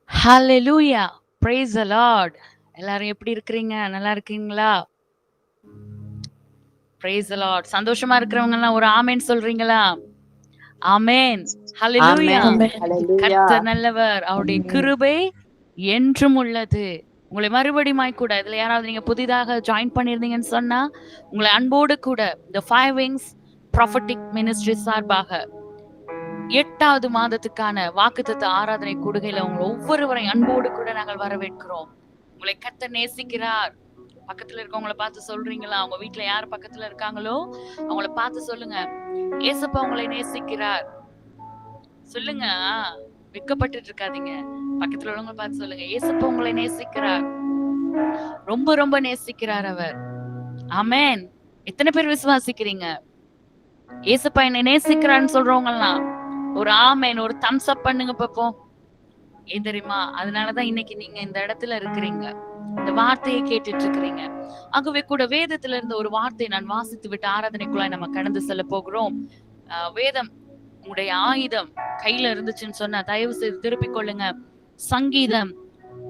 Hallelujah. praise the lord. எல்லாரும் எப்படி இருக்கிறீங்க? நல்லா இருக்கீங்களா? praise the lord. சந்தோஷமா இருக்கிறவங்க எல்லாம் ஒரு ஆமென் சொல்றீங்களா? ஆமென். ஹalleluya. ஆமென். ஆமென். ஹல்லேலூயா. கர்த்தர் நல்லவர், அவருடைய ஆமென். கிருபை என்றும் உள்ளது. உங்களை மறுபடியுமாய் கூட இதுல யாராவது நீங்க புதிதாக ஜாயின் பண்ணியிருந்தீங்கன்னு சொன்னா உங்களை அன்போடு கூட இந்த 5 wings prophetic ministry சார்பாக 8வது மாதத்துக்கான வாக்குத்தத்த ஆராதனை கூடுகையில உங்களை ஒவ்வொருவரையும் அன்போடு கூட நாங்கள் வரவேற்கிறோம். உங்களை கர்த்தர் நேசிக்கிறார். பக்கத்துல இருக்கவங்கள பார்த்து சொல்றீங்களா? உங்க வீட்டுல யார் பக்கத்துல இருக்காங்களோ அவங்கள பார்த்து சொல்லுங்க, ஏசப்பா உங்களை நேசிக்கிறார். சொல்லுங்க, வெட்கப்பட்டுட்டு இருக்காதீங்க. பக்கத்துல உள்ளவங்க பார்த்து சொல்லுங்க, ஏசப்பா உங்களை நேசிக்கிறார், ரொம்ப ரொம்ப நேசிக்கிறார் அவர். ஆமென். எத்தனை பேர் விசுவாசிக்கிறீங்க? ஏசப்பா என்னை நேசிக்கிறான்னு சொல்றவங்க எல்லாம் ஒரு ஆமென், ஒரு தம்ஸ் அப் பண்ணுங்க பாப்போம். ஏன் தெரியுமா? அதனாலதான் இன்னைக்கு நீங்க இந்த இடத்துல இருக்கிறீங்க, இந்த வார்த்தையை கேட்டுட்டு இருக்கிறீங்க. ஆகவே கூட வேதத்துல இருந்த ஒரு வார்த்தையை நான் வாசித்து விட்டு ஆராதனைக்குள்ளாய் நம்ம கடந்து செல்ல போகிறோம். வேதம் உங்களுடைய ஆயுதம் கையில இருந்துச்சுன்னு சொன்னா தயவு செய்து திருப்பிக் கொள்ளுங்க. சங்கீதம்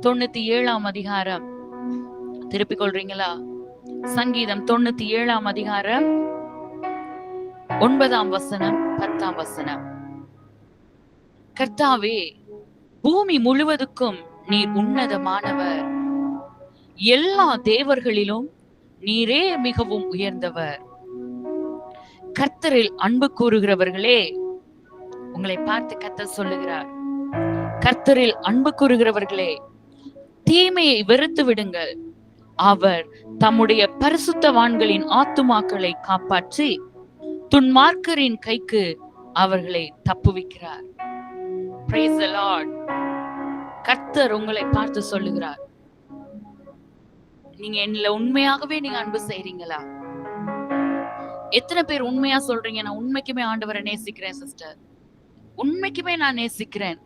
97ஆம் அதிகாரம் திருப்பிக் கொள்றீங்களா? சங்கீதம் 97ஆம் அதிகாரம் 9ஆம் வசனம் 10ஆம் வசனம். கர்த்தாவே, பூமி முழுவதுக்கும் நீர் உன்னதமானவர், எல்லா தேவர்களிலும் நீரே மிகவும் உயர்ந்தவர். கர்த்தரில் அன்பு கூறுகிறவர்களே, உங்களை பார்த்து கர்த்தர் சொல்லுகிறார், கர்த்தரில் அன்பு கூறுகிறவர்களே, தீமையை வெறுத்து விடுங்கள். அவர் தம்முடைய பரிசுத்தவான்களின் ஆத்துமாக்களை காப்பாற்றி துன்மார்க்கரின் கைக்கு அவர்களை தப்புவிக்கிறார். Praise the Lord. கர்த்தர் உங்களை பார்த்து சொல்லுகிறார், நீங்க என்னல உண்மையாகவே நீங்க அன்பு செய்றீங்களா? எத்தனை பேர் உண்மையா சொல்றீங்க, நான் உண்மைக்குமே ஆண்டவரை நேசிக்கிறேன் சிஸ்டர், உண்மைக்குமே நான் நேசிக்கிறேன்.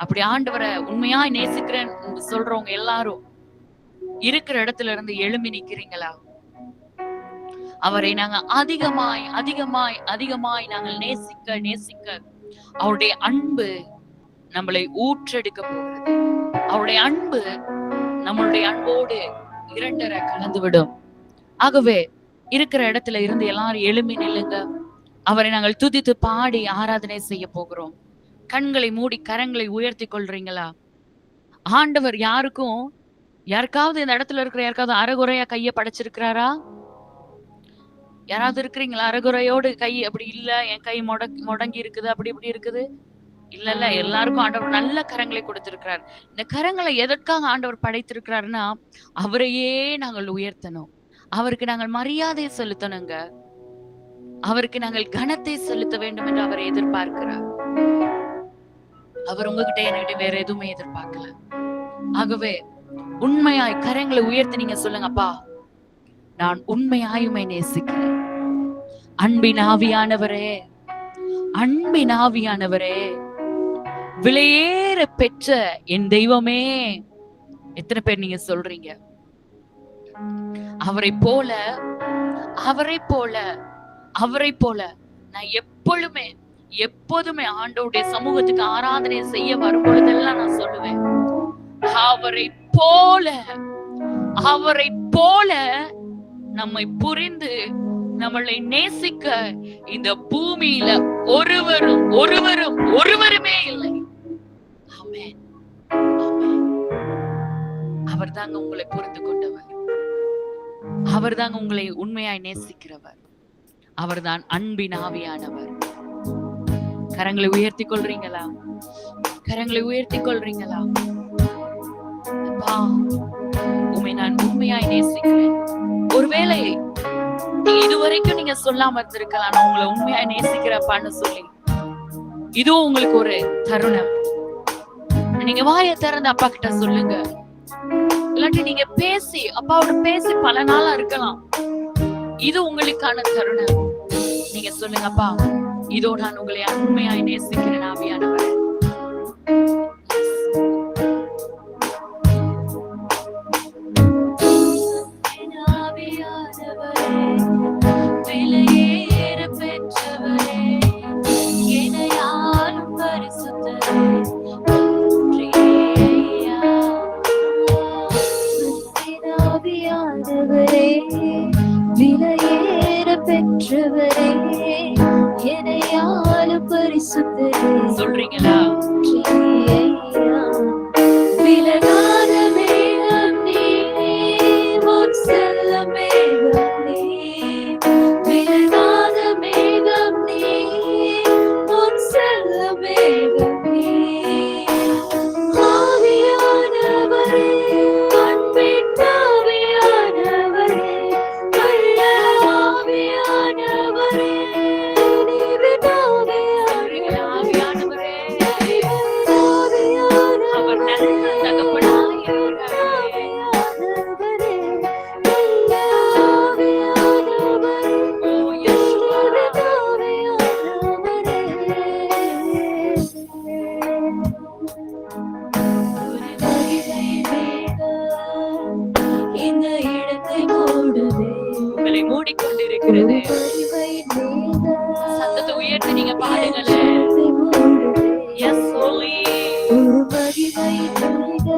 அப்படி ஆண்டவரை உண்மையா நேசிக்கிறேன் சொல்றவங்க எல்லாரும் இருக்கிற இடத்துல இருந்து எழும்பி நிக்கிறீங்களா? அவரை நாங்க அதிகமாய் அதிகமாய் அதிகமாய் நாங்கள் நேசிக்க நேசிக்க அவருடைய அன்பு நம்மளை ஊற்றெடுக்க போகிறது. அவருடைய அன்பு நம்மளுடைய அன்போடு இரண்டரை கலந்து விடும். ஆகவே இருக்கிற இடத்துல இருந்து எல்லாரும் எழும்பி நில்லுங்க. அவரை நாங்கள் துதித்து பாடி ஆராதனை செய்ய போகிறோம். கண்களை மூடி கரங்களை உயர்த்தி கொள்றீங்களா? ஆண்டவர் யாருக்காவது இந்த இடத்துல இருக்கிற யாருக்காவது அரைகுறையா கைய படைச்சிருக்கிறாரா? யாராவது இருக்கிறீங்களா அரைகுறையோடு? கை அப்படி இல்ல, என் கை முடங்கி இருக்குது, அப்படி இப்படி இருக்குது. இல்ல, எல்லாருக்கும் ஆண்டவர் நல்ல கரங்களை கொடுத்திருக்கிறார். இந்த கரங்களை எதற்காக ஆண்டவர் படைத்திருக்கிறாருன்னா அவரையே நாங்கள் உயர்த்தணும், அவருக்கு நாங்கள் மரியாதை செலுத்தணுங்க, அவருக்கு நாங்கள் கனத்தை செலுத்த வேண்டும் என்று அவர் எதிர்பார்க்கிறார். அவர் உங்ககிட்ட என்கிட்ட வேற எதுவுமே எதிர்பார்க்கல. ஆகவே உண்மையாய் கரங்களை உயர்த்தி நீங்க சொல்லுங்க, அப்பா நான் உண்மையாயுமே நேசிக்கிறேன். அன்பின் ஆவியானவரே, அன்பின் ஆவியானவரே, விலையேற பெற்ற என் தெய்வமே. எத்தனை பேர் நீங்க சொல்றீங்க? அவரை போல அவரை போல அவரை போல நான் எப்போதுமே ஆண்டவருடைய சமூகத்துக்கு ஆராதனை செய்ய வரும் பொழுதெல்லாம் நான் சொல்லுவேன், அவரை போல நம்மை புரிந்து நம்மளை நேசிக்க இந்த பூமியில ஒருவருமே இல்லை. ஆமென். அவர் தாங்க உங்களை புரிந்து கொண்டவர், அவர் தாங்க உங்களை உண்மையாய் நேசிக்கிறவர், அவர்தான் அன்பின் ஆவியானவர். கரங்களை உயர்த்தி கொள்றீங்களா? கரங்களை உயர்த்தி கொள்றீங்களா? உண்மை நான் உண்மையாய் நேசிக்கிறேன். ஒருவேளை இதுவரைக்கும் நீங்க சொல்லாம இருந்திருக்கலாம், நான் உங்களை உண்மையாய் நேசிக்கிறப்பான்னு சொல்லி. இதுவும் உங்களுக்கு ஒரு தருணம். நீங்க வாயை திறந்து அப்பா கிட்ட சொல்லுங்க. இல்லாட்டி நீங்க அப்பாவோட பேசி பல நாளா இருக்கலாம். இது உங்களுக்கான தருணம். நீங்க சொல்லுங்க, அப்பா இதோ நான் உங்களை உண்மையாய் நேசிக்கிறேன் ஆவியானவரே. சொல்றீங்களா? விலகாத மேகம் நீ, உன் செல்ல மேகம் நீ. விலகாத மேகம் நீ, உன் செல்ல மேகம் நீ. ஆவியானவரே, அன்பின் ஆவியானவரே, நல்ல ஆவியானவரே, நீரின் ஆவியானவரே, அவர் நல்ல தகப்பனாய் இருக்கிறாரே. ஓ யெகோவா, இந்த இடத்தை மூடுதே, உங்களை மூடிக்கொண்டிருக்கிறது. சத்தத்தை உயர்த்தி நீங்க பாடுங்களேன். எஸ் ஹோலி. ஒரு மகிமை தூத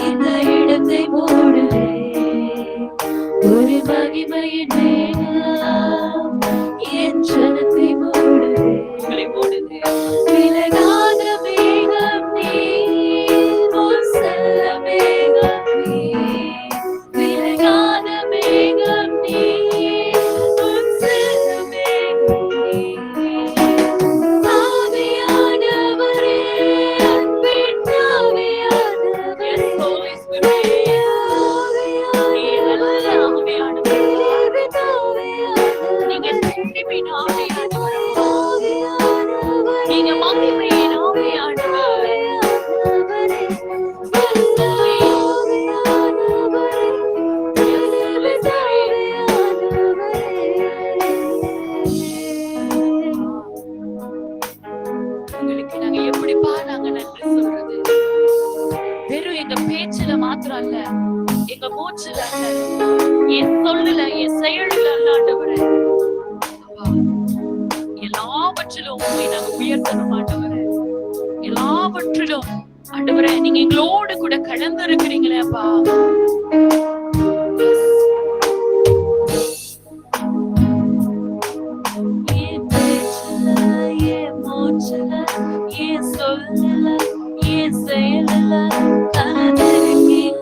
இந்த இடத்தை மூடுதே, ஒரு மகிமையின் மேகம் என் ஜனத்தை மூடுதே. உங்களை மூடுது. விலகாத மேகம் நீ, உன் செல்ல மேகம் நீ. விலகாத மேகம் நீ, உன் செல்ல மேகம் நீ. ஆவியானவரே, அன்பின் ஆவியானவரே, எஸ் ஹோலி ஸ்பிரிட். நீர் நல்ல ஆவியானவர். நீங்க சிறுமியின் ஆவியானவர். நீங்க மகிமையின் ஆவியானவர். உங்களுக்கு நாங்க எப்படிப்பா நாங்க நன்றி சொல்றது? வெறும் எங்க பேச்சுல மாத்திரம் அல்ல, எங்க மூச்சுல அல்ல, என் சொல்லுல, என் செயலில் அல்ல ஆண்டவரே. அப்பா, எல்லாவற்றிலும் உம்மை நாங்க உயர்த்தணும் ஆண்டவரே. எல்லாவற்றிலும் ஆண்டவரே நீங்க எங்களோடு கூட கலந்து இருக்கிறீங்களே அப்பா. என் பேச்சுல, என் மூச்சுல, என் சொல்லுல, என் செயலுல கலந்திருக்கீங்க.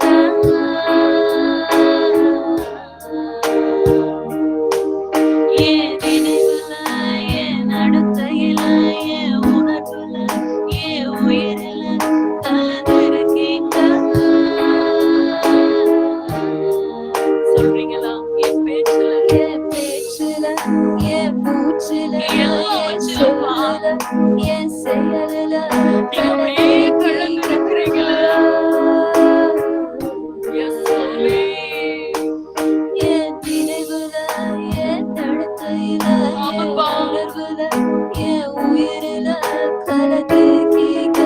என் நினைவுல, என் நடத்தையில, என் உணர்வுல, என் உயிரில கலந்திருக்கீங்க. சொல்றீங்களா? என் பேச்சுல, என் பேச்சுல, என் மூச்சுல, என் எல்லாவற்றிலும் சொல்லுல, என் செயலுல நீங்க அப்படியே கலந்து இருக்கிறீங்களா? எஸ் ஹோலி. என் நினைவுல, என் நடத்தையில, என் ஆமாப்பா. உணர்வுல, என் உயிரில கலந்திருக்கீங்க.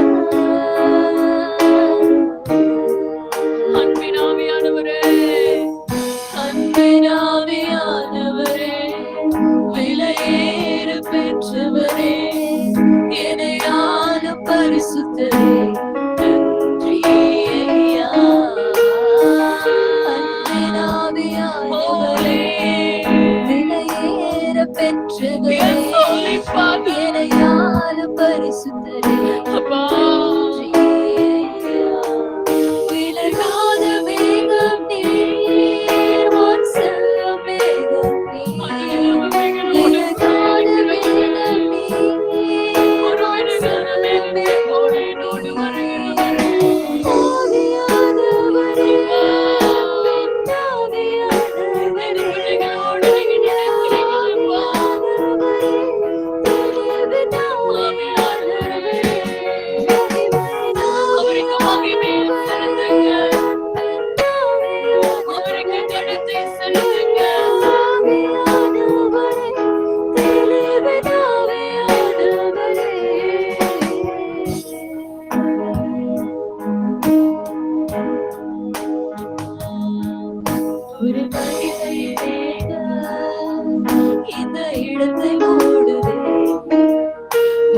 அன்பின் ஆவியானவரே, அன்பின் ஆவியானவரே, விலையேறு பெற்றவரே, இணையான பரிசுத்தரே, நன்றி ஐயா. அன்பின் ஆவியானவரே, விலையேற பெற்றவரே, எஸ் ஹோலி ஃபாதர். இணையான பரிசுத்தரே, அப்பா, நன்றி ஐயா. விலகாத மேகம் நீர், உன் செல்ல மேகம் நீர். விலகாத மேகம் நீர், உன் செல்ல மேகம் நீர். ஆவியானவரே, அன்பின் ஆவியானவரே, அவருக்கு மகிமையை செலுத்துங்க. அவருக்கு கனத்தை செலுத்துங்க. ஒரு மகிமை மேகம் இந்த இடத்தை மூடுதே,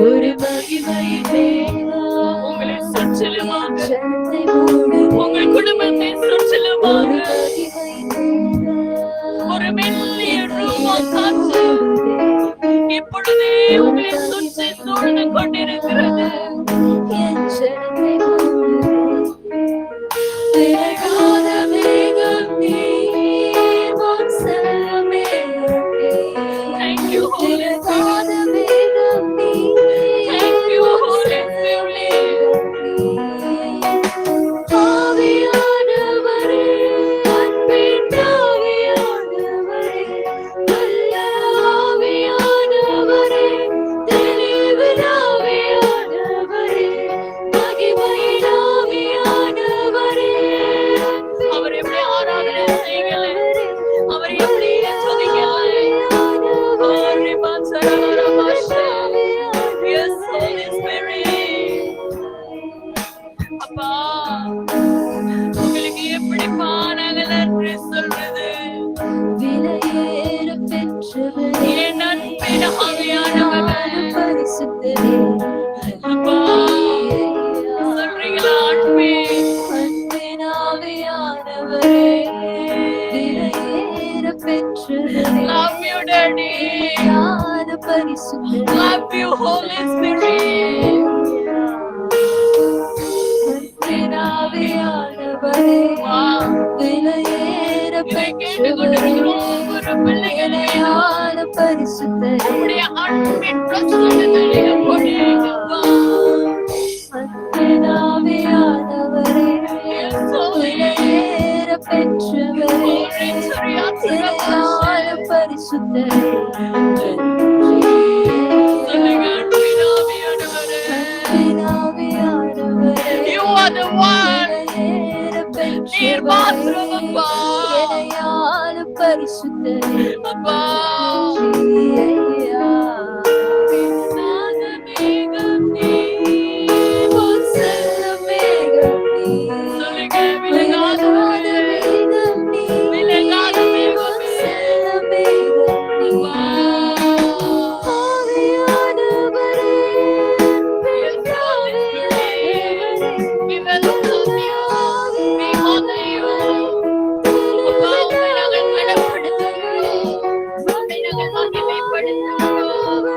ஒரு மகிமை மேகம் உங்களை சுற்றிலுமாக, ஜனத்தை மூடுதே, உங்கள் குடும்பத்தை சுற்றிலுமாக ஒரு மகிமை மேகம் ஒரு மெல்லிய ரூபா காற்று இப்பொழுதே உங்களை சுற்றி சூழ்ந்து கொண்டிருக்கிறது. என் ஜனத்தை மூடுதே. விலகாத மேகம் நீர், வான் செல்ல மேகம் நீர். Thank you, Holy விலகாத Spirit. மேகம் நீர், Thank you, வான் Holy செல்ல Spirit. மேகம் நீர். ஆவியானவரே, அன்பின் ஆவியானவரே, நல்ல ஆவியானவரே, தெளிவின் ஆவியானவரே, மகிமையின் ஆவியானவரே, அவர் எப்படி ஆராதனை செய்யல, அவர் எப்படி துதிக்கல. Holy Bansarabasha. Yes, Holy Spirit. அப்பா, உங்களுக்கு எப்படிப்பா நாங்க நன்றி சொல்றது? விலையேற பெற்றவரே, என் அன்பின் ஆவியானவரே. பரிசுத்தரே, அப்பா, சொல்றீங்களா அன்பே? அன்பின் ஆவியானவரே, விலையேற பெற்றவரே, Love you, Daddy. ஞான பரிசுத்தரே, Love you, Holy Spirit. அன்பின் ஆவியானவரே, Wow. விலையேற இதை கேட்டுக்கொண்டிருக்கிற ஒவ்வொரு பிள்ளைகளையும் ஞான பரிசுத்தரே, உம்முடைய அன்பின் பிரசன்னத்திலே கொண்டிருக்கப்பா. அன்பின் ஆவியானவரே, Yes, Holy. விலையேற பெற்றவரே, Holy Spirit. ஞான பரிசுத்தரே, சொல்லுங்க, அன்பின் ஆவியானவரே. அன்பின் ஆவியானவரே, You are the one. விலையேற நீர் மாத்திரம் அப்பா. பெற்றவரே, ஞான பரிசுத்தரே, அப்பா. ஐயா. மேகம் நீர். வான் செல்ல மேகம் நீர், சொல்லுங்க, விலகாத விலகாத மேகம் நீர், விலகாத மேகம் வான் நீர். செல்ல மேகம் நீர். ஆவியானவரே, அன்பின் ஆவியானவரே, We welcome you. We honor you. அப்பா, உம்மை நாங்கள் கனப்படுத்துகிறோம். உம்மை நாங்கள் மகிமைப்படுத்துகிறோம்.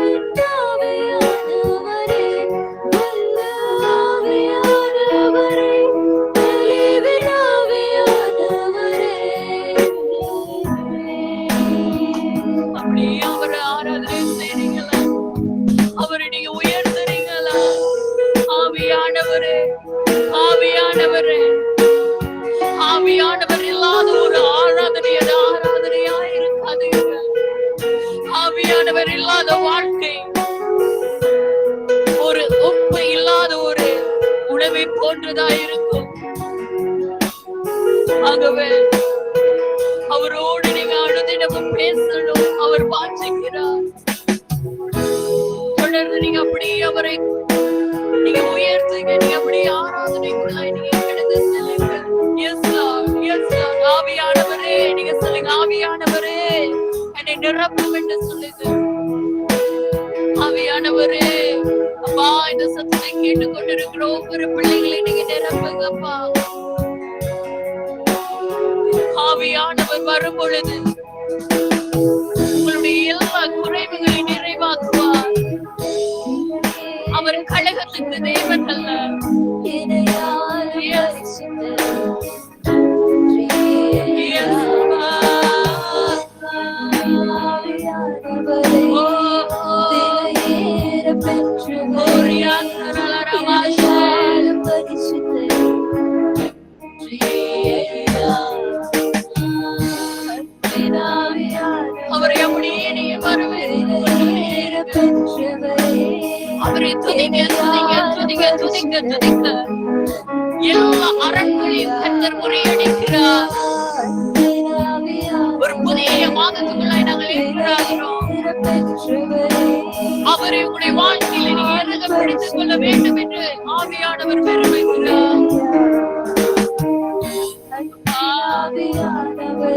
அன்பின் ஆவியானவரே, நல்ல ஆவியானவரே, தெளிவின் ஆவியானவரே. அப்படியே அவரை ஆராதனை செய்றீங்களா? அவரை நீங்க உயர்த்துறீங்களா? ஆவியானவரே, ஆவியானவரே, ஆவியானவர் இல்லாத ஒரு ஆராதனை அது ஆராதனையா இருக்காதுங்க. ஆவியானவர் இல்லாத வாழ்க்கை ஒரு உப்பு இல்லாத ஒரு உணவை போன்றதா இருக்கும். ஆகவே அவரோடு நீங்க அனுதினமும் பேசணும். அவர் வாஞ்சிக்கிறார். தொடர்ந்து நீங்க அப்படியே அவரை நீங்க உயர்த்துங்க. நீங்க அப்படியே ஆராதனைக்குள்ளாய் நீங்க கடந்து செல்லுங்க. Yes, Lord. Yes, Lord. ஆவியானவரே, நீங்க சொல்லுங்க, ஆவியானவரே என்னை நிரப்பும் என்று சொல்லுங்க. ஆவியானவரே, அப்பா, இந்த சத்தத்தை கேட்டுக்கொண்டிருக்கிற ஒவ்வொரு பிள்ளைகளை நீங்க நிரப்புங்கப்பா. ஆவியானவர் வரும் பொழுது உங்களுடைய எல்லா குறைவுகளை நிறைவாக்குவார். அவர் கழகத்துக்கு தேவன் அல்ல. இணையான Yes. Yes, அப்பா. ஆவியானவரே, விலையேற பெற்றவரே, ஞான பரிசுத்தரே, அன்பின் ஆவியானவரே, அவரை அப்படியே நீங்க வரவேற்று விலையேற பெற்றவரே, அவரை துதிக்க துதிக்க துதிக்க துதிக்க துதிக்க எல்லா அரண்களையும் கர்த்தர் முறியடிக்கிறார். அன்பின் ஆவியானவரே, ஒரு புதிய மாதத்துக்குள்ளாய் நாங்கள் இருக்கிறோம். விலையேற பெற்றவரே, அவரை உங்களுடைய வாழ்க்கையில நீங்க இறங்கப்படுத்திக் கொள்ள வேண்டும் என்று ஆவியானவர் விரும்புகிறார்.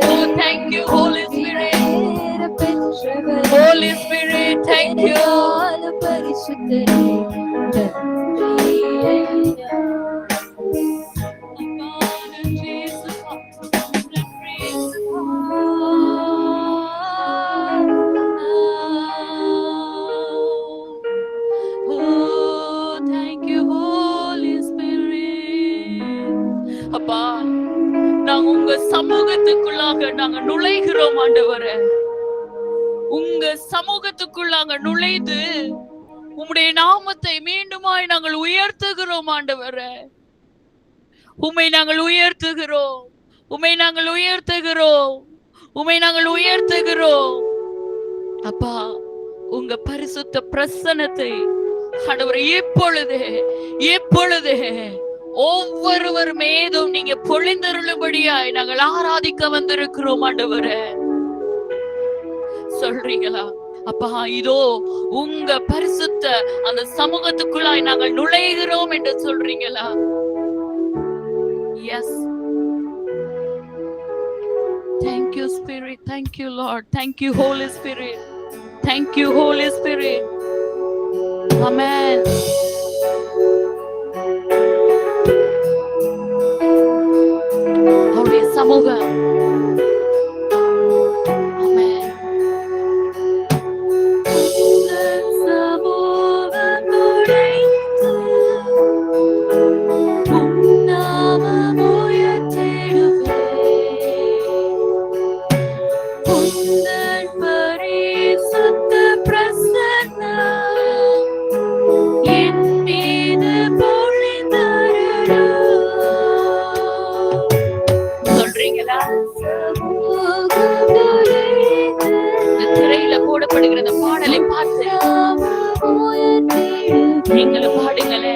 Oh, thank you, Holy Spirit. Holy Spirit, thank you. சமூகத்துக்குள்ளாக நாங்க நுழைகிறோம் ஆண்டவரே. உங்க சமூகத்துக்குள்ளாக நுழைந்து உம்முடைய நாமத்தை மீண்டுமாய் நாங்கள் உயர்த்துகிறோம் ஆண்டவரே. உம்மை நாங்கள் உயர்த்துகிறோம், உம்மை நாங்கள் உயர்த்துகிறோம், உம்மை நாங்கள் உயர்த்துகிறோம். அப்பா, உங்க பரிசுத்த பிரசன்னத்தை ஆண்டவரே இப்பொழுதே இப்பொழுதே ஒவ்வொருவர் மீதும் நீங்க பொழிந்தருளும்படியாய் நாங்கள் ஆராதிக்க வந்திருக்கிறோம் ஆண்டவரே. சொல்றீங்களா? அப்பா, இதோ உங்க பரிசுத்த அந்த சமூகத்துக்குள்ளாய் நாங்கள் நுழைகிறோம் என்று சொல்றீங்களா? S. Thank you, Spirit. Thank you, Lord. Thank you, Holy Spirit. Thank you, Holy Spirit. Amen. அவருடைய சமூகம். போடப்படுகிற அந்த பாடலை பார்த்து நீங்களும் பாடுங்களே.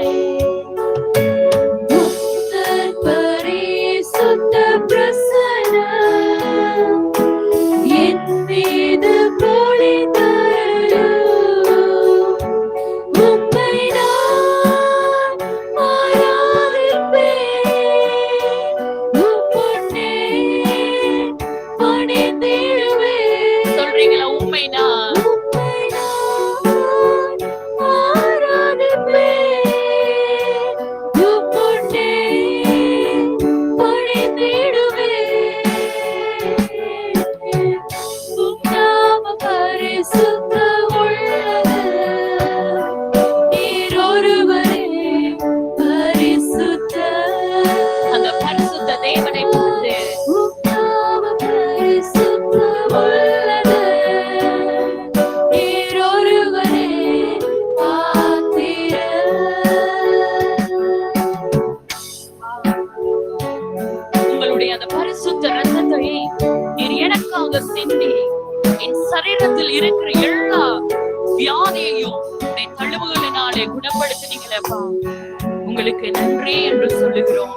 சரீரத்தில் இருக்கிற எல்லா வியாதியையும் தழுவுகளினாலே குணப்படுத்தினீங்களேப்பா, உங்களுக்கு நன்றி என்று சொல்லுகிறோம்.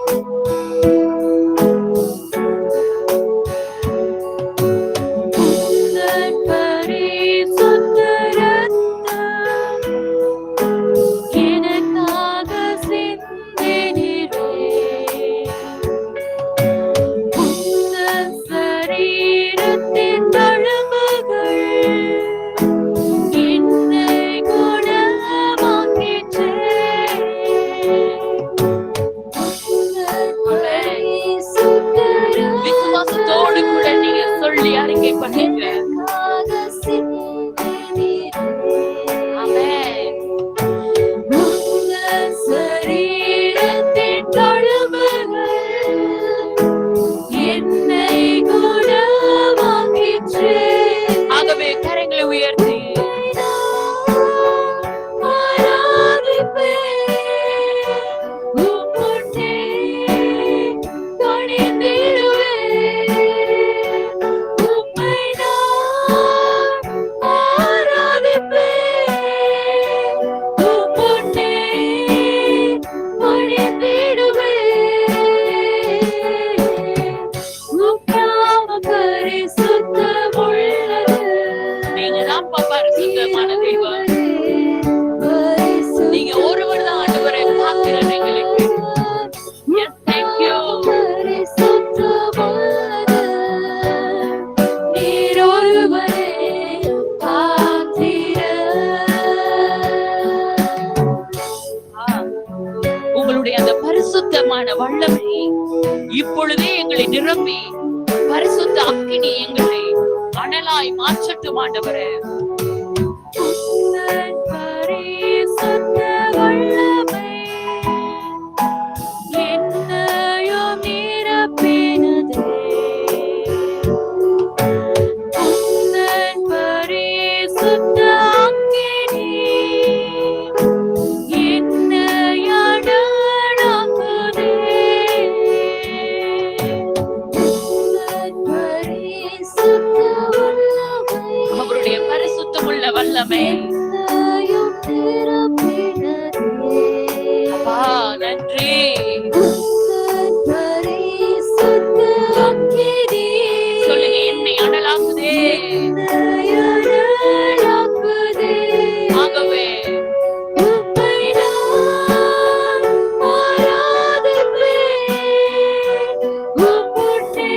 வல்லமை இப்பொழுதே எங்களை நிரம்பி பரிசுத்த அக்கினி எங்களை அனலாய் மாற்றட்டும் ஆண்டவரே. பரிசுத்த வல்லமை என்னையும் நிரப்பினதே நன்றி. பரிசுத்த அக்கினி சொல்லுங்க, என்னை அனலாக்குதே. அனலாக்குதே. ஆகவே உம்மை நான் ஆராதிப்பேன். உம் முன்னே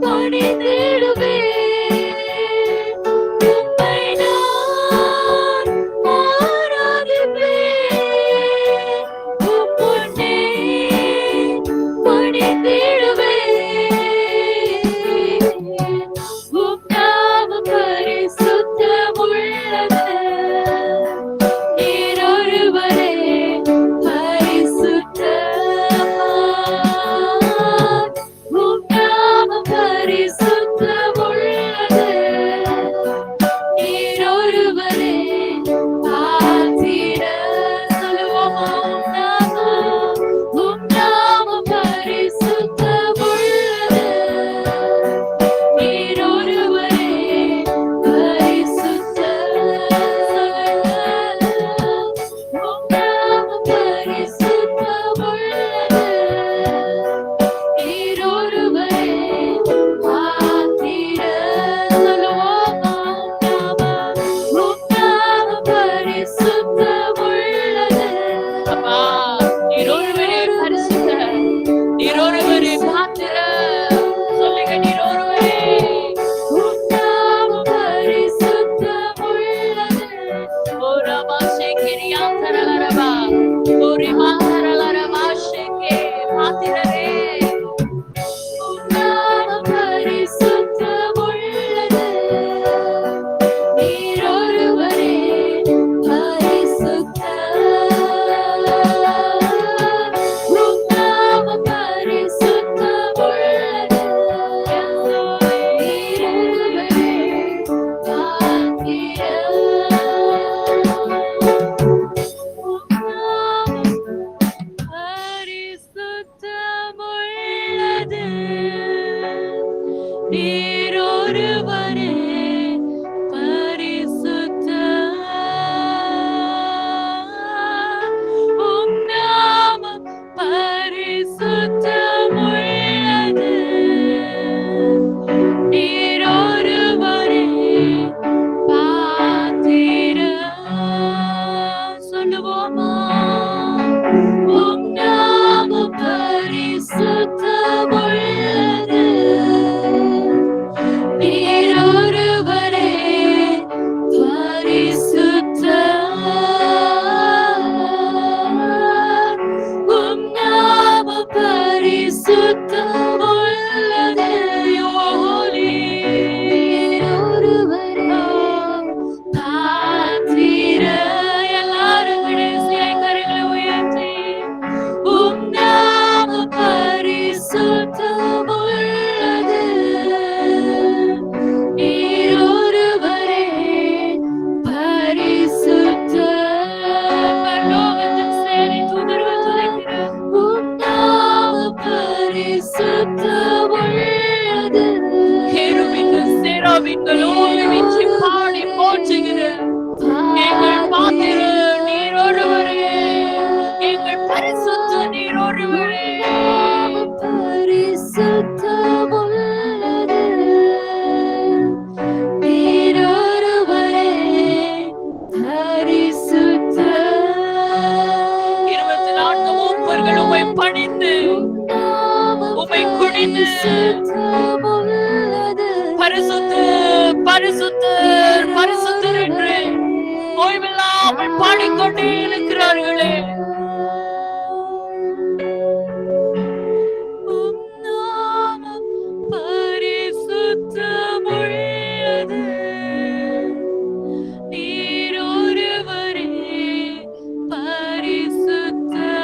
பணிந்திடுவேன். உம்மை நான் ஆராதிப்பேன். உம் முன்னே பணிந்திடுவேன். உம் நாமம் பரிசுத்தமுள்ளது. நீர் ஒருவரே பரிசுத்தர். உம் நாமம் பரிசுத்தமுள்ளது. நீர் ஒருவரே பாத்திரர். சொல்லுவோமா? உம் நாமம் பரிசுத்தமுள்ளது. நீர் ஒருவரே பரிசுத்தர். உம் நாமம் பரிசுத்தமுள்ளது. நீர் ஒருவரே பாத்திரர். சொல்லுவோமா? உம் நாமம் பரிசுத்தமுள்ளது. அப்பா, நீர் ஒருவரே பரிசுத்தர், நீர் ஒருவரே பாத்திரர். சொல்லுங்க, நீர் ஒருவரே. உம் நாமம் பரிசுத்தமுள்ளது. ஓரமா சேக்கிரியா தரலரபா, ஓரிமா தரலரபா சேக்கே பாத்திரரே. உம் நாமம் பரிசுத்தமுள்ளது. நீர் ஒருவரே பரிசுத்தர். உம் நாமம் பரிசுத்தமுள்ளது. நீர் ஒருவரே பாத்திரர். உம் நாமம் பரிசுத்தமுள்ளது. நீர் ஒருவரே பரிசுத்தர். உம் நாமம் பரிசுத்தமுள்ளது. நீர் ஒருவரே பாத்திரர். சொல்லுவோமா? உம் நாமம் பரிசுத்தமுள்ளது. நீர் ஒருவரே பரிசுத்தர். உம் நாமம் பரிசுத்தமுள்ளது. You are holy. நீர் ஒருவரே பாத்திரர். எல்லாரும் கடைசியாய் கரங்களை உயர்த்தி உம் நாமம் பரிசுத்தமுள்ளது. நீர் ஒருவரே பரிசுத்தர். பரலோகத்தின் சேனை தூதர்கள் துதிக்கிற உம் நாமம் பரிசுத்தமுள்ளது. கேருபீன்கள், சேராபீன்கள் ஓய்வின்றி பாடி போற்றுகிற எங்கள் பாத்திரர் நீர் ஒருவரே, எங்கள் பரிசுத்த நீர் ஒருவரே. பரிசுத்தமுள்ளது. நீர் ஒருவரே பரிசுத்தர். 24 மூப்பர்கள் உம்மை பணிந்து உம்மை குனிந்து பரிசுத்தமுள்ளது. பரிசுத்தர் பரிசுத்தர் பரிசுத்தர் என்று ஓய்வில்லாமல் பாடிக்கொண்டே இருக்கிறார்களே. உம் நாமம் பரிசுத்தமுள்ளது. நீர் ஒருவரே பரிசுத்தர்.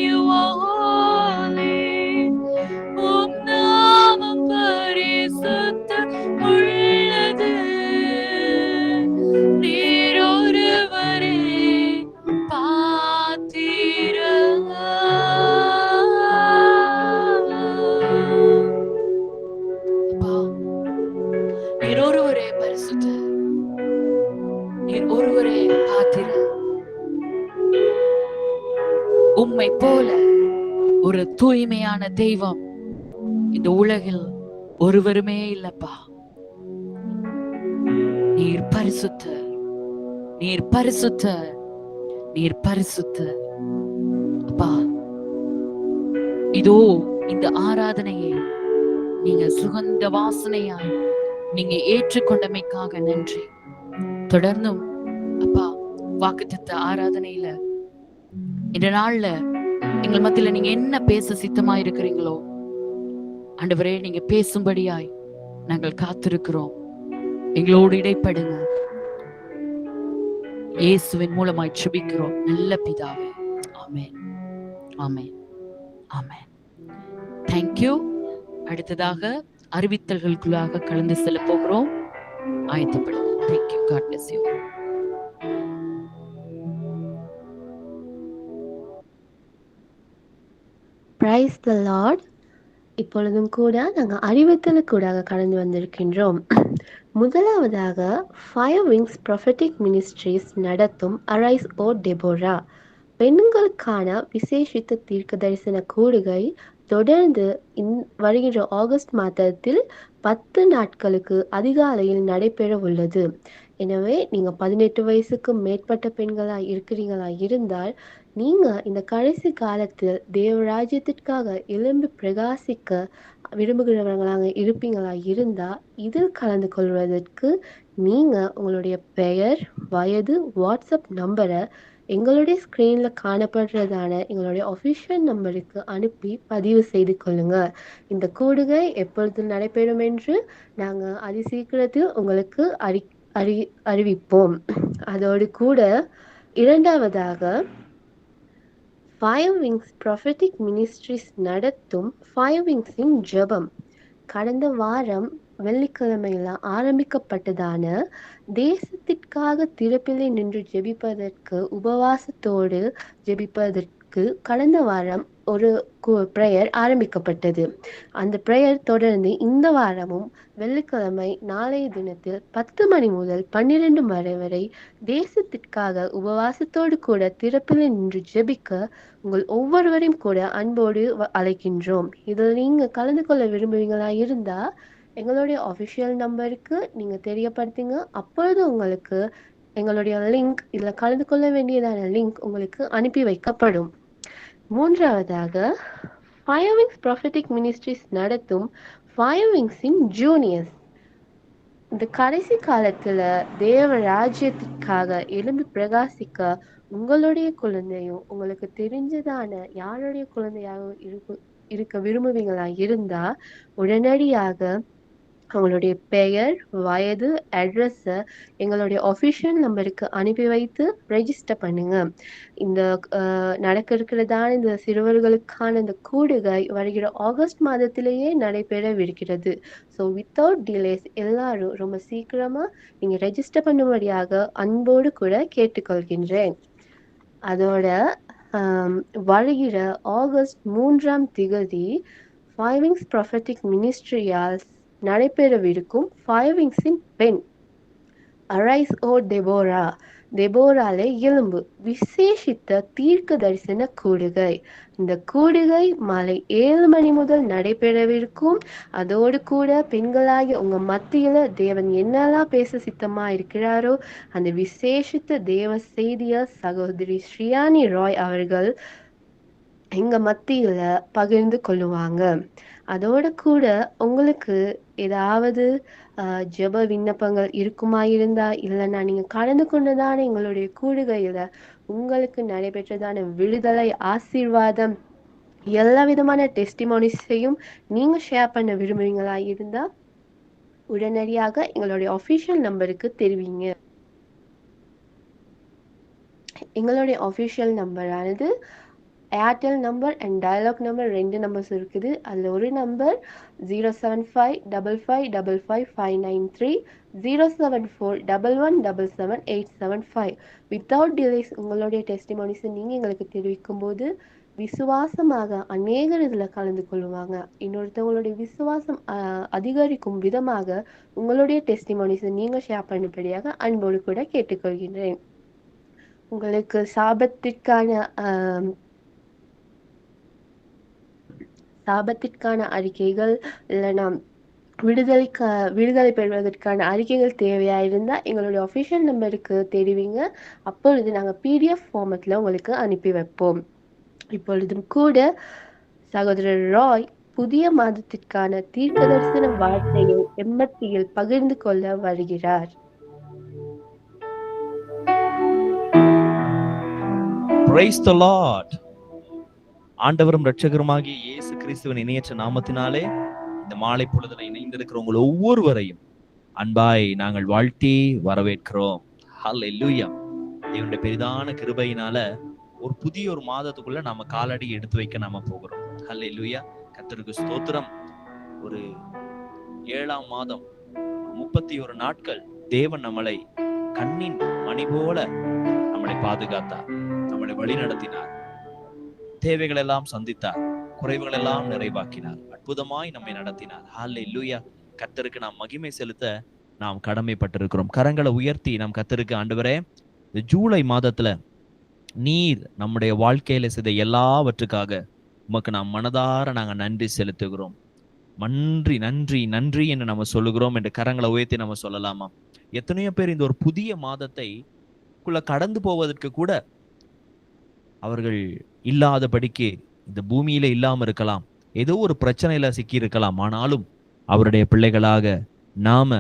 You are holy. உம் நாமம் பரிசுத்தமுள்ளது. நீர் ஒருவரே பாத்திரர். உம்மை போல ஒரு தூய்மையான தெய்வம் இந்த உலகில் ஒருவருமே இல்லப்பா. நீர் பரிசுத்தர், நீர் பரிசுத்தர், நீர் பரிசுத்தர். அப்பா, இதோ இந்த ஆராதனையை நீங்க சுகந்த வாசனையாய் நீங்க ஏற்றுக்கொண்டமைக்காக நன்றி. தொடர்ந்தும் அப்பா, வாக்குத்தத்த ஆராதனையில இந்த நாள்ல எங்கள் மத்தியில நீங்க என்ன பேச சித்தமா இருக்கிறீங்களோ ஆண்டவரே, நீங்க பேசும்படியாய் நாங்கள் காத்திருக்கிறோம். எங்களோடு இடைப்படுங்க. இயேசுவின் மூலமாய் ஜெபிக்கிறோம் நல்ல பிதாவே. ஆமென், ஆமென், ஆமென். தேங்க்யூ. அடுத்ததாக அறிவித்தல்களுக்குள்ளாக கலந்து செல்ல போகிறோம். ஆயத்தப்படுங்க. Thank you. God bless you. Praise the Lord. இப்பொழுதும் கூட நாங்கள் அறிவித்தலுக்கூடாக கடந்து வந்திருக்கின்றோம். முதலாவதாக ஃபயர் விங்ஸ் ப்ரொஃபெட்டிக் மினிஸ்ட்ரீஸ் நடத்தும் அரைஸ் ஓ டெபோரா பெண்களுக்கான விசேஷித்த தீர்க்க தரிசன கூடுகை தொடர்ந்து வருகின்ற ஆகஸ்ட் மாதத்தில் 10 நாட்களுக்கு அதிகாலையில் நடைபெற உள்ளது. எனவே நீங்கள் 18 வயசுக்கு மேற்பட்ட பெண்களாக இருக்கிறீங்களா இருந்தால் நீங்கள் இந்த கடைசி காலத்தில் தேவராஜ்யத்திற்காக எழும்பி பிரகாசிக்க விரும்புகிறவர்களாக இருப்பீங்களா இருந்தால் இதில் கலந்து கொள்வதற்கு நீங்கள் உங்களுடைய பெயர், வயது, வாட்ஸ்அப் நம்பரை எங்களுடைய ஸ்க்ரீனில் காணப்படுறதான எங்களுடைய ஒஃபிஷியல் நம்பருக்கு அனுப்பி பதிவு செய்து கொள்ளுங்கள். இந்த கூடுகை எப்பொழுது நடைபெறும் என்று நாங்கள் அதிசீக்கிரத்தில் உங்களுக்கு அறிவிப்போம். அதோடு கூட இரண்டாவதாக ஃபயர் விங்ஸ் ப்ரொஃபெட்டிக் மினிஸ்ட்ரிஸ் நடத்தும் ஃபயர் விங்ஸின் ஜெபம் கடந்த வாரம் வெள்ளிக்கிழமையில் ஆரம்பிக்கப்பட்டதான தேசத்திற்காக திறப்பிலே நின்று ஜெபிப்பதற்கு உபவாசத்தோடு ஜெபிப்பதற்கு கடந்த வாரம் ஒரு ப்ரேயர் ஆரம்பிக்கப்பட்டது. அந்த ப்ரேயர் தொடர்ந்து இந்த வாரமும் வெள்ளிக்கிழமை நாளைய தினத்தில் 10 மணி முதல் 12 மணி வரை தேசத்திற்காக உபவாசத்தோடு கூட திறப்பிலே நின்று ஜெபிக்க உங்கள் ஒவ்வொருவரையும் கூட அன்போடு அழைக்கின்றோம். இதில் நீங்கள் கலந்து கொள்ள விரும்புவீங்களா இருந்தால் எங்களுடைய ஒஃபிஷியல் நம்பருக்கு நீங்கள் தெரியப்படுத்துங்க. அப்பொழுது உங்களுக்கு எங்களுடைய லிங்க், இதில் கலந்து கொள்ள வேண்டியதான லிங்க் உங்களுக்கு அனுப்பி வைக்கப்படும். மூன்றாவதாக ஃபயர் விங்ஸ் ப்ரொஃபெட்டிக் மினிஸ்ட்ரிஸ் நடத்தும் ஃபயர் விங்ஸின் ஜூனியர்ஸ் இந்த கடைசி காலத்தில் தேவ ராஜ்யத்திற்காக எழும்பி பிரகாசிக்க உங்களுடைய குழந்தையும் உங்களுக்கு தெரிஞ்சதான யாருடைய குழந்தையாக இருக்க விரும்புவீங்களா இருந்தா உடனடியாக அவங்களுடைய பெயர், வயது, அட்ரஸை எங்களுடைய ஒஃபிஷியல் நம்பருக்கு அனுப்பி வைத்து ரெஜிஸ்டர் பண்ணுங்க. இந்த நடக்க இருக்கிறதான இந்த சிறுவர்களுக்கான இந்த கூடுகை வருகிற ஆகஸ்ட் மாதத்திலேயே நடைபெறவிருக்கிறது. ஸோ வித்தவுட் டிலேஸ் எல்லாரும் ரொம்ப சீக்கிரமாக நீங்கள் ரெஜிஸ்டர் பண்ணும்படியாக அன்போடு கூட கேட்டுக்கொள்கின்றேன். அதோட வருகிற ஆகஸ்ட் 3ஆம் திகதி ஃபயர் விங்ஸ் ப்ரொஃபெட்டிக் மினிஸ்ட்ரியால் நடைபெறவிருக்கும் ஃபயர் விங்ஸின் பெண் அரைஸ் ஓ டெபோராலே எழும்பு விசேஷித்த தீர்க்க தரிசன கூடுகை. இந்த கூடுகை மாலை 7 மணி முதல் நடைபெறவிருக்கும். அதோடு கூட பெண்களாகிய உங்க மத்தியில தேவன் என்னெல்லாம் பேச சித்தமா இருக்கிறாரோ அந்த விசேஷித்த தேவ செய்திய சகோதரி ஸ்ரீயானி ராய் அவர்கள் எங்க மத்தியில பகிர்ந்து கொள்ளுவாங்க. அதோட கூட உங்களுக்கு ஏதாவது ஜெப விண்ணப்பங்கள் இருக்குமா இருந்தா, இல்லைன்னா நீங்க கலந்து கொண்டதான எங்களுடைய கூடுகையில உங்களுக்கு நடைபெற்றதான விடுதலை, ஆசீர்வாதம், எல்லா விதமான டெஸ்டிமோனிஸையும் நீங்க ஷேர் பண்ண விரும்புவீங்களா இருந்தா உடனடியாக எங்களுடைய ஒஃபிஷியல் நம்பருக்கு தெரிவிங்க. எங்களுடைய ஒஃபிஷியல் நம்பரானது Airtel number and Dialog number 2 numbers இருக்குது. அதில் ஒரு நம்பர் 07555559593, 07411777875. வித்தவுட் டிலேஸ் உங்களுடைய டெஸ்டிமோனிஸை நீங்கள் எங்களுக்கு தெரிவிக்கும் போது விசுவாசமாக அநேகர் இதில் கலந்து கொள்ளுவாங்க. இன்னொருத்தவங்களுடைய விசுவாசம் அதிகரிக்கும் விதமாக உங்களுடைய டெஸ்டிமோனிஸை நீங்கள் ஷேர் பண்ணும்படியாக அன்போடு கூட கேட்டுக்கொள்கின்றேன். உங்களுக்கு சாபத்திற்கான சாபத்திற்கான அறிக்கைகள் இல்லைனா விடுதலை பெறுவதற்கான அறிக்கைகள் தேவையா இருந்தா எங்களுடைய அஃபிஷியல் நம்பருக்கு தெரிவிங்க. அப்பொழுது நாங்கள் பிடிஎஃப் ஃபார்மட்ல உங்களுக்கு அனுப்பி வைப்போம். இப்பொழுதும் கூட சகோதரர் ராய் புதிய மாதத்திற்கான தீர்க்கதரிசன வார்த்தையை எம்மத்தியில் பகிர்ந்து கொள்ள வருகிறார். Praise the Lord. ஆண்டவரும் இரட்சகருமாகிய இயேசு கிறிஸ்துவின் இணையற்ற நாமத்தினாலே இந்த மாலை பொழுதுல இணைந்திருக்கிற உங்கள் ஒவ்வொருவரையும் அன்பாய் நாங்கள் வாழ்த்தி வரவேற்கிறோம். ஹல்லேலூயா. தேவனுடைய பெரிதான கிருபையினால ஒரு புதிய ஒரு மாதத்துக்குள்ள நாம காலடி எடுத்து வைக்க நாம போகிறோம். ஹல்லேலூயா. கர்த்தருக்கு ஸ்தோத்திரம். ஒரு 7ஆம் மாதம் 31 நாட்கள் தேவன் நம்மளை கண்ணின் மணி போல நம்மளை பாதுகாத்தார், நம்மளை வழி நடத்தினார், தேவைகள் எல்லாம் சந்தித்தார், குறைவுகள் எல்லாம் நிறைவாக்கினார், அற்புதமாய் நம்மை நடத்தினார். ஹல்லேலூயா. கர்த்தருக்கு நாம் மகிமை செலுத்த நாம் கடமைப்பட்டிருக்கிறோம். கரங்களை உயர்த்தி நாம் கர்த்தருக்கு, ஆண்டவரே, இந்த ஜூலை மாதத்துல நீர் நம்முடைய வாழ்க்கையில செய்த எல்லாவற்றுக்காக உமக்கு நாம் மனதார நாங்க நன்றி செலுத்துகிறோம். நன்றி நன்றி நன்றி என்று நம்ம சொல்லுகிறோம் என்று கரங்களை உயர்த்தி நம்ம சொல்லலாமா? எத்தனையோ பேர் இந்த ஒரு புதிய மாதத்தை கடந்து போவதற்கு கூட அவர்கள் இல்லாதபடிக்கு இந்த பூமியில இல்லாம இருக்கலாம், ஏதோ ஒரு பிரச்சனையில சிக்கி இருக்கலாம். ஆனாலும் அவருடைய பிள்ளைகளாக நாம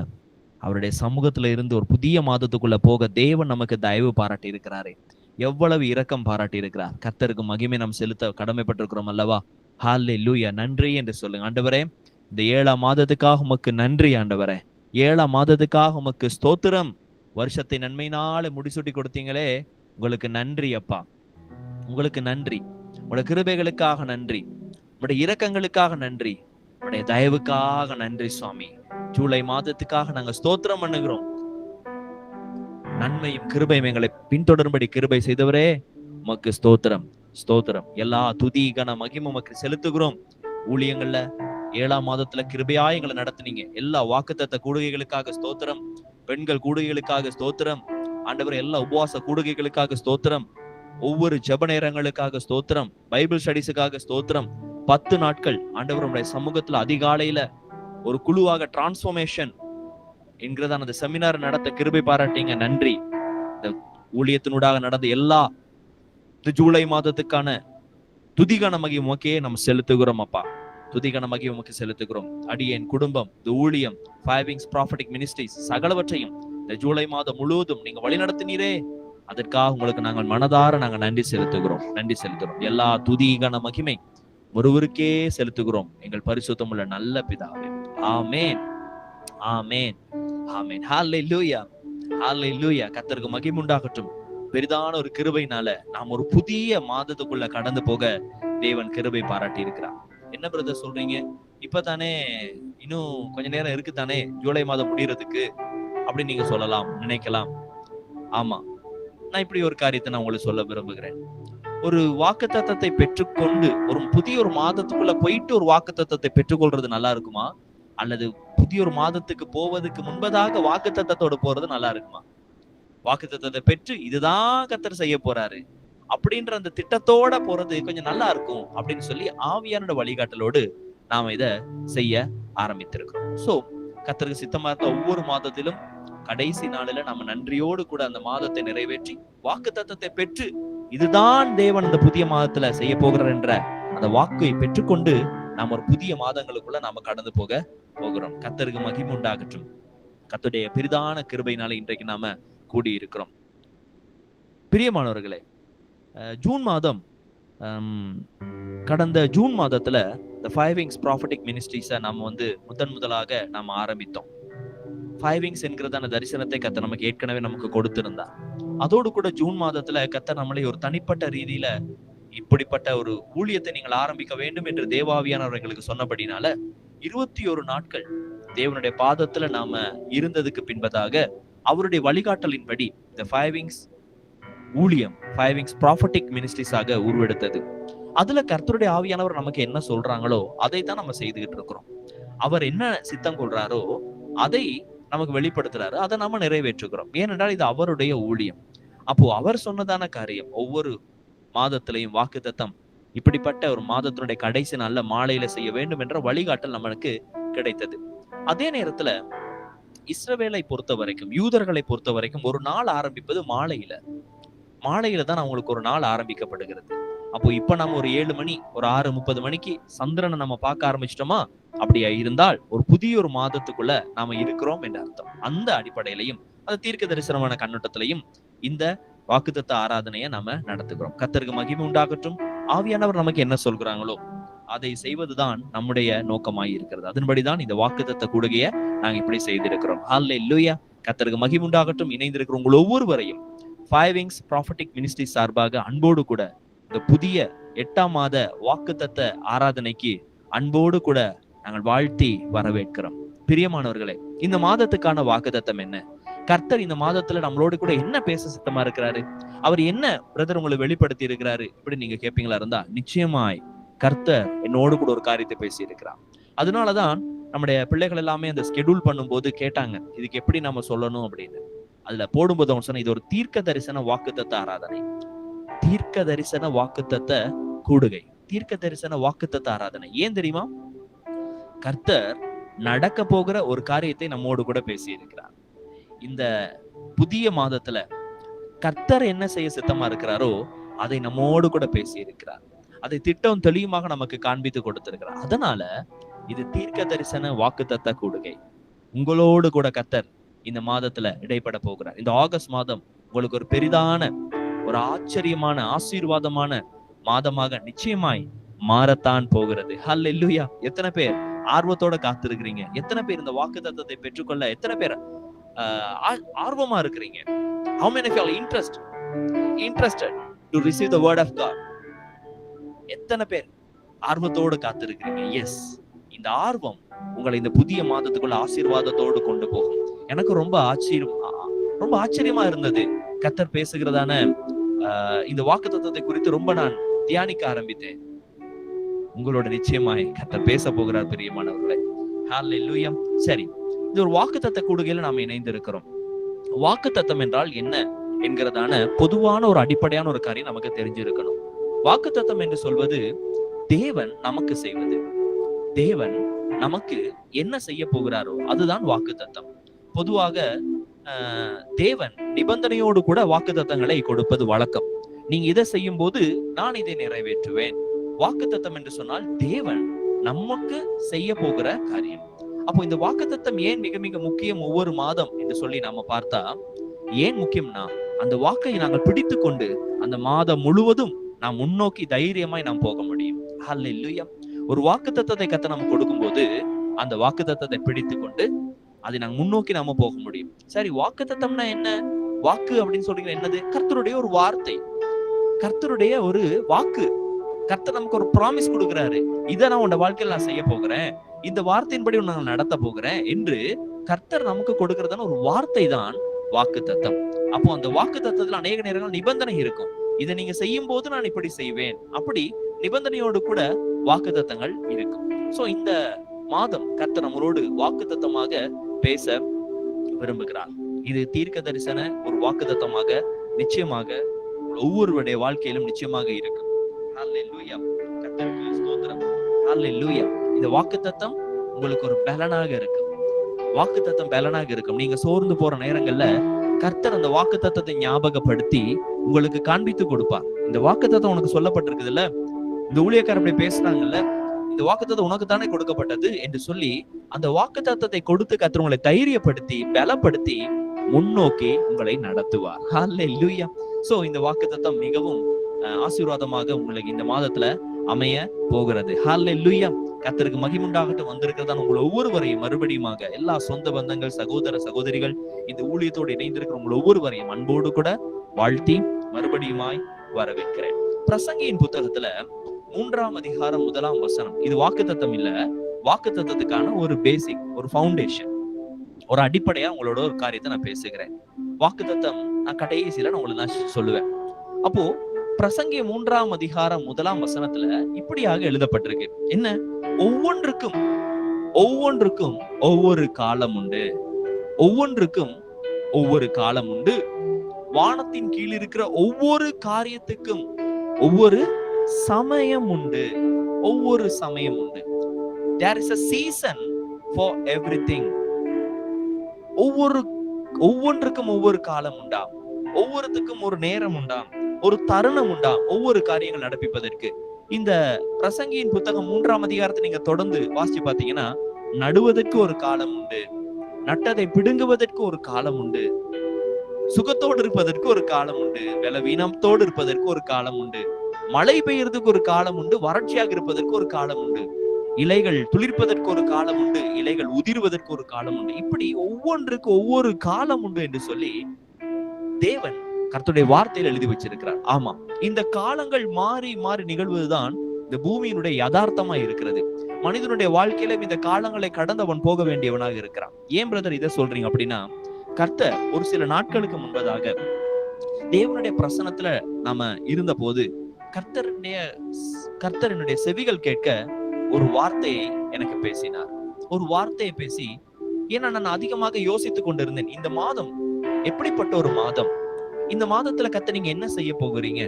அவருடைய சமூகத்துல இருந்து ஒரு புதிய மாதத்துக்குள்ள போக தேவன் நமக்கு தயவு பாராட்டி இருக்கிறாரே, எவ்வளவு இரக்கம் பாராட்டி இருக்கிறார். கர்த்தருக்கு மகிமை நாம் செலுத்த கடமைப்பட்டிருக்கிறோம் அல்லவா? ஹல்லேலூயா. நன்றி என்று சொல்லுங்க. ஆண்டவரே, இந்த 7ஆம் மாதத்துக்காக உமக்கு நன்றி. ஆண்டவரே, 7ஆம் மாதத்துக்காக உமக்கு ஸ்தோத்திரம். வருஷத்தை நன்மையினால முடிசூட்டி கொடுத்தீங்களே, உங்களுக்கு நன்றி அப்பா, உங்களுக்கு நன்றி. உங்களுடைய கிருபைகளுக்காக நன்றி, உங்களுடைய இரக்கங்களுக்காக நன்றி, உங்களுடைய தயவுக்காக நன்றி சுவாமி. ஜூலை மாதத்துக்காக நாங்க ஸ்தோத்திரம் பண்ணுகிறோம். நன்மையும் கிருபையும் எங்களை பின்தொடரும்படி கிருபை செய்தவரே, உமக்கு ஸ்தோத்திரம் ஸ்தோத்திரம். எல்லா துதி கன மகிமை உமக்கு செலுத்துகிறோம். ஊழியங்கள்ல 7ஆம் மாதத்துல கிருபையா எங்களை நடத்துனீங்க. எல்லா வாக்குத்தத்த கூடுகைகளுக்காக ஸ்தோத்திரம், பெண்கள் கூடுகைகளுக்காக ஸ்தோத்திரம், ஆண்டவர் எல்லா உபவாச கூடுகைகளுக்காக ஸ்தோத்திரம், ஒவ்வொரு ஜெப நேரங்களுக்காக ஸ்தோத்திரம், பைபிள் ஸ்டடிஸுக்காக ஸ்தோத்திரம். 10 நாட்கள் ஆண்டவர் உடைய சமூகத்துல அதிகாலையில ஒரு குழுவாக டிரான்ஸ்ஃபர்மேஷன் என்கிறதான அந்த செமினார் நடத்த கிருபை பாராட்டிங்க. நன்றி. இந்த ஊழியத்தினூடாக நடந்த எல்லா ஜூலை மாதத்துக்கான துதிகான மகி உமக்கே நம்ம செலுத்துகிறோம் அப்பா. துதிகான மகி உமக்கு செலுத்துகிறோம். அடியேன் குடும்பம், இந்த ஊழியம், 5 Wings Prophetic Ministries சகலவற்றையும் இந்த ஜூலை மாதம் முழுவதும் நீங்க வழி நடத்தினீரே, அதற்காக உங்களுக்கு நாங்கள் மனதார நாங்க நன்றி செலுத்துகிறோம், நன்றி செலுத்துகிறோம். எல்லா துதிகான மகிமை ஒருவருக்கே செலுத்துகிறோம், எங்கள் பரிசுத்தம் உள்ள நல்ல பிதாவே. ஆமென், ஆமென், ஆமென். ஹல்லேலூயா, ஹல்லேலூயா. கர்த்தருக்கு மகிமை உண்டாகட்டும். பெரிதான ஒரு கிருபையினால நாம் ஒரு புதிய மாதத்துக்குள்ள கடந்து போக தேவன் கிருபை பாராட்டி இருக்கிறார். என்ன பிரதர் சொல்றீங்க? இப்பதானே, இன்னும் கொஞ்ச நேரம் இருக்குதானே ஜூலை மாதம் முடியறதுக்கு அப்படின்னு நீங்க சொல்லலாம், நினைக்கலாம். ஆமா, நான் இப்படி ஒரு காரியத்தை நான் உங்களுக்கு சொல்ல விரும்புகிறேன். ஒரு வாக்குத்தத்தத்தை பெற்றுக்கொண்டு ஒரு புதிய ஒரு மாதத்துக்குள்ள போயிட்டு ஒரு வாக்குத்தத்தத்தை பெற்றுக்கொள்றது நல்லா இருக்குமா, அல்லது புதிய ஒரு மாதத்துக்கு போவதற்கு முன்பதாக வாக்குத்தத்தத்தோட போறது நல்லா இருக்குமா? வாக்குத்தத்தத்தை பெற்று இதுதான் கர்த்தர் செய்ய போறாரு அப்படின்ற அந்த திட்டத்தோட போறது கொஞ்சம் நல்லா இருக்கும் அப்படின்னு சொல்லி ஆவியானோட வழிகாட்டலோடு நாம இத செய்ய ஆரம்பித்திருக்கிறோம். சோ கர்த்தருக்கு சித்தமா இருக்க ஒவ்வொரு மாதத்திலும் கடைசி நாளில நம்ம நன்றியோடு கூட அந்த மாதத்தை நிறைவேற்றி வாக்குத்தத்தத்தை பெற்று இதுதான் தேவன் இந்த புதிய மாதத்துல செய்ய போகிறார் என்ற அந்த வாக்கை பெற்றுக்கொண்டு நாம் ஒரு புதிய மாதங்களுக்குள்ள நாம கடந்து போகிறோம். கர்த்தருக்கு மகிமை உண்டாகட்டும். கர்த்தருடைய பெரிதான கிருபையினால இன்றைக்கு நாம கூடி இருக்கிறோம். பிரியமானவர்களே, ஜூன் மாதம், கடந்த ஜூன் மாதத்துல இந்த 5 Wings Prophetic Ministries நாம முதலாக நாம ஆரம்பித்தோம். 5 Wings என்கிறதான தரிசனத்தை கர்த்தர் நமக்கு ஏற்கனவே நமக்கு கொடுத்திருந்தார். அதோடு கூட ஜூன் மாதத்துல கர்த்தர் நம்மளை ஒரு தனிப்பட்ட ரீதியில இப்படிப்பட்ட ஒரு ஊழியத்தை நீங்கள் ஆரம்பிக்க வேண்டும் என்று தேவாவியானவர் எங்களுக்கு சொன்னபடினால 21 நாட்கள் தேவனுடைய பாதத்துல நாம இருந்ததுக்கு பின்பதாக அவருடைய வழிகாட்டலின்படி இந்த 5 Wings ஊழியம் 5 Wings Prophetic Ministries ஆக உருவெடுத்தது. அதுல கர்த்தருடைய ஆவியானவர் நமக்கு என்ன சொல்றாங்களோ அதை தான் நம்ம செய்துகிட்டு இருக்கிறோம். அவர் என்ன சித்தம் கொள்றாரோ அதை நமக்கு வெளிப்படுத்துறாரு, அதை நம்ம நிறைவேற்றுகிறோம். ஏனென்றால் இது அவருடைய ஊழியம். அப்போ அவர் சொன்னதான காரியம் ஒவ்வொரு மாதத்திலையும் வாக்குத்தத்தம் இப்படிப்பட்ட ஒரு மாதத்தினுடைய கடைசி நாள்ல மாலையில செய்ய வேண்டும் என்ற வழிகாட்டல் நம்மளுக்கு கிடைத்தது. அதே நேரத்துல இஸ்ரவேலை பொறுத்த வரைக்கும், யூதர்களை பொறுத்த வரைக்கும் ஒரு நாள் ஆரம்பிப்பது மாலையில தான் அவங்களுக்கு ஒரு நாள் ஆரம்பிக்கப்படுகிறது. அப்போ இப்ப நம்ம ஒரு 7 மணி, ஒரு 6:30 மணிக்கு சந்திரனை நம்ம பார்க்க ஆரம்பிச்சிட்டோமா, அப்படியா இருந்தால் ஒரு புதிய ஒரு மாதத்துக்குள்ள நாம இருக்கிறோம் என்ற அர்த்தம். அந்த அடிப்படையிலையும் அந்த தீர்க்க தரிசனமான கண்ணோட்டத்திலையும் இந்த வாக்குத்தத்த ஆராதனையை நாம நடத்துகிறோம். கர்த்தருக்கு மகிமை உண்டாகட்டும். ஆவியானவர் நமக்கு என்ன சொல்கிறாங்களோ அதை செய்வதுதான் நம்முடைய நோக்கமாய் இருக்கிறது. அதன்படிதான் இந்த வாக்குத்தத்த கூடுகையை நாங்க இப்படி செய்திருக்கிறோம். ஹல்லேலூயா. கர்த்தருக்கு மகிமை உண்டாகட்டும். இணைந்திருக்கிற உங்கள் ஒவ்வொருவரையும் 5 Wings Prophetic Ministry சார்பாக அன்போடு கூட இந்த புதிய 8ஆம் மாத வாக்குத்தத்த ஆராதனைக்கு அன்போடு கூட நாங்கள் வாழ்த்தி வரவேற்கிறோம். பிரியமானவர்களே, இந்த மாதத்துக்கான வாக்குத்தத்தம் என்ன? கர்த்தர் இந்த மாதத்துல நம்மளோடு கூட என்ன பேச சித்தமா இருக்கிறாரு? அவர் என்ன பிரதர் உங்களை வெளிப்படுத்தி இருக்கிறாரு இப்படி நீங்க கேட்பீங்களா இருந்தா, நிச்சயமாய் கர்த்தர் என்னோடு கூட ஒரு காரியத்தை பேசி இருக்கிறார். அதனாலதான் நம்முடைய பிள்ளைகள் எல்லாமே அந்த ஸ்கெடியூல் பண்ணும்போது கேட்டாங்க, இதுக்கு எப்படி நம்ம சொல்லணும் அப்படின்னு. அதுல போடும்போது அவங்க சொன்ன, இது ஒரு தீர்க்க தரிசன வாக்குத்தத்த ஆராதனை, தீர்க்க தரிசன வாக்குத்தத்த கூடுகை, தீர்க்க தரிசன வாக்குத்தத்த ஆராதனை. ஏன் தெரியுமா? கர்த்தர் நடக்க போகிற ஒரு காரியத்தை நம்மோடு கூட பேசி இருக்கிறார். இந்த புதிய மாதத்துல கர்த்தர் என்ன செய்ய சித்தமா இருக்கிறாரோ அதை நம்மோடு கூட பேசி இருக்கிறார். அதை திட்டம் தெளிவுமாக நமக்கு காண்பித்து கொடுத்திருக்கிறார். அதனால இது தீர்க்க தரிசன வாக்குத்தத்த கூடுகை. உங்களோடு கூட கர்த்தர் இந்த மாதத்துல இடைப்பட போகிறார். இந்த ஆகஸ்ட் மாதம் உங்களுக்கு ஒரு பெரிதான, ஒரு ஆச்சரியமான, ஆசீர்வாதமான மாதமாக நிச்சயமாய் மாறத்தான் போகிறது. ஹல்லேலூயா. எத்தனை பேர் ஆர்வத்தோட காத்திருக்கிறீங்க? எத்தனை பேர் இந்த வாக்குத்தத்தத்தை பெற்றுக்கொள்ள எத்தனை பேர் ஆர்வமா இருக்கிறீங்க? How many of you are interested to receive the word of God? எத்தனை பேர் ஆர்வத்தோடு காத்திருக்கிறீங்க? எஸ், இந்த ஆர்வம் உங்களை இந்த புதிய மாதத்துக்குள்ள ஆசீர்வாதத்தோடு கொண்டு போகும். எனக்கு ரொம்ப ஆச்சரியமா இருந்தது கர்த்தர் பேசுகிறதான இந்த வாக்குத்தத்தத்தை குறித்து ரொம்ப நான் தியானிக்க ஆரம்பித்தேன். உங்களோட நிச்சயமாய் கர்த்தர் பேச போகிறார் பிரியமானவர்களே. ஹல்லேலூயா. சரி, இது ஒரு வாக்குத்தத்த கூடுகையில நாம இணைந்து இருக்கிறோம். வாக்குத்தத்தம் என்றால் என்ன என்கிறதான பொதுவான ஒரு அடிப்படையான ஒரு காரியம் நமக்கு தெரிஞ்சிருக்கணும். வாக்குத்தத்தம் என்று சொல்வது தேவன் நமக்கு செய்வது, தேவன் நமக்கு என்ன செய்ய போகிறாரோ அதுதான் வாக்குத்தத்தம். பொதுவாக தேவன் நிபந்தனையோடு கூட வாக்குத்தத்தங்களை கொடுப்பது வழக்கம். நீங்க இதை செய்யும் போது நான் இதை நிறைவேற்றுவேன். வாக்குத்தத்தம் என்று சொன்னால் தேவன் நமக்கு செய்ய போகிற காரியம். அப்போ இந்த வாக்குத்தத்தம் ஏன் மிக மிக முக்கியம் ஒவ்வொரு மாதம் என்று சொல்லி நாம பார்த்தா, ஏன் முக்கியம்னா அந்த வாக்கை நாங்கள் பிடித்து கொண்டு அந்த மாதம் முழுவதும் நாம் முன்னோக்கி தைரியமாய் நாம் போக முடியும். ஹல்லேலூயா. ஒரு வாக்குத்தத்தத்தை கர்த்தர் நமக்கு கொடுக்கும்போது அந்த வாக்குத்தத்தத்தை பிடித்து கொண்டு அதை நாங்க முன்னோக்கி நாம போக முடியும். சரி, வாக்குத்தத்தம்னா என்ன? வாக்கு அப்படின்னு சொல்றீங்க, என்னது? கர்த்தருடைய ஒரு வார்த்தை, கர்த்தருடைய ஒரு வாக்கு. கர்த்தர் நமக்கு ஒரு ப்ராமிஸ் கொடுக்கிறாரு, இதை நான் உன் வாழ்க்கையில நான் செய்ய போகிறேன், இந்த வார்த்தையின்படி நான் நடத்த போகிறேன் என்று கர்த்தர் நமக்கு கொடுக்கிறதான ஒரு வார்த்தை தான் வாக்குத்தத்தம். அப்போ அந்த வாக்குத்தத்தத்துல அநேக நேரங்கள் நிபந்தனை இருக்கும். இதை நீங்க செய்யும் போது நான் இப்படி செய்வேன், அப்படி நிபந்தனையோடு கூட வாக்குத்தத்தங்கள் இருக்கும். சோ இந்த மாதம் கர்த்தர் நம்மளோடு வாக்குத்தத்தமாக பேச விரும்புகிறார். இது தீர்க்க தரிசன ஒரு வாக்குத்தத்தமாக நிச்சயமாக ஒவ்வொருவருடைய வாழ்க்கையிலும் நிச்சயமாக இருக்கும். ஹல்லேலூயா. கர்த்தருக்கு ஸ்தோத்திரம். ஹல்லேலூயா. இந்த வாக்குத்தத்தம் உங்களுக்கு ஒரு பலனாக இருக்கும். வாக்குத்தத்தம் பலனாக இருக்கும். நீங்க சோர்ந்து போற நேரங்கள்ல கர்த்தர் அந்த வாக்குத்தத்தத்தை ஞாபகப்படுத்தி உங்களுக்கு காண்பித்து கொடுப்பார். இந்த வாக்குத்தத்தம் உனக்கு சொல்லப்பட்டிருக்குதுல்ல, இந்த ஊழியக்காரர் அப்படி பேசுறாங்கல்ல, இந்த வாக்குத்தத்தம் உனக்கு தானே கொடுக்கப்பட்டது என்று சொல்லி அந்த வாக்குத்தத்தத்தை கொடுத்து கர்த்தர் உங்களை தைரியப்படுத்தி பலப்படுத்தி முன்னோக்கி உங்களை நடத்துவார். ஹல்லேலூயா. சோ இந்த வாக்குத்தத்தம் மிகவும் ஆசீர்வாதமாக உங்களுக்கு இந்த மாதத்துல அமைய போகிறது. ஹல்லேலூயா. கர்த்தருக்கு மகிமை உண்டாகட்டும். வந்திருக்கிறதா உங்களை ஒவ்வொருவரையும் மறுபடியுமாக எல்லா சொந்த பந்தங்கள், சகோதர சகோதரிகள், இந்த ஊழியத்தோடு இணைந்திருக்கிற உங்களை ஒவ்வொருவரையும் அன்போடு கூட வாழ்த்தி மறுபடியுமாய் வரவேற்கிறேன். பிரசங்கியின் புத்தகத்துல 3ஆம் அதிகாரம் 1ஆம் வசனம். இது வாக்குத்தத்தம் இல்ல, வாக்குத்தத்தத்துக்கான ஒரு பேசிக், ஒரு ஃபவுண்டேஷன், ஒரு அடிப்படையா உங்களோட ஒரு காரியத்தை நான் பேசுகிறேன். வாக்குத்தத்தம் நான் கடைசியில நான் உங்களுக்கு நான் சொல்லுவேன். அப்போ பிரசங்கி 3ஆம் அதிகாரம் 1ஆம் வசனத்துல இப்படியாக எழுதப்பட்டிருக்கு. என்ன? ஒவ்வொன்றுக்கும் ஒவ்வொரு காலம் உண்டு, ஒவ்வொன்றுக்கும் ஒவ்வொரு காலம் உண்டு. வானத்தின் கீழ் இருக்கிற ஒவ்வொரு காரியத்துக்கும் ஒவ்வொரு சமயம் உண்டு, ஒவ்வொரு சமயம் உண்டு. There is a season for everything. ஒவ்வொன்றுக்கும் ஒவ்வொரு காலம் உண்டாம், ஒவ்வொருத்துக்கும் ஒரு நேரம் உண்டாம், ஒரு தருணம் உண்டாம் ஒவ்வொரு காரியங்கள் நடப்பிப்பதற்கு. இந்த பிரசங்கியின் புத்தகம் 3ஆம் அதிகாரத்தை நீங்க தொடர்ந்து வாசிச்சு பாத்தீங்கன்னா, நடுவதற்கு ஒரு காலம் உண்டு, நட்டதை பிடுங்குவதற்கு ஒரு காலம் உண்டு, சுகத்தோடு இருப்பதற்கு ஒரு காலம் உண்டு, பலவீனத்தோடு இருப்பதற்கு ஒரு காலம் உண்டு, மழை பெய்யறதுக்கு ஒரு காலம் உண்டு, வறட்சியாக இருப்பதற்கு ஒரு காலம் உண்டு, இலைகள் துளிர்ப்பதற்கு ஒரு காலம் உண்டு, இலைகள் உதிர்வதற்கு ஒரு காலம் உண்டு. இப்படி ஒவ்வொன்றுக்கு ஒவ்வொரு காலம் உண்டு என்று சொல்லி தேவன் கர்த்தருடைய வார்த்தையில் எழுதி வச்சிருக்கிறார். ஆமா, இந்த காலங்கள் மாறி மாறி நிகழ்வதுதான் இந்த பூமியினுடைய யதார்த்தமா இருக்கிறது. மனிதனுடைய வாழ்க்கையில இந்த காலங்களை கடந்தவன் போக வேண்டியவனாக இருக்கிறான். ஏன் பிரதர் இதை சொல்றீங்க அப்படின்னா, கர்த்தர் ஒரு சில நாட்களுக்கு முன்பதாக தேவனுடைய பிரசன்னத்துல நாம இருந்த போது கர்த்தருடைய செவிகள் கேட்க ஒரு வார்த்தையை எனக்கு பேசினார். ஒரு வார்த்தையை பேசி, ஏன்னா நான் அதிகமாக யோசித்துக் கொண்டிருந்தேன், இந்த மாதம் எப்படிப்பட்ட ஒரு மாதம், இந்த மாதத்துல கர்த்தர் நீங்க என்ன செய்ய போகிறீங்க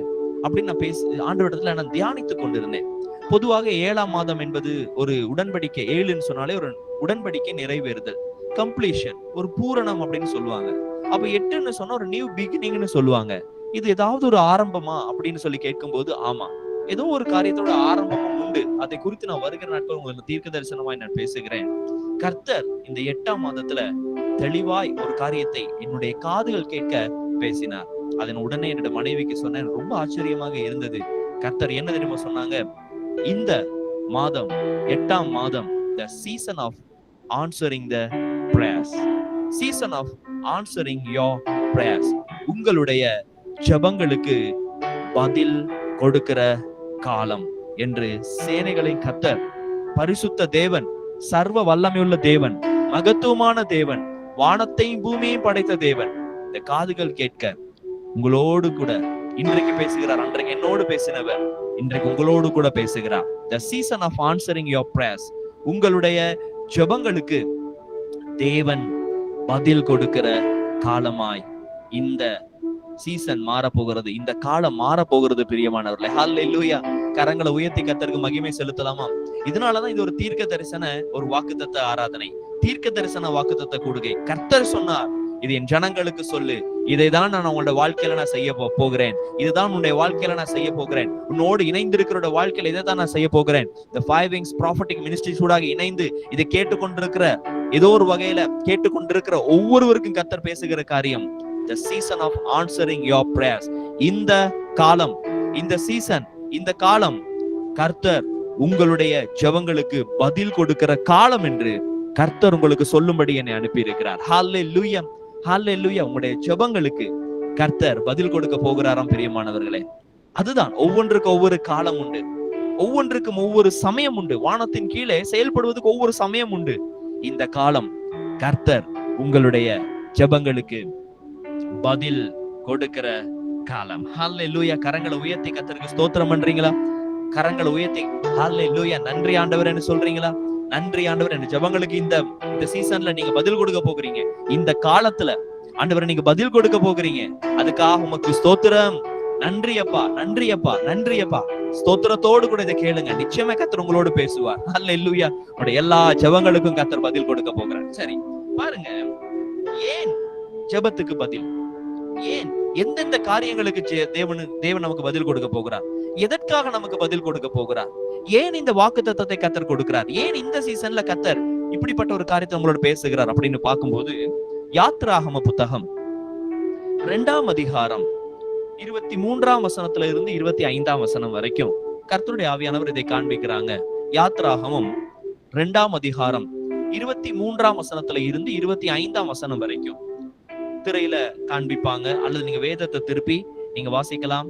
அப்படின்னு நான் ஆண்டவரிடத்துல நான் தியானித்துக் கொண்டிருந்தேன். பொதுவாக 7ஆம் மாதம் என்பது ஒரு உடன்படிக்கை. 7ன்னு சொன்னாலே ஒரு உடன்படிக்கை நிறைவேறுதல், கம்ப்ளீஷன், ஒரு பூரணம் அப்படின்னு சொல்லுவாங்க. அப்ப 8ன்னு சொன்னா ஒரு நியூ பிகினிங்னு சொல்லுவாங்க. இது ஏதாவது ஒரு ஆரம்பமா அப்படின்னு சொல்லி கேட்கும்போது, ஆமா, ஏதோ ஒரு காரியத்தோட ஆரம்பமும் உண்டு. அதை குறித்து நான் வருகிற நாட்கள் உங்களுக்கு தீர்க்க தரிசனமாய் நான் பேசுகிறேன். கர்த்தர் இந்த 8ஆம் மாதத்துல தெளிவாய் ஒரு காரியத்தை என்னுடைய காதுகள் கேட்க பேசினார். அதன் உடனே என்னோட மனைவிக்கு சொன்னேன். ரொம்ப ஆச்சரியமாக இருந்தது. கர்த்தர் என்ன தெரியுமா சொன்னாங்க, இந்த மாதம் 8ஆம் மாதம் the season of answering the prayers, season of answering your prayers, உங்களுடைய ஜெபங்களுக்கு பதில் கொடுக்கிற காலம் என்று சேனைகளின் கர்த்தர், பரிசுத்த தேவன், சர்வ வல்லமையுள்ள தேவன், மகத்துவமான தேவன், வானத்தையும் பூமியையும் படைத்த தேவன் இந்த காதுகள் கேட்க உங்களோடு கூட இன்றைக்கு பேசுகிறார். அன்றைக்கு என்னோடு பேசினவர் இன்றைக்கு உங்களோடு கூட பேசுகிறார். The season of answering your prayers, உங்களுடைய ஜெபங்களுக்கு தேவன் பதில் கொடுக்கிற காலமாய் இந்த சீசன் மாறப்போகிறது, இந்த காலம் மாறப்போகிறது. பிரியமானவர்களே, ஹல்லேலூயா. கரங்களை உயர்த்தி கர்த்தருக்கு மகிமை செலுத்தலாமா? இதனாலதான் இது ஒரு தீர்க்க தரிசன ஒரு வாக்குத்தத்த ஆராதனை, தீர்க்க தரிசன வாக்குத்தத்த கூடுகை. கர்த்தர் சொன்னார், இது என் ஜனங்களுக்கு சொல்லு, இதைதான் நான் உங்களோட வாழ்க்கையில நான் செய்ய போகிறேன், இதுதான் உன்னுடைய வாழ்க்கையில நான் செய்ய போகிறேன், உன்னோடு இணைந்திருக்கிற வாழ்க்கையில இதை தான் நான் செய்ய போகிறேன். இந்த 5 Wings Prophetic Ministries ஊடாக இணைந்து இதை கேட்டுக்கொண்டிருக்கிற, ஏதோ ஒரு வகையில கேட்டுக்கொண்டிருக்கிற ஒவ்வொருவருக்கும் கர்த்தர் பேசுகிற காரியம், the season of answering your prayers. இந்த காலம், இந்த சீசன், இந்த காலம் கர்த்தர் உங்களுடைய ஜெபங்களுக்கு பதில் கொடுக்கிற காலம் என்று கர்த்தர் உங்களுக்கு சொல்லும்படி என்னை அனுப்பி இருக்கிறார். ஹல்லேலூயா, ஹல்லேலூயா. உங்களுடைய ஜெபங்களுக்கு கர்த்தர் பதில் கொடுக்க போகிறாராம். பிரியமானவர்களே, அதுதான் ஒவ்வொன்றுக்கு ஒவ்வொரு காலம் உண்டு, ஒவ்வொன்றுக்கும் ஒவ்வொரு சமயம் உண்டு. வானத்தின் கீழே செயல்படுவதற்கு ஒவ்வொரு சமயம் உண்டு. இந்த காலம் கர்த்தர் உங்களுடைய ஜெபங்களுக்கு பதில் கொடுக்கிற காலம். ஹல்லேலூயா. கரங்களை உயர்த்தி கர்த்தருக்கு ஸ்தோத்திரம் பண்றீங்களா? கரங்களை உயர்த்தி ஹல்லேலூயா, நன்றி ஆண்டவரேன்னு சொல்றீங்களா? நன்றி ஆண்டவர், என் ஜெபங்களுக்கு இந்த சீசன்ல நீங்க பதில் கொடுக்க போகிறீங்க, இந்த காலத்துல ஆண்டவரே நீங்க பதில் கொடுக்க போகிறீங்க. அதுக்காக உமக்கு ஸ்தோத்திரம். நன்றி அப்பா, நன்றி அப்பா, நன்றி அப்பா. ஸ்தோத்திரத்தோடு கூட இதை கேளுங்க, நிச்சயமா கர்த்தர் உங்களோடு பேசுவார். ஹல்லேலூயா. உங்களுடைய எல்லா ஜெபங்களுக்கும் கர்த்தர் பதில் கொடுக்க போகிறார். சரி பாருங்க, ஏன் ஜெபத்துக்கு பதில், ஏன் எந்தெந்த காரியங்களுக்கு தேவன் நமக்கு பதில் கொடுக்க போகிறார், எதற்காக நமக்கு பதில் கொடுக்க போகிறார், ஏன் இந்த வாக்குத்தத்தத்தை கர்த்தர் கொடுக்கிறார், ஏன் இந்த சீசன்ல கர்த்தர் இப்படிப்பட்ட ஒரு காரியத்தை உங்களோட பேசுகிறார் அப்படின்னு பார்க்கும்போது, யாத்ராகம புத்தகம் 2ஆம் அதிகாரம் 23ஆம் வசனத்துல இருந்து 25ஆம் வசனம் வரைக்கும் கர்த்தருடைய ஆவியானவர் இதை காண்பிக்கிறாங்க. யாத்ராகமம் 2ஆம் அதிகாரம் 23ஆம் வசனத்துல இருந்து 25ஆம் வசனம் வரைக்கும் திரையில காண்பிப்பாங்க, அல்லது நீங்க வேதத்தை திருப்பி நீங்க வாசிக்கலாம்.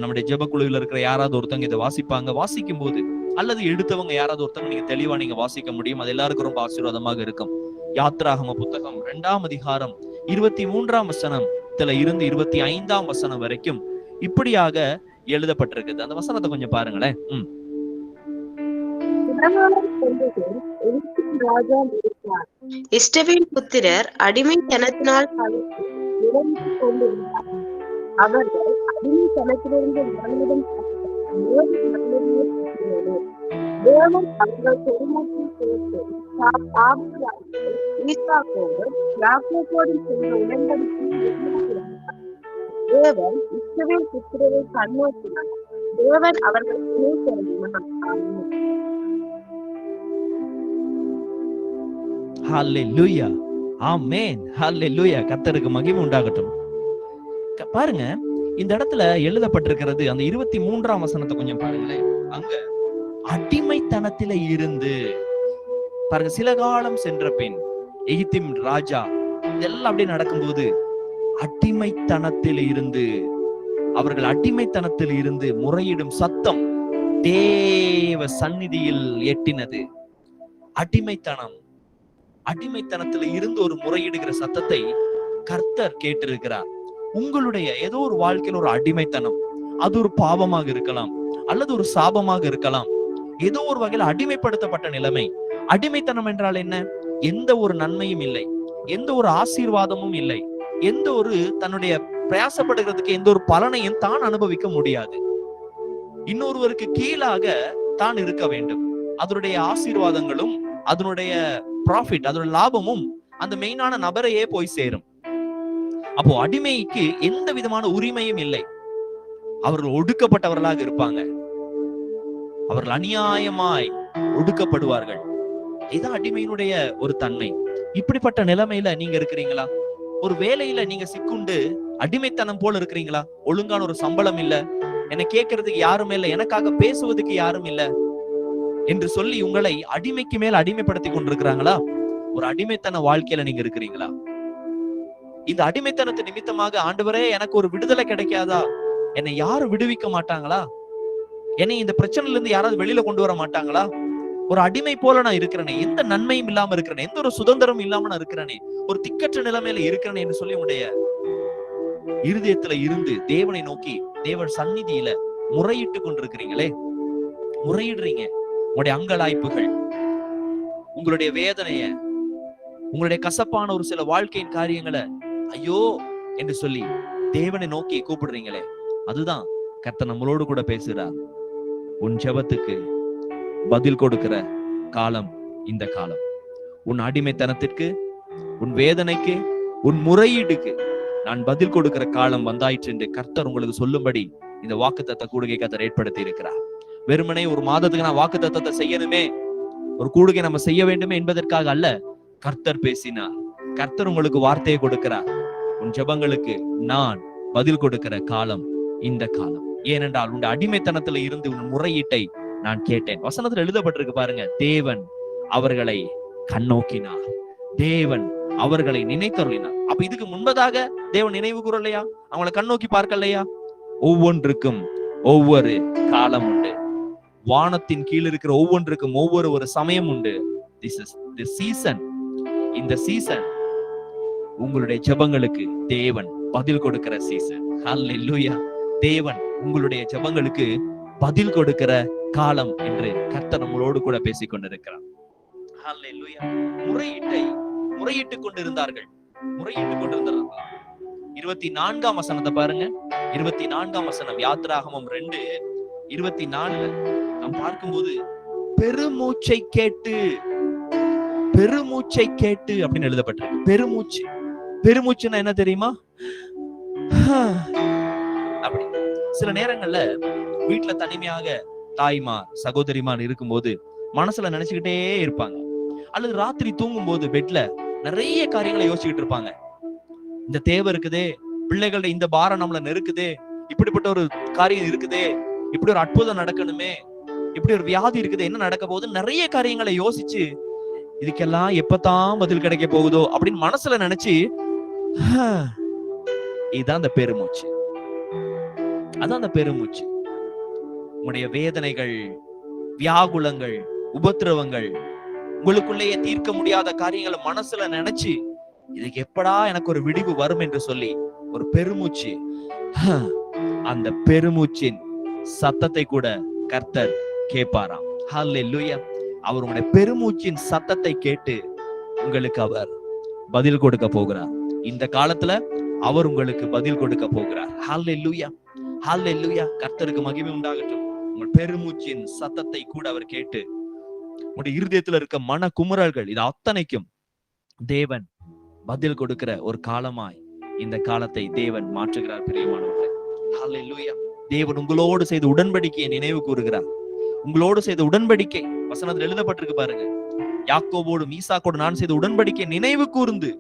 நம்முடைய ஜெபக்குழுவில் இருக்கிற யாராவது ஒருத்தவங்க இதை வாசிப்பாங்க. வாசிக்கும் போது அல்லது எடுத்தவங்க யாராவது ஒருத்தவங்க நீங்க தெளிவா நீங்க வாசிக்க முடியும். அது எல்லாருக்கும் ரொம்ப ஆசீர்வாதமாக இருக்கும். யாத்ராகம புத்தகம் 2ஆம் அதிகாரம் 23ஆம் வசனத்துல இருந்து 25ஆம் வசனம் வரைக்கும் இப்படியாக எழுதப்பட்டிருக்குது. அந்த வசனத்தை கொஞ்சம் பாருங்களேன். இஸ்ரவேல் புத்திரர் அடிமைத்தனத்தினால் கொண்டிருந்தார்கள். அவர்கள் அடிமைத்தனத்திலிருந்து மறுபடியும் தேவன் அவர்கள் பெருமூச்சை கேட்டு ஈசாக்கோடு யாக்கோபோடு செய்த உடன்படிக்கையை நிறைவேற்றினார். தேவன் இஸ்ரவேல் புத்திரரை கண்ணோக்கினார். தேவன் அவர்கள் கருதினார். ஆமென். ஹல்லேலூயா. ஆமென். ஹல்லேலூயா. கர்த்தருக்கு மகிமை உண்டாகட்டும். பாருங்க, இந்த இடத்துல எழுதப்பட்டிருக்கிறது அந்த 23ஆம் வசனத்தை கொஞ்சம் பாருங்களேன். அங்க அடிமைத்தனத்தில இருந்து பாருங்க, சில காலம் சென்ற பின் எகிப்தின் ராஜா இதெல்லாம் அப்படியே நடக்கும்போது அடிமைத்தனத்தில் இருந்து அவர்கள் அடிமைத்தனத்தில் இருந்து முறையிடும் சத்தம் தேவ சந்நிதியில் எட்டினது. அடிமைத்தனத்தில் இருந்து ஒரு முறையிடுகிற சத்தத்தை கர்த்தர் கேட்டிருக்கிறார். உங்களுடைய ஏதோ ஒரு வாழ்க்கையில் ஒரு அடிமைத்தனம், அது ஒரு பாவமாக இருக்கலாம் அல்லது ஒரு சாபமாக இருக்கலாம். ஏதோ ஒரு வகையில் அடிமைப்படுத்தப்பட்ட நிலைமை. அடிமைத்தனம் என்றால் என்ன? எந்த ஒரு நன்மையும் இல்லை, எந்த ஒரு ஆசீர்வாதமும் இல்லை, எந்த ஒரு தன்னுடைய பிரயாசப்படுகிறதுக்கு எந்த ஒரு பலனையும் தான் அனுபவிக்க முடியாது. இன்னொருவருக்கு கீழாக தான் இருக்க வேண்டும். அதனுடைய ஆசீர்வாதங்களும் அதனுடைய ப்ராஃபிட், அதனுடைய லாபமும் அந்த மெயினான நபரையே போய் சேரும். அப்போ அடிமைக்கு எந்த விதமான உரிமையும் இல்லை. அவர்கள் ஒடுக்கப்பட்டவர்களாக இருப்பாங்க. அவர்கள் அநியாயமாய் ஒடுக்கப்படுவார்கள். இதுதான் அடிமையினுடைய ஒரு தன்மை. இப்படிப்பட்ட நிலைமையில நீங்க இருக்கிறீங்களா? ஒரு வேலையில நீங்க சிக்குண்டு அடிமைத்தனம் போல இருக்கிறீங்களா? ஒழுங்கான ஒரு சம்பளம் இல்ல, என்னை கேட்கறதுக்கு யாரும் இல்ல, எனக்காக பேசுவதற்கு யாரும் இல்ல என்று சொல்லி உங்களை அடிமைக்கு மேல் அடிமைப்படுத்தி கொண்டிருக்கிறாங்களா? ஒரு அடிமைத்தன வாழ்க்கையில நீங்க இருக்கிறீங்களா? இந்த அடிமைத்தனத்து நிமித்தமாக ஆண்டவரே எனக்கு ஒரு விடுதலை கிடைக்காதா? என்னை யாரும் விடுவிக்க மாட்டாங்களா? என்னை இந்த பிரச்சனையில இருந்து யாராவது வெளியில கொண்டு வர மாட்டாங்களா? ஒரு அடிமை போல நான் இருக்கிறேனே, எந்த நன்மையும் இல்லாம இருக்கிறேனே, எந்த ஒரு சுதந்திரம் இல்லாம நான் இருக்கிறேனே, ஒரு திக்கற்ற நிலைமையில இருக்கிறேனே என்று சொல்லி உடைய இருதயத்துல இருந்து தேவனை நோக்கி தேவன் சந்நிதியில முறையிட்டு கொண்டிருக்கிறீங்களே, முறையிடுறீங்க. உங்களுடைய அங்கலாய்ப்புகள், உங்களுடைய வேதனைய, உங்களுடைய கசப்பான ஒரு சில வாழ்க்கையின் காரியங்களை ஐயோ என்று சொல்லி தேவனை நோக்கி கூப்பிடுறீங்களே, அதுதான் கர்த்தர் நம்மளோடு கூட பேசுறார். உன் ஜெபத்துக்கு பதில் கொடுக்கிற காலம் இந்த காலம். உன் அடிமைத்தனத்திற்கு, உன் வேதனைக்கு, உன் முறையீடுக்கு நான் பதில் கொடுக்கிற காலம் வந்தாயிற்று என்று கர்த்தர் உங்களுக்கு சொல்லும்படி இந்த வாக்குத்தத்த கூடுகை கர்த்தர் ஏற்படுத்தி இருக்கிறார். வெறுமனே ஒரு மாதத்துக்கு நான் வாக்குத்தத்தத்தை செய்யணுமே, ஒரு கூடுகை நம்ம செய்ய வேண்டுமே என்பதற்காக அல்ல. கர்த்தர் பேசினார். கர்த்தர் உங்களுக்கு வார்த்தையை கொடுக்கிறார். உன் ஜெபங்களுக்கு நான் பதில் கொடுக்கிற காலம் இந்த காலம். ஏனென்றால் உன் அடிமைத்தனத்துல இருந்து உன் முறையீட்டை நான் கேட்டேன். வசனத்துல எழுதப்பட்டிருக்கு பாருங்க, தேவன் அவர்களை கண்ணோக்கினார், தேவன் அவர்களை நினைத்தருளினார். அப்ப இதுக்கு முன்பதாக தேவன் நினைவு கூறலையா? அவங்களை கண்ணோக்கி பார்க்கலையா? ஒவ்வொன்றுக்கும் ஒவ்வொரு காலம் உண்டு. வானத்தின் கீழ் இருக்கிற ஒவ்வொன்றுக்கும் ஒவ்வொரு சமயம் உண்டு. This is the season. இந்த சீசன் உங்களுடைய ஜெபங்களுக்கு தேவன் பதில் கொடுக்கிற சீசன். ஹல்லேலூயா. தேவன் உங்களுடைய ஜெபங்களுக்கு பதில் கொடுக்கிற காலம் என்று கர்த்தர் நம்மளோடு கூட பேசிக் கொண்டிருக்கிறார். ஹல்லேலூயா. முறையிட்டுக் கொண்டிருந்தார்கள். 24ஆம் வசனத்தை பாருங்க. 24ஆம் வசனம் யாத்திராகமம் 2:24 நாம் பார்க்கும்போது பெருமூச்சை கேட்டு அப்படின்னு எழுதப்பட்டிருக்கு. பெருமூச்சுன்னா என்ன தெரியுமா? அப்படி சில நேரங்கள்ல வீட்டுல தனிமையாக தாய்மார் சகோதரிமார் இருக்கும்போது மனசுல நினைச்சுக்கிட்டே இருப்பாங்க. அல்லது ராத்திரி தூங்கும் போது பெட்ல நிறைய காரியங்களை யோசிச்சுக்கிட்டு இருப்பாங்க. இந்த தேவை இருக்குதே, பிள்ளைகளோட இந்த பாரம் நம்மள நெருக்குதே, இப்படிப்பட்ட ஒரு காரியம் இருக்குதே, இப்படி ஒரு அற்புதம் நடக்கணுமே, இப்படி ஒரு வியாதி இருக்குது, என்ன நடக்க போகுது, நிறைய காரியங்களை யோசிச்சு இதுக்கெல்லாம் எப்பதான் பதில் கிடைக்க போகுதோ அப்படின்னு மனசுல நினைச்சு இதுதான் அந்த பெருமூச்சு. அதான் அந்த பெருமூச்சு. உங்களுடைய வேதனைகள், வியாகுலங்கள், உபத்திரவங்கள், உங்களுக்குள்ளேயே தீர்க்க முடியாத காரியங்களை மனசுல நினைச்சு இதுக்கு எப்படா எனக்கு ஒரு விடிவு வரும் என்று சொல்லி ஒரு பெருமூச்சு. அந்த பெருமூச்சின் சத்தத்தை கூட கர்த்தர் கேட்பாராம். ஹல்லேலூயா. அவர் உங்களுடைய பெருமூச்சின் சத்தத்தை கேட்டு உங்களுக்கு அவர் பதில் கொடுக்க போகிறார். இந்த காலத்துல அவர் உங்களுக்கு பதில் கொடுக்க போகிறார். ஹல்லேலூயா. ஹல்லேலூயா. கர்த்தருக்கு மகிமை உண்டாகட்டும். உங்கள் பெருமூச்சின் சத்தத்தை கூட அவர் கேட்டு உங்களுடைய இருதயத்துல இருக்க மன குமுறல்கள் இது அத்தனைக்கும் தேவன் பதில் கொடுக்கிற ஒரு காலமாய் இந்த காலத்தை தேவன் மாற்றுகிறார். பிரியமானவர்களே, ஹல்லேலூயா. தேவன் உங்களோடு செய்த உடன்படிக்கையை நினைவு கூறுகிறார். உங்களோடு செய்த உடன்படிக்கை வசனத்தில் எழுதப்பட்டிருக்கு பாருங்க. யாக்கோபோடும் ஈசாக்கோடு நான் செய்த உடன்படிக்கை நினைவு கூர்ந்து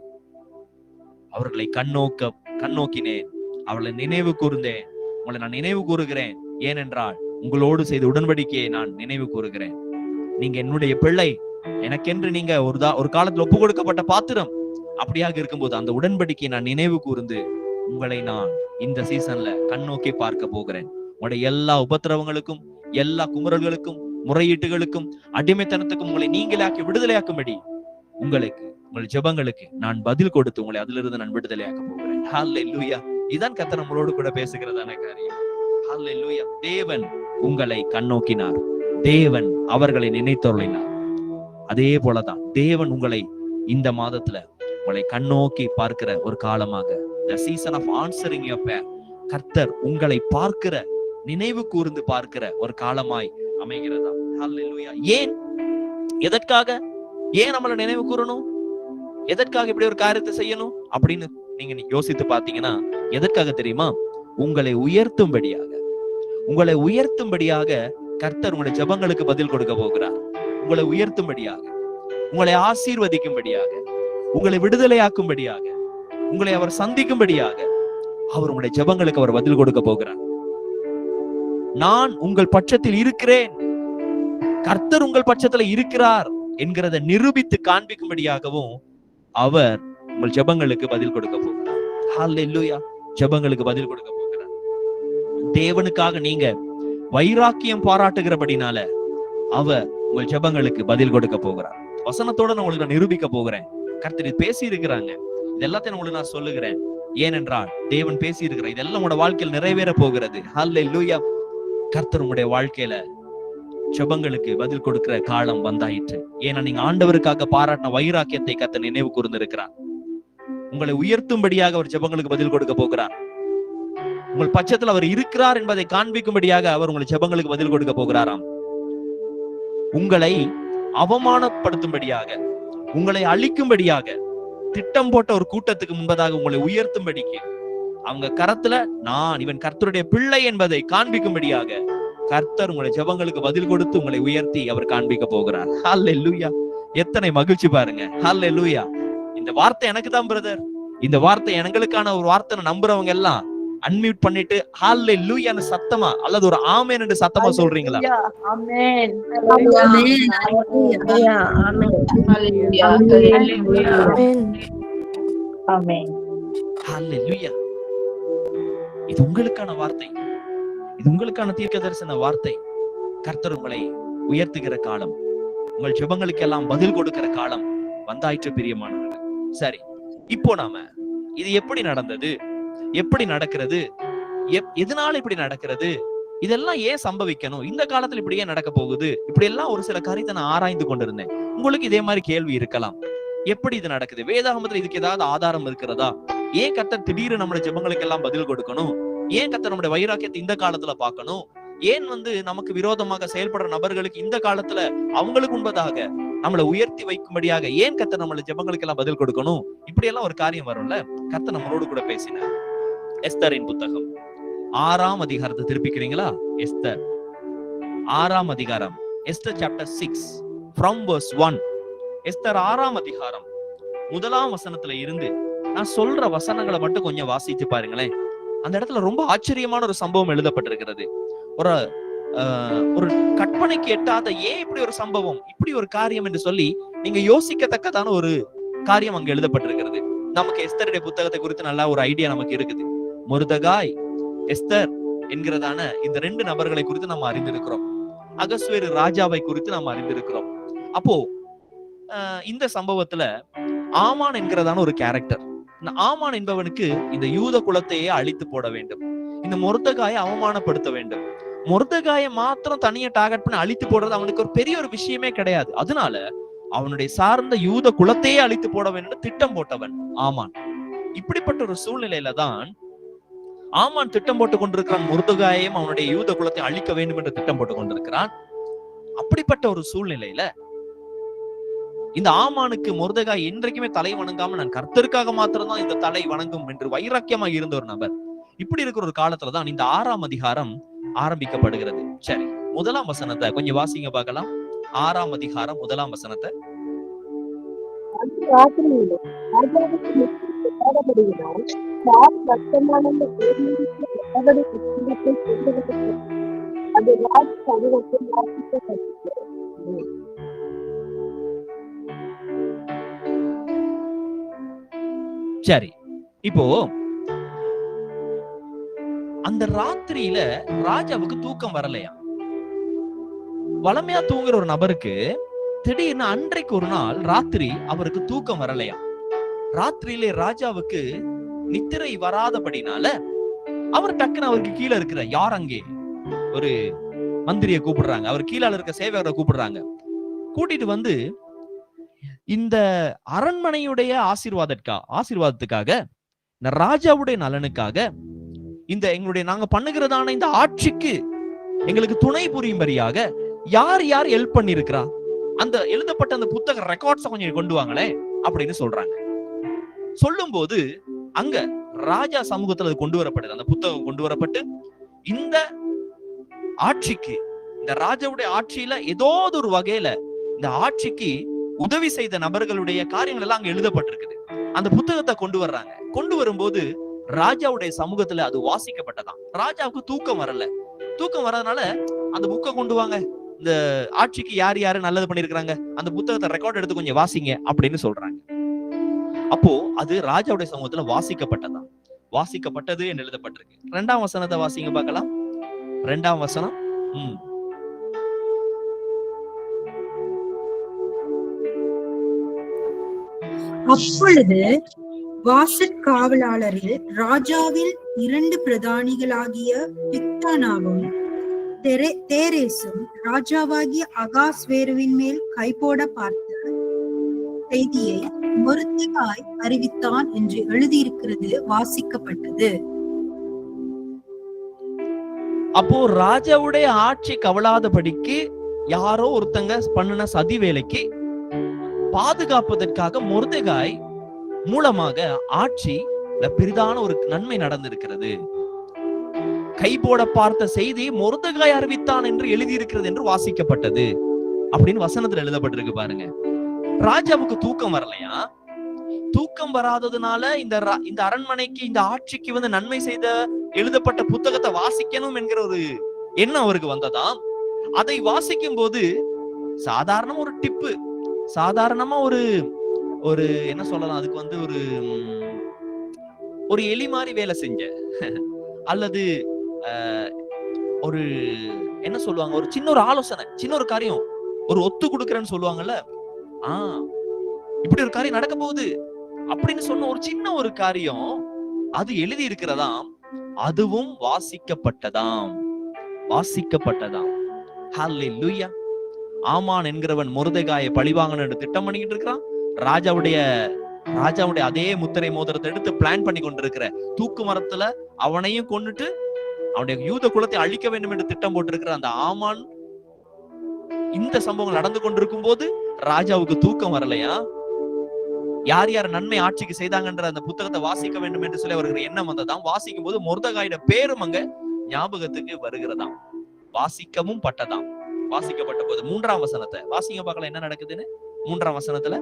அவர்களை கண்ணோக்கினேன், அவர்களை நினைவு கூர்ந்தேன். உங்களை நான் நினைவு கூறுகிறேன், ஏனென்றால் உங்களோடு செய்த உடன்படிக்கையை நான் நினைவு கூறுகிறேன். நீங்க என்னுடைய பிள்ளை, எனக்கென்று நீங்க ஒரு காலத்தில் ஒப்பு கொடுக்கப்பட்ட பாத்திரம். அப்படியாக இருக்கும்போது அந்த உடன்படிக்கையை நான் நினைவு கூர்ந்து உங்களை நான் இந்த சீசன்ல கண்ணோக்கி பார்க்க போகிறேன். உங்களுடைய எல்லா உபத்திரவங்களுக்கும், எல்லா குமுறல்களுக்கும், முறையீட்டுகளுக்கும், அடிமைத்தனத்துக்கும் உங்களை நீங்களாக்கி விடுதலையாக்கும்படி உங்கள் ஜெபங்களுக்கு நான் பதில் கொடுத்து உங்களை அதிலிருந்து நான் விடுதலையாக்க போகிறேன். ஹல்லேலூயா. இதான் கர்த்தர் நம்மளோடு கூட பேசுகிறதான காரியம். ஹல்லேலூயா. தேவன் உங்களை கண்ணோக்கினார், தேவன் அவர்களை நினைத்தருளினார். அதே போலதான் தேவன் உங்களை இந்த மாதத்துல உங்களை கண்ணோக்கி பார்க்கிற ஒரு காலமாக, the season of answering your prayer, கர்த்தர் உங்களை பார்க்கிற, நினைவு கூர்ந்து பார்க்கிற ஒரு காலமாய் அமைகிறதா. ஹல்லேலூயா. ஏன், எதற்காக, ஏன் நம்மளை நினைவு கூறணும், எதற்காக இப்படி ஒரு காரியத்தை செய்யணும் அப்படின்னு நீங்க யோசித்து பாத்தீங்கன்னா, எதற்காக தெரியுமா? உங்களை உயர்த்தும்படியாக கர்த்தர் உங்களுடைய ஜெபங்களுக்கு பதில் கொடுக்க போகிறார். உங்களை உயர்த்தும்படியாக, உங்களை ஆசீர்வதிக்கும்படியாக, உங்களை விடுதலையாக்கும்படியாக, உங்களை அவர் சந்திக்கும்படியாக அவர் உங்களுடைய ஜெபங்களுக்கு அவர் பதில் கொடுக்க போகிறார். நான் உங்கள் பட்சத்தில் இருக்கிறேன், கர்த்தர் உங்கள் பட்சத்துல இருக்கிறார் என்கிறத நிரூபித்து காண்பிக்கும்படியாகவும் அவர் உங்கள் ஜெபங்களுக்கு பதில் கொடுக்க போகிறார். ஹல்லேலூயா. ஜெபங்களுக்கு பதில் கொடுக்க போகிறார். தேவனுக்காக நீங்க வைராக்கியம் பாராட்டுகிறபடினால அவர் உங்கள் ஜெபங்களுக்கு பதில் கொடுக்க போகிறார். வசனத்தோட நான் உங்களுக்கு நிரூபிக்க போகிறேன். கர்த்தர் பேசி இருக்கிறாங்க, இது எல்லாத்தையும் உங்களுக்கு நான் சொல்லுகிறேன். ஏனென்றால் தேவன் பேசி இருக்கிறார், இதெல்லாம் உங்களோட வாழ்க்கையில் நிறைவேற போகிறது. ஹல்லேலூயா. கர்த்தர் உங்களுடைய வாழ்க்கையில ஜெபங்களுக்கு பதில் கொடுக்கிற காலம் வந்தாயிற்று. ஏன்னா நீங்க ஆண்டவருக்காக பாராட்டின வைராக்கியத்தை கர்த்தர் நினைவு கூர்ந்திருக்கிறார். உங்களை உயர்த்தும்படியாக அவர் ஜெபங்களுக்கு பதில் கொடுக்க போகிறார். உங்கள் பட்சத்தில் அவர் இருக்கிறார் என்பதை காண்பிக்கும்படியாக அவர் உங்களை ஜெபங்களுக்கு பதில் கொடுக்க போகிறாராம். உங்களை அவமானப்படுத்தும்படியாக, உங்களை அழிக்கும்படியாக திட்டம் போட்ட ஒரு கூட்டத்துக்கு முன்பதாக உங்களை உயர்த்தும்படிக்கு, அவங்க கரத்துல நான் இவன் கர்த்தருடைய பிள்ளை என்பதை காண்பிக்கும்படியாக கர்த்தர் உங்களை ஜெபங்களுக்கு பதில் கொடுத்து உங்களை உயர்த்தி அவர் காண்பிக்க போகிறார். ஹல்லேலூயா. எத்தனை மகிழ்ச்சி பாருங்க. ஹல்லேலூயா. இந்த வார்த்தை எனக்கு தான் பிரதர், இந்த வார்த்தை எங்களுக்கான ஒரு வார்த்தை நம்புறவங்க எல்லாம் அன்மியூட் பண்ணிட்டு ஹல்லேலூயான்னு சத்தமா அல்லது ஒரு ஆமென் என்று சத்தமா சொல்றீங்களா? ஆமென். ஹல்லேலூயா. இது உங்களுக்கான வார்த்தை, இது உங்களுக்கான தீர்க்க தரிசன வார்த்தை. கர்த்தர் உங்களை உயர்த்துகிற காலம், உங்கள் ஜெபங்களுக்கு எல்லாம் பதில் கொடுக்கிற காலம் வந்தாயிற்று பிரியமானவர்கள். சரி, இப்போ நாம இது எப்படி நடந்தது, எப்படி நடக்கிறது, எதனால இப்படி நடக்கிறது, இதெல்லாம் ஏன் சம்பவிக்கணும், இந்த காலத்துல இப்படி ஏன் நடக்க போகுது, இப்படி எல்லாம் ஒரு சில காரியத்தை நான் ஆராய்ந்து கொண்டிருந்தேன். உங்களுக்கு இதே மாதிரி கேள்வி இருக்கலாம். எப்படி இது நடக்குது, வேதாகமத்துல இதுக்கு ஏதாவது ஆதாரம் இருக்கிறதா, ஏன் கர்த்தர் திடீர்னு நம்மளுடைய ஜெபங்களுக்கு எல்லாம் பதில் கொடுக்கணும், ஏன் கர்த்தர் நம்முடைய வைராக்கியத்தை இந்த காலத்துல பார்க்கணும், ஏன் நமக்கு விரோதமாக செயல்படுற நபர்களுக்கு இந்த காலத்துல அவங்களுக்கு முன்பதாக நம்மளை உயர்த்தி வைக்கும்படியாக ஏன் கர்த்தர் நம்மளுடைய ஜெபங்களுக்கு எல்லாம் பதில் கொடுக்கணும், இப்படி எல்லாம் ஒரு காரியம் வரும்ல. கர்த்தர் நம்மளோடு கூட பேசினார். எஸ்தரின் புத்தகம் 6ஆம் அதிகாரத்தை திருப்பிக்கிறீங்களா? எஸ்தர் 6ஆம் அதிகாரம், Esther chapter 6 from verse 1. Esther 6ஆம் அதிகாரம் 1ஆம் வசனத்துல இருந்து நான் சொல்ற வசனங்களை மட்டும் கொஞ்சம் வாசிச்சு பாருங்களேன். அந்த இடத்துல ரொம்ப ஆச்சரியமான ஒரு சம்பவம் எழுதப்பட்டிருக்கிறது. ஒரு கற்பனைக்கு எட்டாத ஏன் இப்படி ஒரு சம்பவம், இப்படி ஒரு காரியம் என்று சொல்லி நீங்க யோசிக்கத்தக்கதான ஒரு காரியம் அங்க எழுதப்பட்டிருக்கிறது. நமக்கு எஸ்தருடைய புத்தகத்தை குறித்து நல்லா ஒரு ஐடியா நமக்கு இருக்குது. மொர்தெகாய், எஸ்தர் என்கிறதான இந்த 2 நபர்களை குறித்து நம்ம அறிந்திருக்கிறோம். அகஸ்வேரு ராஜாவை குறித்து நாம் அறிந்திருக்கிறோம். அப்போ இந்த சம்பவத்துல ஆமான் என்கிறதான ஒரு கேரக்டர், இந்த ஆமான் என்பவனுக்கு இந்த யூத குலத்தையே அழித்து போட வேண்டும், இந்த மொர்தெகாயை அவமானப்படுத்த வேண்டும். மொர்தெகாயை மாத்திரம் தனியா டார்கெட் பண்ணி அழித்து போடுறது அவனுக்கு ஒரு பெரிய ஒரு விஷயமே கிடையாது. அதனால அவனுடைய சார்ந்த யூத குலத்தையே அழித்து போட வேண்டும் திட்டம் போட்டவன் ஆமான். இப்படிப்பட்ட ஒரு சூழ்நிலையில தான் ஆமான் திட்டம் போட்டுக் கொண்டிருக்கிறான், மொர்தெகாயையும் அவனுடைய யூத குலத்தை அழிக்க வேண்டும் என்று திட்டம் போட்டுக் கொண்டிருக்கிறான். அப்படிப்பட்ட ஒரு சூழ்நிலையில இந்த ஆமானுக்கு மொர்தெகாய் என்றைக்குமே தலை வணங்காம, நான் கர்த்தருக்காக மாத்திரம்தான் இந்த தலை வணங்கும் என்று வைராக்கியமா இருந்த ஒரு நபர். இப்படி இருக்கிற ஒரு காலத்துலதான் இந்த 6ஆம் அதிகாரம் ஆரம்பிக்கப்படுகிறது. சரி, 1ஆம் வசனத்தை கொஞ்சம் வாசிங்க பார்க்கலாம். 6ஆம் அதிகாரம் 1ஆம் வசனத்தை. ராத்திரியிலே ராஜாவுக்கு முற்றுகை போடப்படுகிறார். சாவு வர்த்தமானந்த தேவனுக்கு எவ்வளவு புத்தகத்தை கொண்டுவரப்பட்டது. அது ராஜ சமூகத்தில் வாசிக்கப்பட்டது. சரி, இப்போ அந்த ராத்திரியில ராஜாவுக்கு தூக்கம் வரலையா? வளமையா தூங்குற ஒரு நபருக்கு திடீர்னு அன்றைக்கு ஒரு நாள் ராத்திரி அவருக்கு தூக்கம் வரலையா? ராத்திரியிலே ராஜாவுக்கு நித்திரை வராதபடினால அவர் டக்குன்னு அவருக்கு கீழே இருக்கிற யார் அங்கே ஒரு மந்திரியை கூப்பிடுறாங்க, அவர் கீழே இருக்க சேவகரை கூப்பிடுறாங்க. கூட்டிட்டு வந்து இந்த அரண்மனையுடைய ஆசீர்வாதத்துக்காக, இந்த ராஜாவுடைய நலனுக்காக, இந்த எங்களுடைய நாங்க பண்ணுகிறதான இந்த ஆட்சிக்கு எங்களுக்கு துணை புரியும்படியாக யார் யார் ஹெல்ப் பண்ணி இருக்கிறா, அந்த எழுதப்பட்ட அந்த புத்தக ரெக்கார்ட்ஸ் கொஞ்சம் கொண்டு வாங்களே அப்படின்னு சொல்றாங்க. சொல்லும் போது அங்க ராஜா சமூகத்துல அது கொண்டு வரப்படுது. அந்த புத்தகம் கொண்டு வரப்பட்டு இந்த ஆட்சிக்கு, இந்த ராஜாவுடைய ஆட்சியில ஏதோ ஒரு வகையில இந்த ஆட்சிக்கு உதவி செய்த நபர்களுடைய காரியங்கள் எல்லாம் அங்க எழுதப்பட்டிருக்குது. அந்த புத்தகத்தை கொண்டு வர்றாங்க. கொண்டு வரும்போது ராஜாவுடைய சமூகத்துல அது வாசிக்கப்பட்டதாம். ராஜாவுக்கு தூக்கம் வரல. தூக்கம் வர்றதுனால அந்த புக்கை கொண்டு வாங்க, இந்த ஆட்சிக்கு யார் யாரு நல்லது பண்ணிருக்காங்க, அந்த புத்தகத்தை ரெக்கார்ட் எடுத்து கொஞ்சம் வாசிங்க அப்படின்னு சொல்றாங்க. அப்போ அது ராஜாவுடைய சமூகத்துல வாசிக்கப்பட்டதாம். வாசிக்கப்பட்டது என்று எழுதப்பட்டிருக்கு. 2ஆம் வசனத்தை வாசிங்க பார்க்கலாம். 2ஆம் வசனம். அப்பொழுது வாசற்காவலாளரில் ராஜாவில் 2 பிரதானிகளாகிய பிக்தானாவும் தேரேசும் ராஜாவாகிய அகாஸ்வேருவின் மேல் கைபோட பார்த்த செய்தியை மொர்தெகாய் அறிவித்தான் என்று எழுதியிருக்கிறது வாசிக்கப்பட்டது. அப்போ ராஜாவுடைய ஆட்சி கவலாதபடிக்கு யாரோ ஒருத்தங்க பண்ணின சதி வேலைக்கு பாதுகாப்பதற்காக மொர்தெகாய் மூலமாக ஆட்சி பெரிதான ஒரு நன்மை நடந்திருக்கிறது. கைபோட பார்த்த செய்தி மொர்தெகாய் அறிவித்தான் என்று எழுதியிருக்கிறது என்று வாசிக்கப்பட்டது அப்படின்னு வசனத்துல எழுதப்பட்டிருக்கு பாருங்க. ராஜாவுக்கு தூக்கம் வரலையா? தூக்கம் வராததுனால இந்த அரண்மனைக்கு, இந்த ஆட்சிக்கு வந்து நன்மை செய்த எழுதப்பட்ட புத்தகத்தை வாசிக்கணும் என்கிற ஒரு எண்ணம் அவருக்கு வந்ததாம். அதை வாசிக்கும் போது சாதாரண ஒரு டிப்பு, சாதாரணமா ஒரு என்ன சொல்லலாம், அதுக்கு வந்து ஒரு எலி மாதிரி வேலை செஞ்ச அல்லது ஒரு என்ன சொல்லுவாங்க, ஒரு சின்ன ஒரு ஆலோசனை, சின்ன ஒரு காரியம், ஒரு ஒத்து கொடுக்கறேன்னு சொல்லுவாங்கல்ல, இப்படி ஒரு காரியம் நடக்க போகுது அப்படின்னு சொன்ன ஒரு சின்ன ஒரு காரியம் அது எழுதி இருக்கிறதாம். அதுவும் வாசிக்கப்பட்டதாம். ஹல்லேலூயா. ஆமான் என்கிறவன் மொர்தெகாயை பழிவாங்கன்னு திட்டம் பண்ணிக்கிட்டு இருக்கிறான். ராஜாவுடைய அதே முத்திரை மோதிரத்தை எடுத்து பிளான் பண்ணி கொண்டிருக்கிற, தூக்கு மரத்துல அவனையும் கொண்டுட்டு அவனுடைய யூத குலத்தை அழிக்க வேண்டும் என்று திட்டம் போட்டிருக்கிற அந்த ஆமான் இந்த சம்பவம் நடந்து கொண்டிருக்கும் போது ராஜாவுக்கு தூக்கம் வரலையா? யார் யார் நன்மை ஆட்சிக்கு செய்தாங்கன்ற அந்த புத்தகத்தை வாசிக்க வேண்டும் என்று சொல்லி அவருக்கு எண்ணம் வந்ததாம். வாசிக்கும் போது மொர்தெகாயோட பேரும் அங்க ஞாபகத்துக்கு வருகிறதாம். வாசிக்கவும் பட்டதாம். வாசிக்கப்பட்ட போது 3ஆம் வசனத்தை வாசிங்க பார்க்கலாம் என்ன நடக்குதுன்னு. 3ஆம் வசனத்துல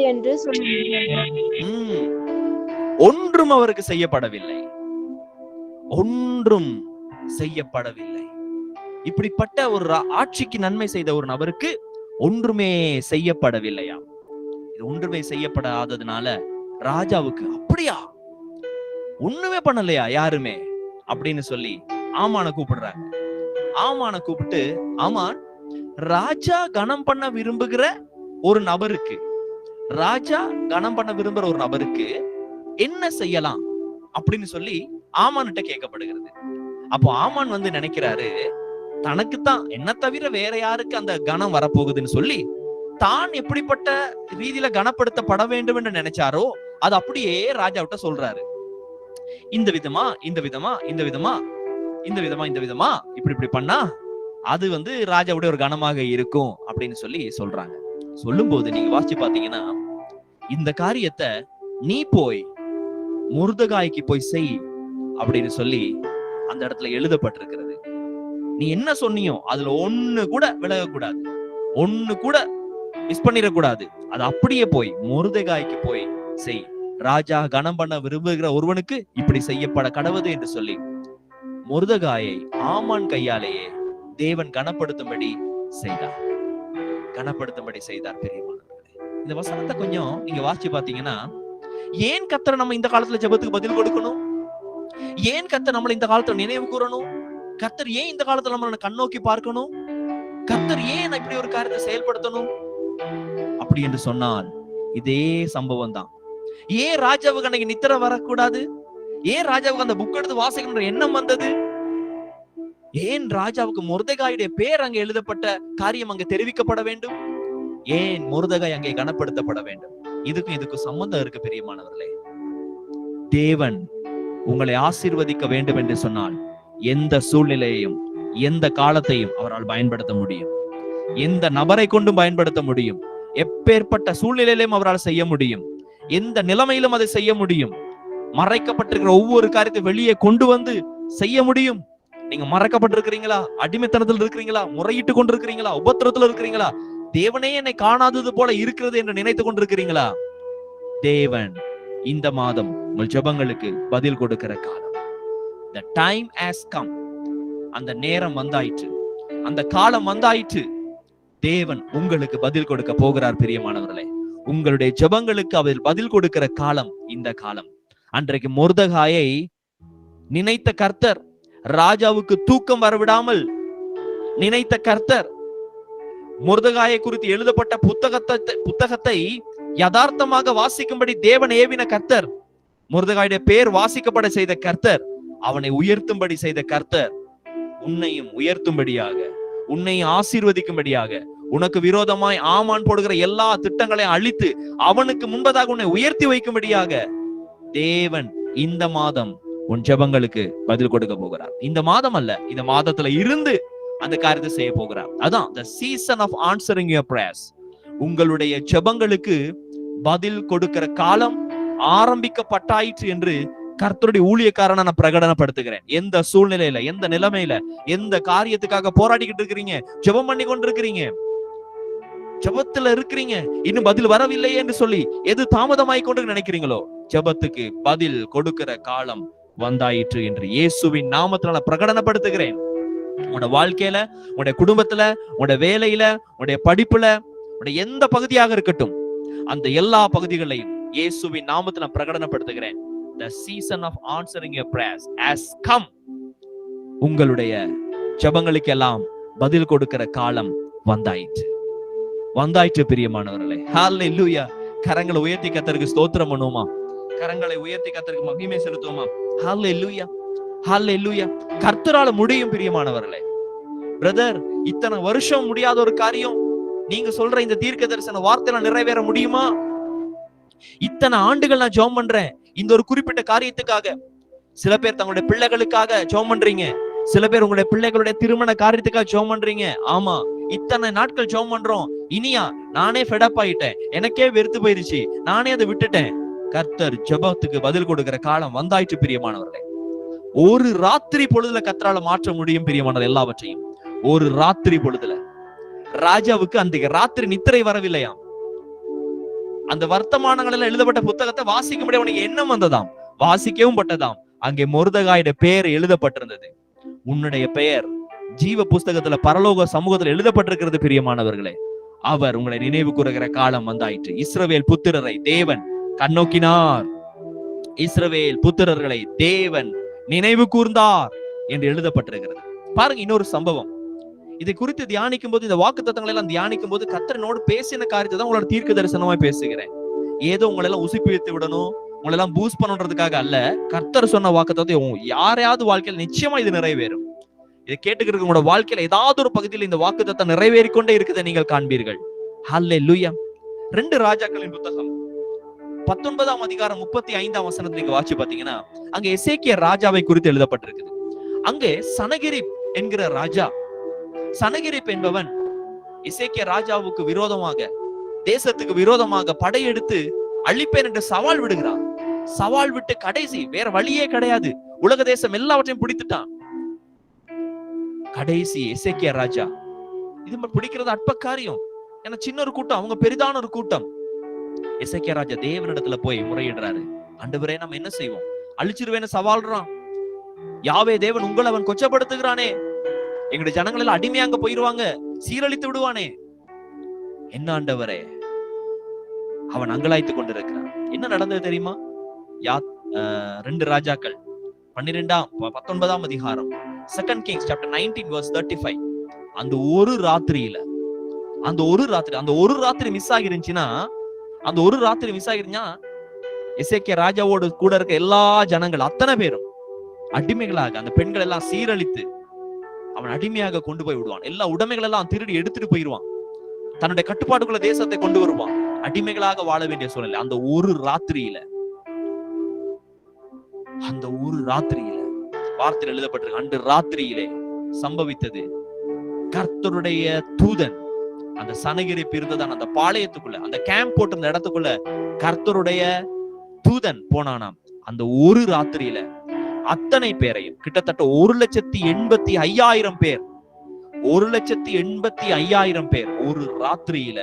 என்று ஒன்றும் அவருக்கு செய்யப்படவில்லை. ஒன்றும் செய்யப்படவில்லை. இப்படிப்பட்ட ஒரு ஆட்சிக்கு நன்மை செய்த ஒரு நபருக்கு ஒன்றுமே செய்யப்படவில்லையா? இது ஒன்றுமே செய்யப்படாததுனால ராஜாவுக்கு அப்படியா ஒண்ணுமே பண்ணலையா யாருமே அப்படின்னு சொல்லி ஆமானை கூப்பிடுறாங்க. ஆமானை கூப்பிட்டு, ஆமான், ராஜா கனம் பண்ண விரும்புகிற ஒரு நபருக்கு, ராஜா கனம் பண்ண விரும்புற ஒரு நபருக்கு என்ன செய்யலாம் அப்படின்னு சொல்லி ஆமான்கிட்ட கேட்கப்படுகிறது. அப்போ ஆமான் வந்து நினைக்கிறாரு, தனக்குத்தான் என்ன தவிர வேற யாருக்கு அந்த கனம் வரப்போகுதுன்னு சொல்லி தான் எப்படிப்பட்ட ரீதியில கனப்படுத்தப்பட வேண்டும் என்று நினைச்சாரோ அது அப்படியே ராஜாவிட்ட சொல்றாரு. இந்த விதமா இந்த விதமா இந்த விதமா இந்த விதமா இந்த விதமா இப்படி இப்படி பண்ணா அது வந்து ராஜாவுடைய ஒரு கனமாக இருக்கும் அப்படின்னு சொல்லி சொல்றாங்க. சொல்லும் போது நீங்க வாசிச்சு பாத்தீங்கன்னா, இந்த காரியத்தை நீ போய் முர்தகாய்க்கு போய் செய் அப்படின்னு சொல்லி அந்த இடத்துல எழுதப்பட்டிருக்கிறது. நீ என்ன சொன்னியோ அதுல ஒண்ணு கூட விலகக்கூடாது, ஒண்ணு கூட மிஸ் பண்ணிடக்கூடாது. அது அப்படியே போய் முர்தகாய்க்கு போய் செய். ராஜா கனம் பண்ண விரும்புகிற ஒருவனுக்கு இப்படி செய்யப்பட கடவுது என்று சொல்லி முர்தகாயை ஆமான் கையாலேயே தேவன் கனப்படுத்தும்படி செய்தார். கனப்படுத்தும்படி செய்தார். பிரியமானவர்களே, இந்த வசனத்தை கொஞ்சம் நீங்க வாசிச்சு பாத்தீங்கன்னா, ஏன் கர்த்தர் நம்ம இந்த காலத்துல ஜெபத்துக்கு பதில் கொடுக்கணும்? ஏன் கர்த்தர் நம்மள இந்த காலத்துல நினைவு கூறணும்? கர்த்தர் ஏன் இந்த காலத்துல நம்மள கண்ணோக்கி பார்க்கணும்? கர்த்தர் ஏன் இப்படி ஒரு காரியத்தை செயல்படுத்தணும் அப்படி என்று சொன்னால் இதே சம்பவம் தான். ஏன் ராஜாவுக்கு அன்னைக்கு நித்திர வரக்கூடாது? ஏன் ராஜாவுக்கு அந்த புக் எடுத்து வாசிக்கின்ற எண்ணம் வந்தது? ஏன் ராஜாவுக்கு முர்தகாயுடைய பேர் அங்கே எழுதப்பட்ட காரியம் அங்கே தெரிவிக்கப்பட வேண்டும்? ஏன் முர்தகாய் அங்கே கனப்படுத்தப்பட வேண்டும்? இதுக்கும் சம்பந்தம் இருக்கு பிரியமானவர்களே. தேவன் உங்களை ஆசீர்வதிக்க வேண்டும் என்று சொன்னால் எந்த சூழ்நிலையையும் எந்த காலத்தையும் அவரால் பயன்படுத்த முடியும். எந்த நபரை கொண்டும் பயன்படுத்த முடியும். எப்பேற்பட்ட சூழ்நிலையிலும் அவரால் செய்ய முடியும். எந்த நிலைமையிலும் அதை செய்ய முடியும். மறைக்கப்பட்டிருக்கிற ஒவ்வொரு காரியத்தை வெளியே கொண்டு வந்து செய்ய முடியும். நீங்க மறைக்கப்பட்டிருக்கிறீங்களா? அடிமைத்தனத்தில் இருக்கிறீங்களா? முறையிட்டு கொண்டிருக்கிறீங்களா? உபத்திரத்துல இருக்கிறீங்களா? தேவனே என்னை காணாதது போல இருக்கிறது என்று நினைத்து கொண்டிருக்கிறீங்களா? தேவன் இந்த மாதம் உங்கள் ஜெபங்களுக்கு பதில் கொடுக்கிற காலம். The time has come. அந்த நேரம் வந்தாயிற்று, அந்த காலம் வந்தாயிற்று. தேவன் உங்களுக்கு பதில் கொடுக்க போகிறார். பிரியமானவர்களே, உங்களுடைய ஜெபங்களுக்கு அவர் பதில் கொடுக்கிற காலம் இந்த காலம். அன்றைக்கு முர்தகாயை நினைத்த கர்த்தர், ராஜாவுக்கு தூக்கம் வரவிடாமல் நினைத்த கர்த்தர், முர்தகாயை குறித்து எழுதப்பட்ட புத்தகத்தை யதார்த்தமாக வாசிக்கும்படி தேவன் ஏவின கர்த்தர், முர்தகாயுடைய பேர் வாசிக்கப்பட செய்த கர்த்தர், அவனை உயர்த்தும்படி செய்த கர்த்தர், உன்னையும் உயர்த்தும்படியாக, உன்னையும் ஆசீர்வதிக்கும்படியாக, உனக்கு விரோதமாய் ஆமான் போடுகிற எல்லா திட்டங்களையும் அழித்து அவனுக்கு முன்பதாக உன்னை உயர்த்தி வைக்கும்படியாக தேவன் இந்த மாதம் உன் ஜெபங்களுக்கு பதில் கொடுக்க போகிறார். இந்த மாதம் அல்ல, இந்த மாதத்துல இருந்து அந்த காரியத்தை செய்ய போகிறார். அதான் the season of answering your prayers. உங்களுடைய ஜெபங்களுக்கு பதில் கொடுக்கிற காலம் ஆரம்பிக்கப்பட்டாயிற்று என்று கர்த்தருடைய ஊழியக்காரனை நான் பிரகடனப்படுத்துகிறேன். எந்த சூழ்நிலையில, எந்த நிலைமையில, எந்த காரியத்துக்காக போராடிக்கிட்டு இருக்கிறீங்க, ஜெபம் பண்ணி கொண்டிருக்கிறீங்க, ஜெபத்துல இருக்கிறீங்க, இன்னும் பதில் வரவில்லையே என்று சொல்லி எது தாமதமாய் கொண்டு நினைக்கிறீங்களோ, ஜெபத்துக்கு பதில் கொடுக்கிற காலம் வந்தாயிற்று என்று இயேசுவின் நாமத்தினால பிரகடனப்படுத்துகிறேன். உன்னோட வாழ்க்கையில, உன்னுடைய குடும்பத்துல, உன்னுடைய வேலையில, உன்னுடைய படிப்புல, உன்னுடைய எந்த பகுதியாக இருக்கட்டும், அந்த எல்லா பகுதிகளையும் இயேசுவின் நாமத்தினால பிரகடனப்படுத்துகிறேன். The season of answering your prayers has come. உங்களுடைய ஜெபங்களுக்கு எல்லாம் பதில் கொடுக்கிற காலம் வந்தாயிற்று. வந்தாயிற்று பிரியமானவர்களே. ஹல்லேலூயா. கரங்களை உயர்த்தி கர்த்தருக்கு ஸ்தோத்திரம் பண்ணுவோமா? கரங்களை உயர்த்தி கர்த்தருக்கு மகிமை செலுத்துவோமா? ஹல்லேலூயா, ஹல்லேலூயா. கர்த்தரால முடியும் பிரியமானவர்களே. பிரதர், இத்தனை வருஷம் முடியாத ஒரு காரியம் நீங்க சொல்ற இந்த தீர்க்க தரிசன வார்த்தையில நிறைவேற முடியுமா? இத்தனை ஆண்டுகள் நான் ஜெபம் பண்றேன் இந்த ஒரு குறிப்பிட்ட காரியத்துக்காக. சில பேர் தங்களுடைய பிள்ளைகளுக்காக ஜெபம் பண்றீங்க, சில பேர் உங்களுடைய பிள்ளைகளுடைய திருமண காரியத்துக்காக ஜெபம் பண்றீங்க. ஆமா, இத்தனை நாட்கள் ஜெபம் பண்றோம், இனியா நானே ஃபெடப் ஆயிட்டேன், எனக்கே வெறுத்து போயிருச்சு, நானே அதை விட்டுட்டேன். கர்த்தர் ஜெபத்துக்கு பதில் கொடுக்கிற காலம் வந்தாயிற்று பிரியமானவர்களே. ஒரு ராத்திரி பொழுதுல கர்த்தரால மாற்ற முடியும் பிரியமானவர் எல்லாவற்றையும். ஒரு ராத்திரி பொழுதுல. ராஜாவுக்கு அந்த ராத்திரி நித்திரை வரவில்லையாம். அந்த வர்த்தமானங்கள் எல்லாம் எழுதப்பட்ட புத்தகத்தை வாசிக்கும்படி அவனுக்கு எண்ணம் வந்ததாம், வாசிக்கவும் பட்டதாம். அங்கே முர்தகாயுடைய பெயர் எழுதப்பட்டிருந்தது. உன்னுடைய பெயர் ஜீவ புஸ்தகத்துல பரலோக சமூகத்துல எழுதப்பட்டிருக்கிறது பிரியமானவர்களே. அவர் உங்களை நினைவு கூறுகிற காலம் வந்தாயிற்று. இஸ்ரவேல் புத்திரரை தேவன் கண்ணோக்கினார், இஸ்ரவேல் புத்திரர்களை தேவன் நினைவு கூர்ந்தார் என்று எழுதப்பட்டிருக்கிறது. பாருங்க, இன்னொரு சம்பவம். இதை குறித்து தியானிக்கும் போது, இந்த வாக்கு தத்தங்களை எல்லாம் தியானிக்கும் போது கர்த்தரோடு பேசின காரியத்தை தான் உங்களோட தீர்க்க தரிசனமாய் பேசுகிறேன். ஏதோ உங்களை எல்லாம் உசுப்பி வைத்து விடணும், உங்களை எல்லாம் பூஸ்ட் பண்ணுறதுக்காக அல்ல. கர்த்தர் சொன்ன வாக்குத்தத்தம் யாரையாவது வாழ்க்கையில் நிச்சயமா இது நிறைவேறும். இதை கேட்டுக்கிட்டு உங்களோட வாழ்க்கையில ஏதாவது ஒரு பகுதியில் இந்த வாக்குத்தத்தம் நிறைவேறிக்கொண்டே இருக்குதை நீங்கள் காண்பீர்கள். ஹல்லேலூயா. 2 ராஜாக்களின் புத்தகம் 19ஆம் அதிகாரம் 35ஆம் வசனத்தை நீங்க வாசி பாத்தீங்கன்னா, அங்க எசேக்கியா ராஜாவை குறித்து எழுதப்பட்டிருக்குது. அங்கே சனகெரிப் என்கிற ராஜா, சனகெரிப் என்பவன் எசேக்கியா ராஜாவுக்கு விரோதமாக, தேசத்துக்கு விரோதமாக படையெடுத்து அழிப்பேன் என்று சவால் விடுகிறான். சவால் விட்டு கடைசி வேற வழியே கிடையாது, உலக தேசம் எல்லாவற்றையும் பிடித்துட்டான். கடைசி எசேக்கியா ராஜா இது பிடிக்கிறது அற்ப காரியம். ஏன்னா சின்ன ஒரு கூட்டம், அவங்க பெரிதான ஒரு கூட்டம். எசேக்கியா ராஜா தேவனிடத்துல போய் முறையிடுறாரு. ஆண்டவரே, நம்ம என்ன செய்வோம்? அழிச்சிருவேன்னு சவால்றான். யாவே தேவன் உங்களை அவன் கொச்சப்படுத்துகிறானே, எங்களுடைய ஜனங்கள் எல்லாம் அடிமையா அங்க போயிருவாங்க, சீரழித்து விடுவானே. என்ன ஆண்டவரே? அவன் அங்கலாய்த்து கொண்டிருக்கிறான். என்ன நடந்தது தெரியுமா? 2 ராஜாக்கள் 19ஆம் அதிகாரம் 2 Kings chapter 19 verse 35. அந்த ஒரு ராத்திரியில அந்த ஒரு ராத்திரி மிஸ் ஆகிருந்துச்சுன்னா, எசேக்கியா ராஜாவோடு கூட இருக்க எல்லா ஜனங்கள் அத்தனை பேரும் அடிமைகளாக, அந்த பெண்கள் எல்லாம் சீரழித்து அவன் அடிமையாக கொண்டு போய் விடுவான். எல்லா உடைமைகள் எல்லாம் திருடி எடுத்துட்டு போயிடுவான். தன்னுடைய கட்டுப்பாட்டுக்குள்ள தேசத்தை கொண்டு வருவான். அடிமைகளாக வாழ வேண்டிய சூழ்நிலை. அந்த ஒரு ராத்திரியில வார்த்தையில் எழுதப்பட்டிருக்கு, அன்று ராத்திரியிலே சம்பவித்தது. கர்த்தருடைய தூதன் அந்த சனகெரிப் இருந்ததான அந்த பாளையத்துக்குள்ள, அந்த கேம்ப் போட்டு இருந்த இடத்துக்குள்ள கர்த்தருடைய தூதன் போனானாம். அந்த ஒரு ராத்திரியில அத்தனை பேரையும், கிட்டத்தட்ட 1,85,000 பேர், 1,85,000 பேர் ஒரு ராத்திரியில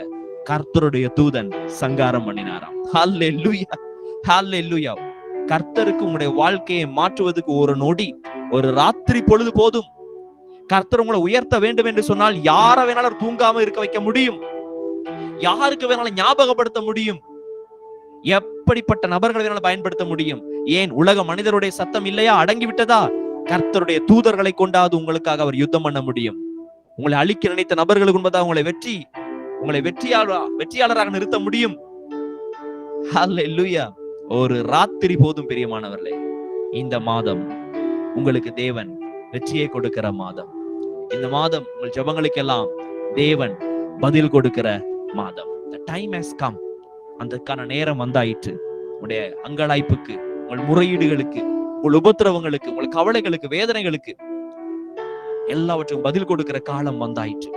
கர்த்தருடைய தூதன் சங்காரம் பண்ணினாராம். ஹல்லேலூயா, ஹல்லேலூயா. கர்த்தருக்கு உங்களுடைய வாழ்க்கையை மாற்றுவதற்கு ஒரு நொடி, ஒரு ராத்திரி பொழுது போதும். கர்த்தர் உங்களை உயர்த்த வேண்டும் என்று சொன்னால் யாரை வேணாலும் தூங்காம இருக்க வைக்க முடியும், யாருக்கு வேணாலும் ஞாபகப்படுத்த முடியும், எப்படிப்பட்ட நபர்களை வேணாலும் பயன்படுத்த முடியும். ஏன் உலக மனிதருடைய சத்தம் இல்லையா? அடங்கி விட்டதா? கர்த்தருடைய தூதர்களை கொண்டாது உங்களுக்காக அவர் யுத்தம் பண்ண முடியும். உங்களை அழிக்க நினைத்த நபர்களுக்கு உண்மைதான் உங்களை வெற்றியாளராக நிறுத்த முடியும். ஹல்லேலூயா. ஒரு ராத்திரி போதும் பிரியமானவர்களே. இந்த மாதம் உங்களுக்கு தேவன் வெற்றியை கொடுக்கிற மாதம். இந்த மாதம் உங்கள் ஜெபங்களுக்கெல்லாம் தேவன் பதில் கொடுக்கிற மாதம். The time has come. அதற்கான நேரம் வந்தாயிற்று. உங்களுடைய அங்கலாய்ப்புக்கு, உங்கள் முறையீடுகளுக்கு, உங்கள் உபத்திரவங்களுக்கு, உங்கள் கவலைகளுக்கு, வேதனைகளுக்கு எல்லாவற்றுக்கும் பதில் கொடுக்கிற காலம் வந்தாயிற்று.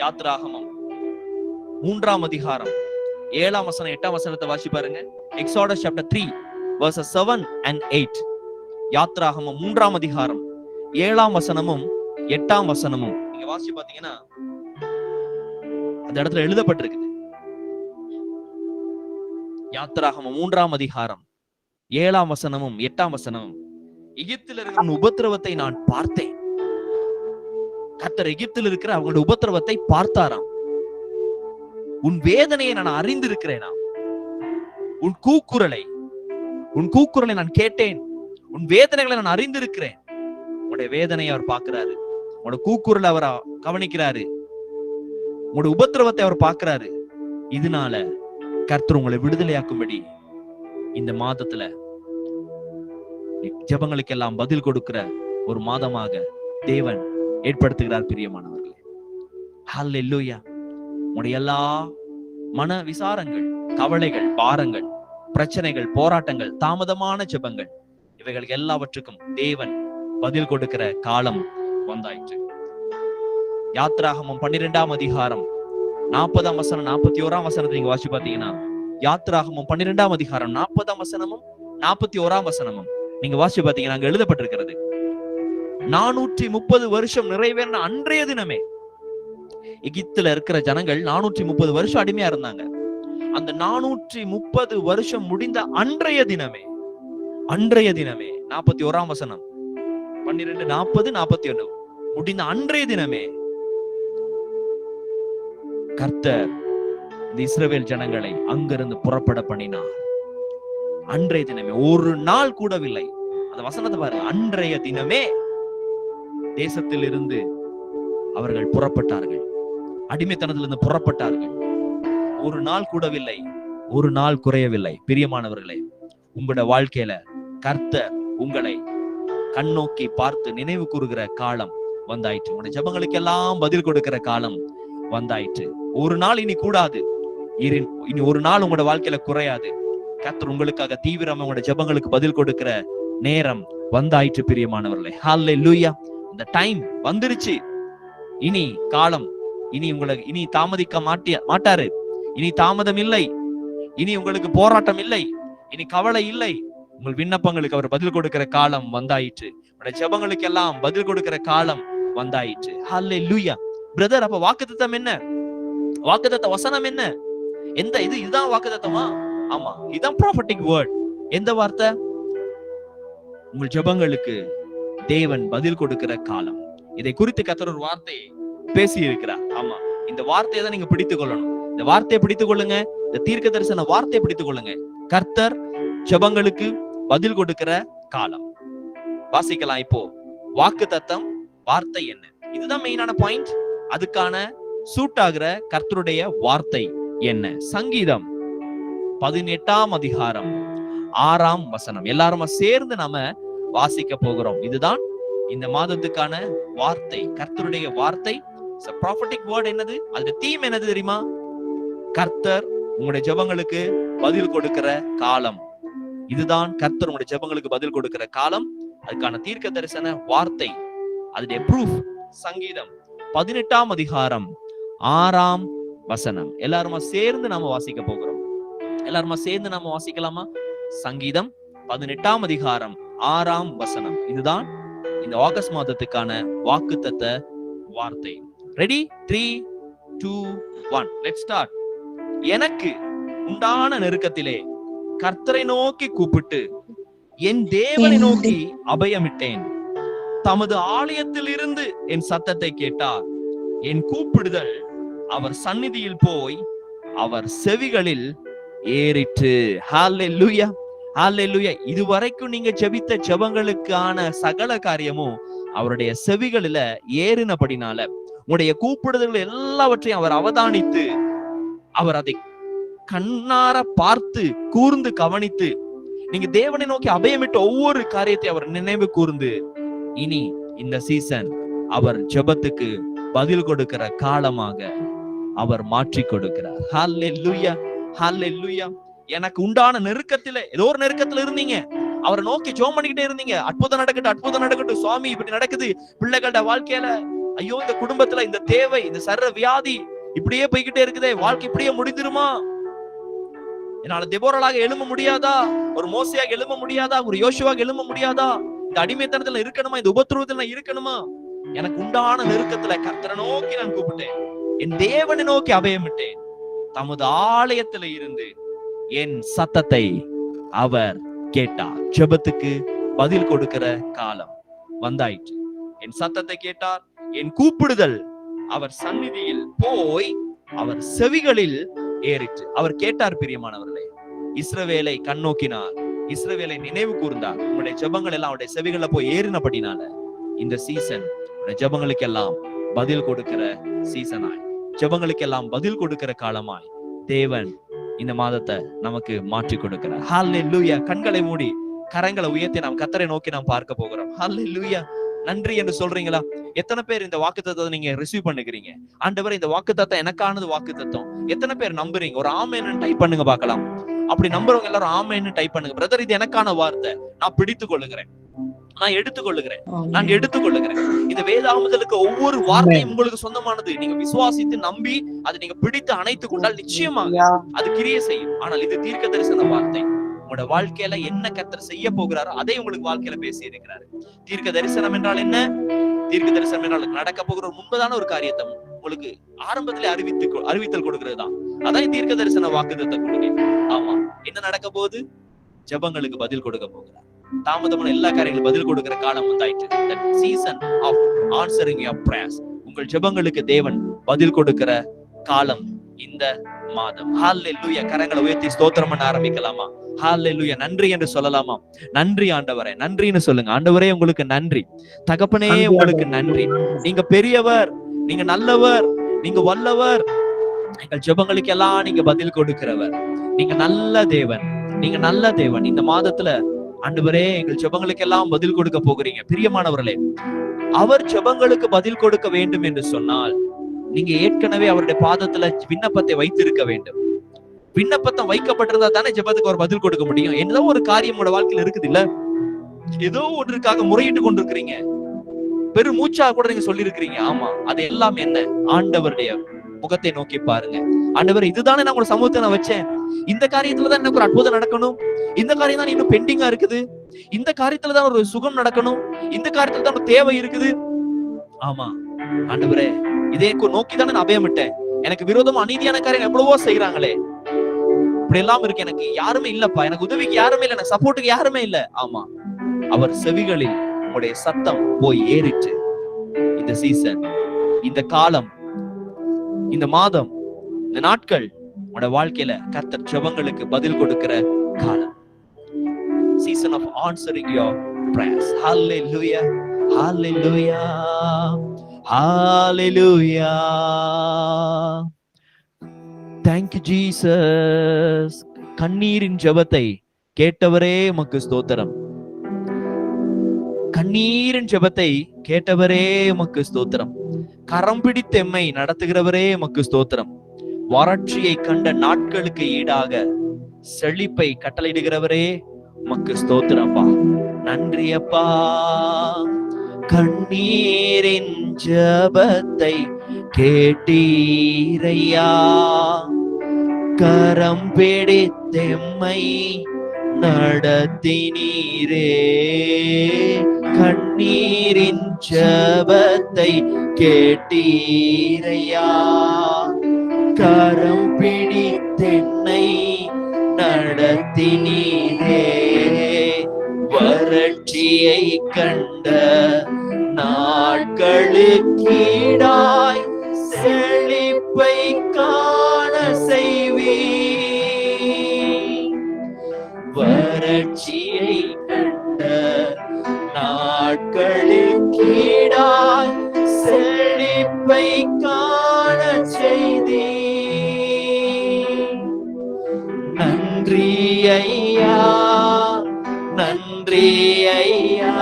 யாத்ராகமம் 3ஆம் அதிகாரம் 7ஆம் வசனம் 8ஆம் வசனத்தை வாசி பாருங்க. Exodus chapter 3 verses 7 and 8. யாத்ராகமம் 3ஆம் அதிகாரம் 7ஆம் வசனமும் 8ஆம் வசனமும் நீங்க வாசி பாத்தீங்கன்னா அந்த இடத்துல எழுதப்பட்டிருக்குது. யாத்ராகமம் 3ஆம் அதிகாரம் 7ஆம் வசனமும் 8ஆம் வசனமும், எகிப்தில் இருக்கிற உபத்திரவத்தை நான் பார்த்தேன். கர்த்தர் எகிப்தில் இருக்கிற அவங்களுடைய உபத்திரவத்தை பார்த்தாராம். உன் வேதனையை நான் அறிந்திருக்கிறேனா, உன் கூக்குரலை நான் கேட்டேன், உன் வேதனைகளை நான் அறிந்திருக்கிறேன். உன்னுடைய வேதனையை அவர் பார்க்கிறாரு, உன்னோட கூக்குரலை அவர் கவனிக்கிறாரு, உங்களுடைய உபத்திரவத்தை அவர் பார்க்கிறாரு. இதனால கர்த்தர் உங்களை விடுதலையாக்கும்படி இந்த மாதத்துல ஜெபங்களுக்கு எல்லாம் பதில் கொடுக்கிற ஒரு மாதமாக தேவன் ஏற்படுத்துகிறார். பிரியமானவர்களே, ஹல்லேலூயா. உங்களுடைய எல்லா மன விசாரங்கள், கவலைகள், பாரங்கள், பிரச்சனைகள், போராட்டங்கள், தாமதமான ஜெபங்கள், இவைகள் எல்லாவற்றுக்கும் தேவன் பதில் கொடுக்கிற காலம் வந்தாயிற்று. யாத்ராகமம் 12ஆம் அதிகாரம் 40ஆம் வசனம் 41ஆம் வசனத்தை நீங்க வாசி பாத்தீங்கன்னா, யாத்ராகமம் 12ஆம் அதிகாரம் 40ஆம் வசனமும் 41ஆம் வசனமும் நீங்க வாசி பாத்தீங்கன்னா அங்க எழுதப்பட்டிருக்கிறது, 430 வருஷம் நிறைவேறின அன்றைய தினமே. எகிப்துல இருக்கிற ஜனங்கள் 430 வருஷம் அடிமையா இருந்தாங்க. அந்த 430 வருஷம் முடிந்த அன்றைய தினமே 41ஆம் வசனம் 12, 40, 41 முடிந்த அன்றைய தினமே கர்த்தர் இந்த இஸ்ரவேல் ஜனங்களை அங்கிருந்து புறப்பட பண்ணினார். அன்றைய தினமே, ஒரு நாள் கூடவில்லை. அந்த வசனத்தை பாருங்க, அன்றைய தினமே தேசத்தில் இருந்து அவர்கள் புறப்பட்டார்கள், அடிமைத்தனத்திலிருந்து புறப்பட்டார்கள். ஒரு நாள் கூடவில்லை, ஒரு நாள் குறையவில்லை. பிரியமானவர்களே, உங்களோட வாழ்க்கையில கர்த்தர் உங்களை கண்ணோக்கி பார்த்து நினைவு கூறுகிற காலம் வந்தாயிற்று. உங்களுடைய ஜெபங்களுக்கு எல்லாம் பதில் கொடுக்கிற காலம் வந்தாயிற்று. ஒரு நாள் இனி கூடாது, இனி ஒரு நாள் உங்களோட வாழ்க்கையில குறையாது. கர்த்தர் உங்களுக்காக தீவிரமா உங்களோட ஜெபங்களுக்கு பதில் கொடுக்கிற நேரம் வந்தாயிற்று. பிரியமானவர்களே, ஹல்லேலூயா. இந்த டைம் வந்துருச்சு. இனி காலம் இனி தாமதிக்க மாட்டாரு. இனி தாமதம் இல்லை, இனி உங்களுக்கு போராட்டம் இல்லை, இனி கவலை இல்லை. உங்கள் விண்ணப்பங்களுக்கு அவர் பதில் கொடுக்கிற காலம் வந்தாயிற்று. உங்களுடைய ஜெபங்களுக்கு எல்லாம் பதில் கொடுக்கிற காலம் வந்தாயிற்று. ஹல்லேலூயா. பிரதர், அப்ப வாக்குத்தத்தம் என்ன? வாக்குத்தத்த வசனம் என்ன? இதுதான் வாக்குத்தத்தமா? ஆமா, இதுதான் ப்ராஃபட்டிக் வேர்ட். எந்த வார்த்தை? உங்கள் ஜெபங்களுக்கு தேவன் பதில் கொடுக்கிற காலம். இதை குறித்து கர்த்தர் ஒரு வார்த்தையை பேசி இருக்கிறார். ஆமா, இந்த வார்த்தையை தான் நீங்க பிடித்துக் கொள்ளணும். இந்த வார்த்தையை பிடித்துக் கொள்ளுங்க. இந்த தீர்க்க தரிசன வார்த்தையை பிடித்துக் கொள்ளுங்க. கர்த்தர் ஜெபங்களுக்கு பதில் கொடுக்கிற காலம். வாசிக்கலாம் இப்போ. வாக்குத்தத்தம், வார்த்தை என்ன? இதுதான் மெயினான பாயிண்ட். அதுக்கான சூட் ஆகிற கர்த்தருடைய வார்த்தை என்ன? சங்கீதம் 18ஆம் அதிகாரம் 6ஆம் வசனம். எல்லாருமா சேர்ந்து நாம வாசிக்க போகிறோம். இதுதான் இந்த மாதத்துக்கான வார்த்தை, கர்த்தருடைய வார்த்தை. ப்ராஃபட்டிக் வேர்ட் என்னது? அதோட தீம் என்னது தெரியுமா? கர்த்தர் உங்களுடைய ஜெபங்களுக்கு பதில் கொடுக்கிற காலம். இதுதான் கர்த்தர் உங்களுடைய ஜெபங்களுக்கு பதில் கொடுக்கிற காலம். அதுக்கான தீர்க்க தரிசன வார்த்தை, அதோடைய ப்ரூஃப். சங்கீதம் 18ஆம் அதிகாரம் 6ஆம் வசனம். எல்லாருமா சேர்ந்து நாம வாசிக்க போகிறோம். எல்லாருமா சேர்ந்து நாம வாசிக்கலாமா? சங்கீதம் 18ஆம் அதிகாரம் 6ஆம் வசனம். இதுதான் இந்த ஆகஸ்ட் மாதத்துக்கான வாக்குத்தத்த வார்த்தை. ரெடி? 3, 2, 1 let's start. எனக்கு உண்டான நெருக்கத்திலே கர்த்தரை நோக்கி கூப்பிட்டு என் தேவனை நோக்கி அபயமிட்டேன். தமது ஆலயத்தில் இருந்து என் சத்தத்தை கேட்டார். என் கூப்பிடுதல் அவர் சந்நிதியில் போய் அவர் செவிகளில் ஏறிற்று. ஹல்லேலூயா, ஹல்லேலூயா. இதுவரைக்கும் நீங்க ஜெபித்த ஜெபங்களுக்கான சகல காரியமும் அவருடைய செவிகளில ஏறினபடினால உங்களுடைய கூப்பிடுதல்கள் எல்லாவற்றையும் அவர் அவதானித்து, அவர் அதை கண்ணார பார்த்து கூர்ந்து கவனித்து, நீங்க தேவனை நோக்கி அபயமிட்ட ஒவ்வொரு காரியத்தை அவர் நினைவு கூர்ந்து, இனி இந்த சீசன் அவர் ஜெபத்துக்கு பதில் கொடுக்கிற காலமாக அவர் மாற்றி கொடுக்கிறார். ஹல்லேலூயா, ஹல்லேலூயா. எனக்கு உண்டான நெருக்கத்திலே, ஏதோ ஒரு நெருக்கத்துல இருந்தீங்க, அவரை நோக்கி ஜெபம் பண்ணிக்கிட்டே இருந்தீங்க. அற்புதம் நடக்கட்டும், அற்புதம் நடக்கட்டும் சுவாமி, இப்படி நடக்குது பிள்ளைகளோட வாழ்க்கையில, ஐயோ இந்த குடும்பத்துல இந்த தேவை, இந்த சர்ற வியாதி இப்படியே போய்கிட்டே இருக்குதே, வாழ்க்கை இப்படியே முடிந்துருமா? என்னால தெபோராளாக எழும்ப முடியாதா? ஒரு மோசையாக எழும்ப முடியாதா? ஒரு யோசுவாக எழும்ப முடியாதா? இந்த அடிமைத்தனத்துல இருக்கணுமா? இந்த உபத்திரவத்துல இருக்கணுமா? எனக்கு உண்டான நெருக்கத்துல கர்த்தரை நோக்கி நான் கூப்பிட்டேன், என் தேவனை நோக்கி அபயமிட்டேன். தமது ஆலயத்துல இருந்து என் சத்தத்தை அவர் கேட்டார். ஜெபத்துக்கு பதில் கொடுக்கிற காலம் வந்தாயிற்று. என் சத்தத்தை கேட்டார். என் கூப்பிடுதல் அவர் சந்நிதியில் போய் அவர் செவிகளில் ஏறிற்று. அவர் கேட்டார். பிரியமானவர்களே, இஸ்ரவேலை கண்ணோக்கினார், இஸ்ரவேலை நினைவு கூர்ந்தார். உங்களுடைய ஜெபங்கள் எல்லாம் அவருடைய செவிகள்ல போய் ஏறினபடினால இந்த சீசன் ஜெபங்களுக்கு எல்லாம் பதில் கொடுக்கிற சீசனாய், ஜெபங்களுக்கு எல்லாம் பதில் கொடுக்கிற காலமாய் தேவன் இந்த மாதத்தை நமக்கு மாற்றி கொடுக்கிறார். ஹல்லேலூயா. கண்களை மூடி கரங்களை உயர்த்தி நாம் கர்த்தரை நோக்கி நாம் பார்க்க போகிறோம். ஹல்லேலூயா. நன்றி என்று சொல்றீங்களா? எத்தனை பேர் இந்த வாக்குத்தத்தத்தை நீங்க ரிசீவ் பண்ணுகிறீங்க? ஆண்டவரே, இந்த வாக்குத்தத்தம் எனக்கானது வாக்குத்தத்தம். எத்தனை பேர் நம்புறீங்க? ஒரு ஆமென்னு டைப் பண்ணுங்க பார்க்கலாம். அப்படி நம்புறவங்க எல்லாரும் ஆமென்னு டைப் பண்ணுங்க. பிரதர், இது எனக்கான வார்த்தை, நான் பிடித்துக் கொள்ளுகிறேன், நான் எடுத்துக்கொள்ளுகிறேன், நான் எடுத்துக்கொள்ளுகிறேன். இந்த வேதாகமத்திற்கு ஒவ்வொரு வார்த்தையும் உங்களுக்கு சொந்தமானது. நீங்க விசுவாசித்து நம்பி அதை நீங்க பிடித்து அணைத்துக் கொண்டால் நிச்சயமாக அது கிரியை செய்யும். ஆனால் இது தீர்க்க தரிசன வார்த்தை. உங்களோட வாழ்க்கையில என்ன கர்த்தர் செய்ய போகிறாரோ அதை உங்களுக்கு வாழ்க்கையில பேசி இருக்கிறாரு. தீர்க்க தரிசனம் என்றால் என்ன? தீர்க்க தரிசனம் என்றால் நடக்க போகிற முன்பதான ஒரு காரியத்தை உங்களுக்கு ஆரம்பத்திலே அறிவித்தல் கொடுக்கிறது தான். அதான் தீர்க்க தரிசன வாக்குத்தத்தை கொடுங்க. ஆமா, என்ன நடக்க போகுது? ஜெபங்களுக்கு பதில் கொடுக்க போகிறார். தாமதமான எல்லா காரியங்களும் பதில் கொடுக்கிற காலம் வந்தாயிற்று. That season of answering your prayers. உங்கள் ஜெபங்களுக்கு தேவன் பதில் கொடுக்கிற காலம் இந்த மாதம். ஹல்லேலூயா. கரங்களை உயர்த்தி ஸ்தோத்திரம் பண்ண ஆரம்பிக்கலாமா? ஹல்லேலூயா. நன்றி என்று சொல்லலாமா? நன்றி ஆண்டவரே, நன்றின்னு சொல்லுங்க. ஆண்டவரே, உங்களுக்கு நன்றி. தகப்பனே, உங்களுக்கு நன்றி. நீங்க பெரியவர், நீங்க நல்லவர், நீங்க வல்லவர். எங்கள் ஜெபங்களுக்கு எல்லாம் நீங்க பதில் கொடுக்கிறவர். நீங்க நல்ல தேவன், நீங்க நல்ல தேவன். இந்த மாதத்துல ஆண்டவரே எங்கள் ஜெபங்களுக்கு எல்லாம் பதில் கொடுக்க போகிறீங்க. பிரியமானவர்களே, அவர் ஜெபங்களுக்கு பதில் கொடுக்க வேண்டும் என்று சொன்னால் நீங்க ஏற்கனவே அவருடைய பாதத்துல விண்ணப்பத்தை வைத்திருக்க வேண்டும். விண்ணப்பத்தை வைக்கப்பட்டிருந்தா தானே ஜெபத்துக்கு ஒரு பதில் கொடுக்க முடியும். ஏதோ ஒரு காரியம் உங்களோட வாழ்க்கையில இருக்குது இல்ல, ஏதோ ஒன்றுக்காக முறையிட்டு கொண்டிருக்கிறீங்க, பெருமூச்சா கூட நீங்க சொல்லி இருக்கிறீங்க. ஆமா, அது எல்லாம் என்ன? ஆண்டவருடைய முகத்தை நோக்கி பாருங்க. ஆண்டவர், இதுதானே நான் உங்க சமூகத்தை நான் வச்சேன், இந்த காரியத்துலதான் எனக்கு ஒரு அற்புதம் நடக்கணும், இந்த காரியம் தான் இன்னும் பெண்டிங்கா இருக்குது, இந்த காரியத்துலதான் ஒரு சுகம் நடக்கணும், இந்த காரியத்துல தான் ஒரு தேவை இருக்குது. ஆமா ஆண்டவரே, இதே நோக்கிதானே நான் அபயமிட்டேன். எனக்கு விரோதமா அநீதியான காரியம் எவ்வளவோ செய்யறாங்களே, இப்படி எல்லாம் இருக்கு, எனக்கு யாருமே இல்லப்பா, எனக்கு உதவிக்கு யாருமே இல்லை, எனக்கு சப்போர்ட்டுக்கு யாருமே இல்லை. ஆமா, அவர் செவிகளில் உங்களுடைய சத்தம் போய் ஏறிட்டு இந்த சீசன், இந்த காலம், இந்த மாதம், இந்த நாட்கள் உங்களோட வாழ்க்கையில கர்த்தர் ஜெபங்களுக்கு பதில் கொடுக்கிற காலம். Season of answering your prayers. Hallelujah, hallelujah, hallelujah. Thank you Jesus. கண்ணீரின் ஜெபத்தை கேட்டவரே உமக்கு ஸ்தோத்திரம். கண்ணீரின் ஜெபத்தை கேட்டவரே உமக்கு ஸ்தோத்திரம். கரம் பிடித்து எம்மை நடத்துகிறவரே உமக்கு ஸ்தோத்திரம். வறட்சியை கண்ட நாட்களுக்கு ஈடாக செழிப்பை கட்டளையிடுகிறவரே உமக்கு ஸ்தோத்திரப்பா. நன்றி அப்பா. கண்ணீரின் ஜெபத்தை கேட்டீரையா, கரம் பிடித்தெம்மை நடத்தினீரே. கண்ணீரின் ஜெபத்தை கேட்டீரையா, கரம் பிடித்தென்னை நடத்தினீரே. வறட்சியை கண்ட நாட்களுக்கீடாய் செழிப்பை காண செய்வீர். வறட்சியை கண்ட நாட்களுக்கீடாய் செழிப்பை காண செய்தீர். நன்றி ஐயா, நன்றி ஐயா,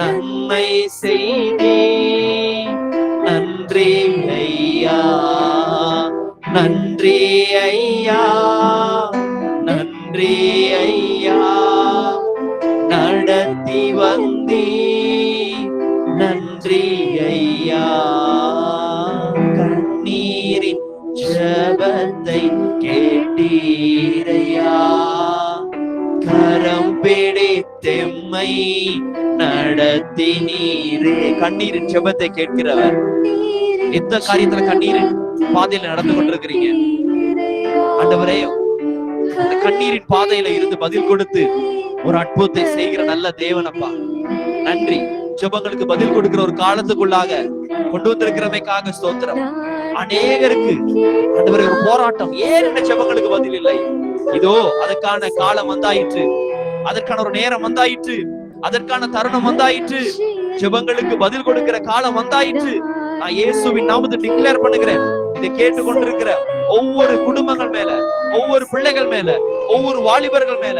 நன்மை செய்தீர். நன்றி ஐயா, நன்றி ஐயா, நன்றி ஐயா, நடத்தி வந்தீர். நன்றி ஐயா. கண்ணீரின் ஜெபத்தை கேட்டீரையா, கரம் பிடித்தெம்மை நடத்தினீரே. கண்ணீரின் ஜெபத்தை கேட்கிறவர். எந்த காரியத்துல கண்ணீரின் பாதையில நடந்து கொண்டிருக்கிறீங்க? ஆண்டவரே, இந்த கண்ணீரின் பாதையில இருந்து பதில் கொடுத்து ஒரு அற்புதத்தை செய்கிற நல்ல தேவனப்பா, நன்றி. ஜெபங்களுக்கு பதில் கொடுக்கிற ஒரு காலத்துக்குள்ளாக கொண்டு வந்திருக்கிறமைக்காக ஸ்தோத்திரம். அநேகருக்கு ஆண்டவரே ஒரு போராட்டம், ஏன் இந்த ஜெபங்களுக்கு பதில் இல்லை? இதோ அதற்கான காலம் வந்தாயிற்று, அதற்கான ஒரு நேரம் வந்தாயிற்று, அதற்கான தருணம் வந்தாயிற்று. ஜெபங்களுக்கு பதில் கொடுக்கிற காலம் வந்தாயிற்று. நான் இயேசுவின் நாமத்தை டிக்ளேர் பண்ணுகிறேன். இதை கேட்டுக்கொண்டிருக்கிற ஒவ்வொரு குடும்பங்கள் மேல, ஒவ்வொரு பிள்ளைகள் மேல, ஒவ்வொரு வாலிபர்கள் மேல,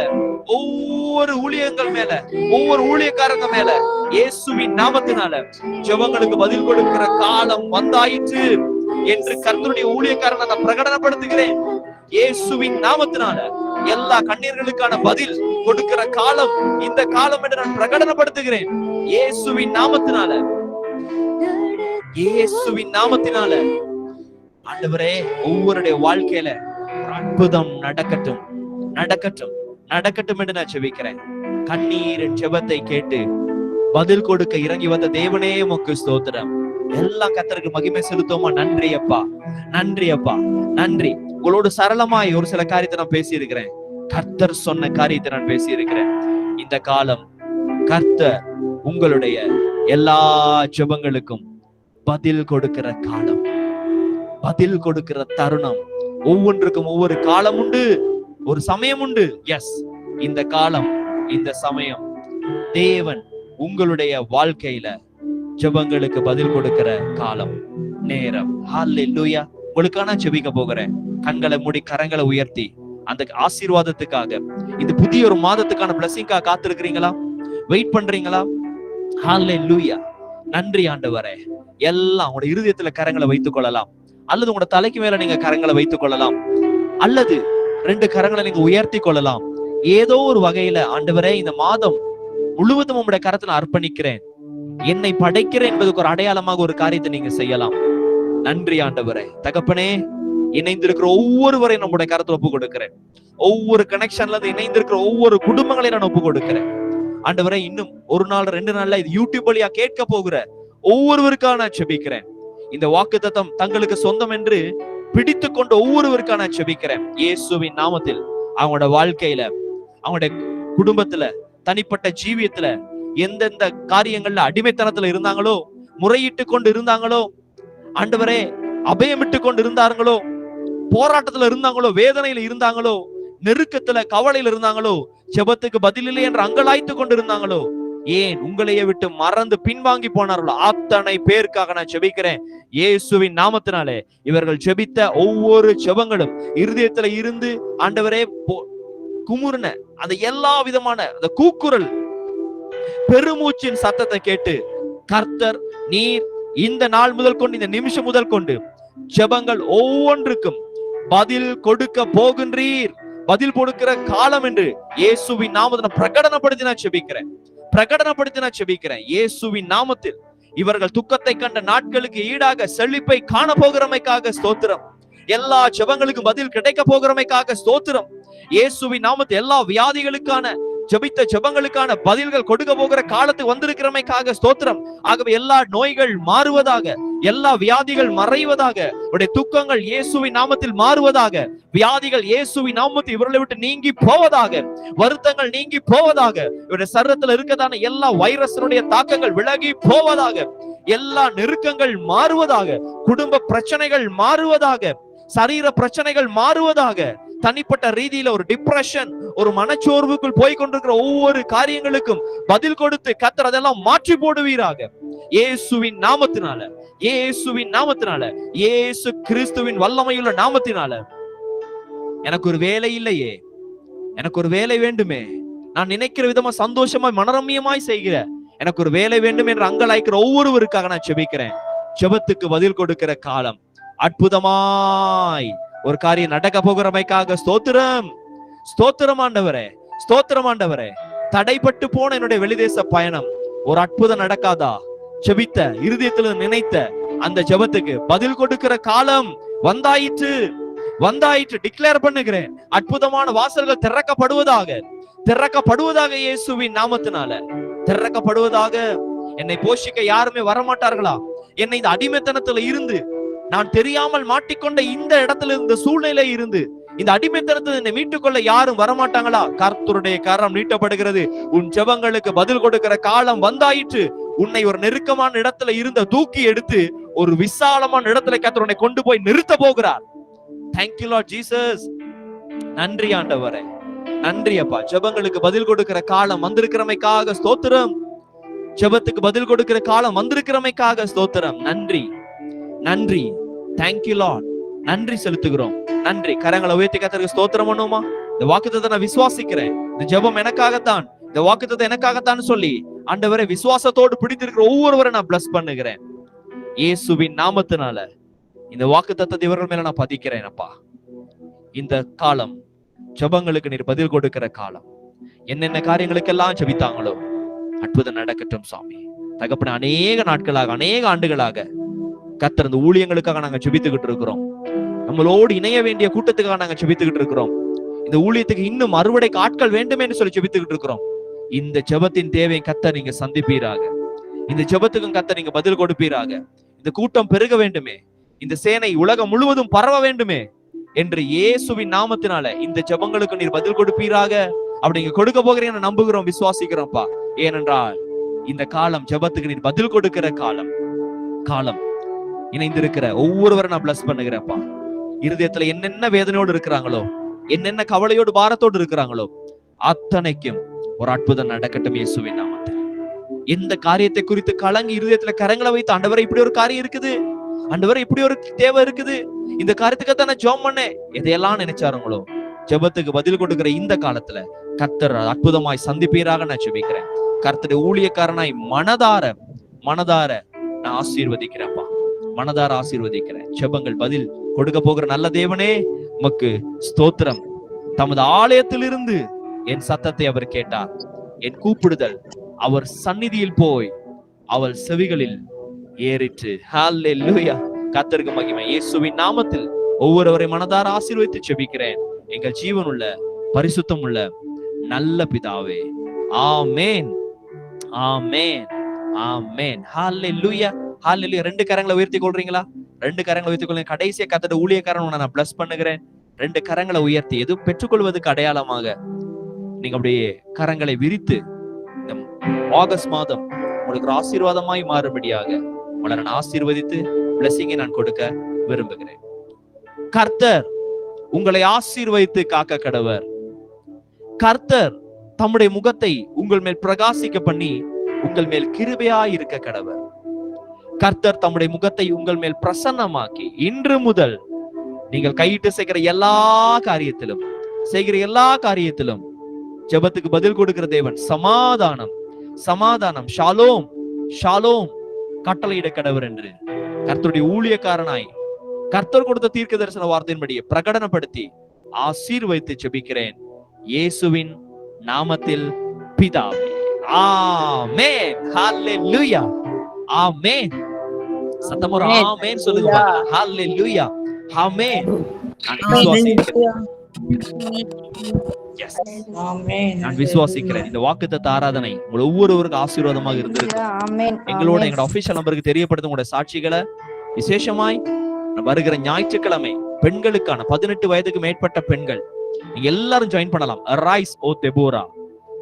ஒவ்வொரு ஊழியங்கள் மேல, ஒவ்வொரு ஊழியக்காரங்க மேல இயேசுவின் நாமத்தினால ஜெபங்களுக்கு பதில் கொடுக்கிற காலம் வந்தாயிற்று என்று கர்த்தருடைய ஊழியக்காரன் நான் பிரகடனப்படுத்துகிறேன். இயேசுவின் நாமத்தினால எல்லா கண்ணீர்களுக்கான பதில் கொடுக்கிற காலம் இந்த காலம் என்று நான் பிரகடனப்படுத்துகிறேன். இயேசுவின் நாமத்தினால, இயேசுவின் நாமத்தினால ஆண்டவரே, ஒவ்வொருடைய வாழ்க்கையில ஒரு அற்புதம் நடக்கட்டும், நடக்கட்டும், நடக்கட்டும் என்று நான் ஜெபிக்கிறேன். கண்ணீரின் ஜெபத்தை கேட்டு பதில் கொடுக்க இறங்கி வந்த தேவனே உமக்கு ஸ்தோத்திரம். எல்லா கர்த்தருக்கு மகிமை செலுத்துவோமா? நன்றி அப்பா, நன்றி அப்பா, நன்றி. உங்களோடு சரளமாய் ஒரு சில காரியத்தை நான் பேசி இருக்கிறேன். கர்த்தர் சொன்ன காரியத்தை நான் பேசி இருக்கிறேன். இந்த காலம் கர்த்தர் உங்களுடைய எல்லா ஜெபங்களுக்கும் பதில் கொடுக்கிற காலம், பதில் கொடுக்கிற தருணம். ஒவ்வொன்றுக்கும் ஒவ்வொரு காலம் உண்டு, ஒரு சமயம் உண்டு. எஸ், இந்த காலம், இந்த சமயம் தேவன் உங்களுடைய வாழ்க்கையில ஜெபங்களுக்கு பதில் கொடுக்கிற காலம், நேரம். ஹல்லேலூயா. உங்களுக்கான ஜெபிக்க போகிறேன். கண்களை மூடி கரங்களை உயர்த்தி அந்த ஆசீர்வாதத்துக்காக, இந்த புதிய ஒரு மாதத்துக்கான பிளஸிங்காக காத்திருக்கிறீங்களா? வெயிட் பண்றீங்களா? ஹல்லேலூயா. நன்றி ஆண்டவரே. எல்லாம் உங்களோட இருதயத்துல கரங்களை வைத்துக் கொள்ளலாம், அல்லது உங்களோட தலைக்கு மேல நீங்க கரங்களை வைத்துக் கொள்ளலாம், அல்லது 2 கரங்களை நீங்க உயர்த்தி கொள்ளலாம். ஏதோ ஒரு வகையில ஆண்டவரே, இந்த மாதம் முழுவதும் உங்களுடைய கரத்துல அர்ப்பணிக்கிறேன், என்னை படைக்கிறேன் என்பதுக்கு ஒரு அடையாளமாக ஒரு காரியத்தை நீங்க செய்யலாம். நன்றி ஆண்டவரே. தகப்பனே, இணைந்திருக்கிற ஒவ்வொருவரையும் நம்முடைய கரத்துல ஒப்பு கொடுக்கிறேன். ஒவ்வொரு கனெக்ஷன்ல இருந்து இணைந்திருக்கிற ஒவ்வொரு குடும்பங்களையும் நான் ஒப்பு கொடுக்கிறேன் ஆண்டவரே. இன்னும் 1 நாள் 2 நாள்ல இது யூடியூப் வழியா கேட்க போகிற ஒவ்வொருவருக்காக நான் செபிக்கிறேன். இந்த வாக்குத்தத்தம் தங்களுக்கு சொந்தம் என்று பிடித்து கொண்ட ஒவ்வொருவருக்காக நான் செபிக்கிறேன். இயேசுவின் நாமத்தில் அவங்களோட வாழ்க்கையில, அவங்களுடைய குடும்பத்துல, தனிப்பட்ட ஜீவியத்துல எந்தெந்த காரியங்கள்ல அடிமைத்தனத்துல இருந்தாங்களோ, முறையிட்டு கொண்டு இருந்தாங்களோ, ஆண்டவரே அபயமிட்டு கொண்டு இருந்தாங்களோ, போராட்டத்துல இருந்தாங்களோ, வேதனையில இருந்தாங்களோ, நெருக்கத்துல கவலையில இருந்தாங்களோ, ஜெபத்துக்கு பதில் இல்லை என்று அங்கலாய்த்து கொண்டு இருந்தாங்களோ, ஏன் உங்களையே விட்டு மறந்து பின்வாங்கி போனார்களோ, அத்தனை பேருக்காக நான் ஜெபிக்கிறேன் இயேசுவின் நாமத்தினாலே. இவர்கள் ஜெபித்த ஒவ்வொரு ஜெபங்களும் இருதயத்துல இருந்து ஆண்டவரே குமுறுன அந்த எல்லா விதமான அந்த கூக்குரல் பெருமூச்சின் சத்தத்தை கேட்டு கர்த்தர் நீர் இந்த நாள் முதல் கொண்டு, இந்த நிமிஷம் முதல் கொண்டு ஜெபங்கள் ஒவ்வொன்றுக்கும் பதில் கொடுக்க போகின்றீர், பதில் கொடுக்கிற காலம் என்று இயேசுவின் நாமத்தை பிரகடனப்படுத்தி நான் செபிக்கிறேன் இயேசுவின் நாமத்தில். இவர்கள் துக்கத்தை கண்ட நாட்களுக்கு ஈடாக செழிப்பை காண போகிறமைக்காக ஸ்தோத்திரம். எல்லா ஜெபங்களுக்கும் பதில் கிடைக்க போகிறமைக்காக ஸ்தோத்திரம் இயேசுவின் நாமத்தில். எல்லா வியாதிகளுக்கான ஜெபித்த ஜெபங்களுக்கான பதில்கள் கொடுக்க போகிற காலத்துக்கு வந்திருக்கிறமைக்காக ஸ்தோத்திரம். ஆகவே எல்லா நோய்கள் மாறுவதாக, எல்லா வியாதிகள் மறைவதாக, உடைய துக்கங்கள் இயேசுவின் நாமத்தில் மாறுவதாக, வியாதிகள் இயேசுவின் நாமத்தில் இவர்களை விட்டு நீங்கி போவதாக, வருத்தங்கள் நீங்கி போவதாக, இவருடைய சரீரத்தில் இருக்கதான எல்லா வைரஸினுடைய தாக்கங்கள் விலகி போவதாக, எல்லா நெருக்கங்கள் மாறுவதாக, குடும்ப பிரச்சனைகள் மாறுவதாக, சரீர பிரச்சனைகள் மாறுவதாக, தனிப்பட்ட ரீதியில ஒரு டிப்ரெஷன், ஒரு மனச்சோர்வுக்குள் போய் கொண்டிருக்கிற ஒவ்வொரு காரியங்களுக்கும் பதில் கொடுத்து கர்த்தர் அதெல்லாம் மாற்றி போடுவீராக இயேசுவின் நாமத்தினால, இயேசுவின் நாமத்தினால, இயேசு கிறிஸ்துவின் வல்லமையுள்ள நாமத்தினால. எனக்கு ஒரு வேலை இல்லையே, எனக்கு ஒரு வேலை வேண்டுமே, நான் நினைக்கிற விதமா சந்தோஷமாய் மனரம்யமாய் செய்கிற எனக்கு ஒரு வேலை வேண்டும் என்று அங்கலாய்க்கிற ஒவ்வொருவருக்காக நான் ஜெபிக்கிறேன். ஜெபத்துக்கு பதில் கொடுக்கிற காலம், அற்புதமாய் ஒரு காரியம் நடக்க போகிறமைக்காக ஸ்தோத்திரம். ஸ்தோத்திரம் ஆண்டவரே, ஸ்தோத்திரம் ஆண்டவரே. தடைப்பட்டு போன என்னுடைய வெளிதேச பயணம் ஒரு அற்புதம் நடக்காதா? ஜெபித்த இருதயத்துல நினைத்த அந்த ஜெபத்துக்கு பதில் கொடுக்கிற காலம் வந்தாயிற்று, வந்தாயிற்று. டிக்ளேர் பண்ணுகிறேன், அற்புதமான வாசல்கள் திறக்கப்படுவதாக இயேசுவின் நாமத்தினால திறக்கப்படுவதாக. என்னை போஷிக்க யாருமே வரமாட்டார்களா? என்னை இந்த அடிமைத்தனத்துல இருந்து, நான் தெரியாமல் மாட்டிக்கொண்ட இந்த இடத்துல, இந்த சூழ்நிலை இருந்து, இந்த அடிமைத்தனத்தை என்னை மீட்டுக்கொள்ள யாரும் வரமாட்டாங்களா? கர்த்தருடைய கரம் நீட்டப்படுகிறது. உன் ஜெபங்களுக்கு பதில் கொடுக்கிற காலம் வந்தாயிற்று. உன்னை ஒரு நெருக்கமான இடத்துல இருந்த தூக்கி எடுத்து ஒரு விசாலமான இடத்துல கர்த்தர் உன்னை கொண்டு போய் நிறுத்த போகிறார். Thank you Lord Jesus. நன்றி ஆண்டவரே, நன்றி அப்பா. ஜெபங்களுக்கு பதில் கொடுக்கிற காலம் வந்திருக்கிறமைக்காக ஸ்தோத்திரம். ஜெபத்துக்கு பதில் கொடுக்கிற காலம் வந்திருக்கிறமைக்காக ஸ்தோத்திரம். நன்றி, நன்றி. Thank you Lord. நன்றி செலுத்துகிறோம். நன்றி. கரங்களை உயர்த்தி கர்த்தருக்கு ஸ்தோத்திரம் பண்ணுவோமா? இந்த வாக்குத்தத்தத்தை நான் விசுவாசிக்கிறேன். இந்த ஜெபம் எனக்காகத்தான், இந்த வாக்குத்தத்தம் எனக்காகத்தான் சொல்லி ஆண்டவரே விசுவாசத்தோடு பிடித்திருக்கிற ஒவ்வொருவரை நான் பிளஸ் பண்ணுகிறேன் இயேசுவின் நாமத்தினால. இந்த வாக்குத்தத்தத்தை இவர்கள் மேல நான் பதிக்கிறேன் அப்பா. இந்த காலம் ஜெபங்களுக்கு நீர் பதில் கொடுக்கிற காலம். என்னென்ன காரியங்களுக்கெல்லாம் ஜெபித்தாங்களோ அற்புதம் நடக்கட்டும் சாமி. தகப்பன அநேக நாட்களாக, அநேக ஆண்டுகளாக கர்த்தர் இந்த ஊழியங்களுக்காக நாங்க ஜெபித்துக்கிட்டு இருக்கிறோம். நம்மளோடு இணைய வேண்டிய கூட்டத்துக்காக நாங்க ஜெபித்துக்கிட்டு இருக்கிறோம். இந்த ஊழியத்துக்கு இன்னும் அறுவடைக்கு ஆட்கள் வேண்டுமே என்று சொல்லி ஜெபித்துக்கிட்டு இருக்கிறோம். இந்த ஜெபத்தின் தேவையை கர்த்தர் நீங்க சந்திப்பீராக. இந்த ஜெபத்துக்கும் கர்த்தர் நீங்க பதில் கொடுப்பீராக. இந்த கூட்டம் பெருக வேண்டுமே, இந்த சேனை உலகம் முழுவதும் பரவ வேண்டுமே என்று இயேசுவின் நாமத்தினால இந்த ஜெபங்களுக்கு நீர் பதில் கொடுப்பீராக. அப்படி நீங்க கொடுக்க போகிறீங்க நம்புகிறோம், விசுவாசிக்கிறோம்ப்பா. ஏனென்றால் இந்த காலம் ஜெபத்துக்கு நீர் பதில் கொடுக்கிற காலம். இணைந்திருக்கிற ஒவ்வொருவரும் நான் பிளஸ் பண்ணுகிறேன்ப்பா. இருதயத்துல என்னென்ன வேதனையோடு இருக்கிறாங்களோ, என்னென்ன கவலையோடு பாரத்தோடு இருக்கிறாங்களோ அத்தனைக்கும் ஒரு அற்புதம் நடக்கட்டும் இயேசுவின் நாமத்தில். எந்த காரியத்தை குறித்து கலங்கி இருதயத்துல கரங்களை வைத்து, ஆண்டவரே இப்படி ஒரு காரியம் இருக்குது, ஆண்டவரே இப்படி ஒரு தேவை இருக்குது, இந்த காரியத்துக்கு தான் நான் ஜெபம் பண்ணேன், எதையெல்லாம் நினைச்சாருங்களோ ஜெபத்துக்கு பதில் கொடுக்கிற இந்த காலத்துல கர்த்தர் அற்புதமாய் சந்திப்பீராக நான் ஜெபிக்கிறேன். கர்த்தருடைய ஊழியக்காரனாய் மனதார நான் ஆசீர்வதிக்கிறேன்ப்பா, மனதார ஆசீர்வதிக்கிறேன். ஜெபங்கள் பதில் கொடுக்க போகிற நல்ல தேவனே உமக்கு ஸ்தோத்திரம். தமது ஆலயத்திலிருந்து என் சத்தத்தை அவர் கேட்டார். என் கூப்பிடுதல் அவர் சந்நிதியில் போய் அவள் செவிகளில் ஏறிற்று. ஹல்லேலூயா. கர்த்தருக்கு மகிமை. இயேசுவின் நாமத்தில் ஒவ்வொருவரை மனதார ஆசீர்வதித்து ஜெபிக்கிறேன் எங்கள் ஜீவனுள்ள பரிசுத்தம் உள்ள நல்ல பிதாவே. ஆமென், ஆமென், ஆமென். ஹல்லேலூயா, ஹல்லேலூயா. 2 கரங்களை உயர்த்தி கொள்றீங்களா? 2 கரங்களை உயர்த்தி கொள்ளுங்க. கடைசியா கர்த்தருடைய ஊழியக்காரன் நான் பிளஸ் பண்ணுகிறேன். 2 கரங்களை உயர்த்தி எது பெற்றுக்கொள்வதற்கு அடையாளமாக நீங்க அப்படியே கரங்களை விரித்து இந்த ஆகஸ்ட் மாதம் உங்களுக்கு ஆசீர்வாதமாய் மாறும்படியாக உங்களை நான் ஆசீர்வதித்து பிளஸிங்கை நான் கொடுக்க விரும்புகிறேன். கர்த்தர் உங்களை ஆசீர்வதித்து காக்க கடவர். கர்த்தர் தம்முடைய முகத்தை உங்கள் மேல் பிரகாசிக்க பண்ணி உங்கள் மேல் கிருபையாய் இருக்க கடவர். கர்த்தர் தம்முடைய முகத்தை உங்கள் மேல் பிரசன்னமாக்கி இன்று முதல் நீங்கள் கையிட்டு செய்கிற எல்லா காரியத்திலும் ஜெபத்துக்கு பதில் கொடுக்கிற தேவன் சமாதானம் ஷாலோம் ஷாலோம் கட்டளையிட கடவர் என்று கர்த்தருடைய ஊழியக்காரனாய் கர்த்தர் கொடுத்த தீர்க்க தரிசன வார்த்தையின்படி பிரகடனப்படுத்தி ஆசீர்வதித்து ஜெபிக்கிறேன் இயேசுவின் நாமத்தில் பிதாவே. ஆமென். ஹல்லேலூயா. ஆமென். சத்தமோர ஆமென் சொல்லுங்க. ஹல்லேலூயா. ஆமென். நான் விசுவாசிக்கிறேன் இந்த வாக்குத்தத்த ஆராதனை உங்கள் ஒவ்வொருவருக்கும் ஆசீர்வாதமாக இருந்திருக்கு. எங்களோட எங்களோட அபிஷியல் நம்பருக்கு தெரியப்படுத்த உங்களுடைய சாட்சிகளை விசேஷமாய் வருகிற ஞாயிற்றுக்கிழமை பெண்களுக்கான 18 வயதுக்கு மேற்பட்ட பெண்கள் நீங்க எல்லாரும் ஜாயின் பண்ணலாம். அரைஸ் ஓ தெபோரா,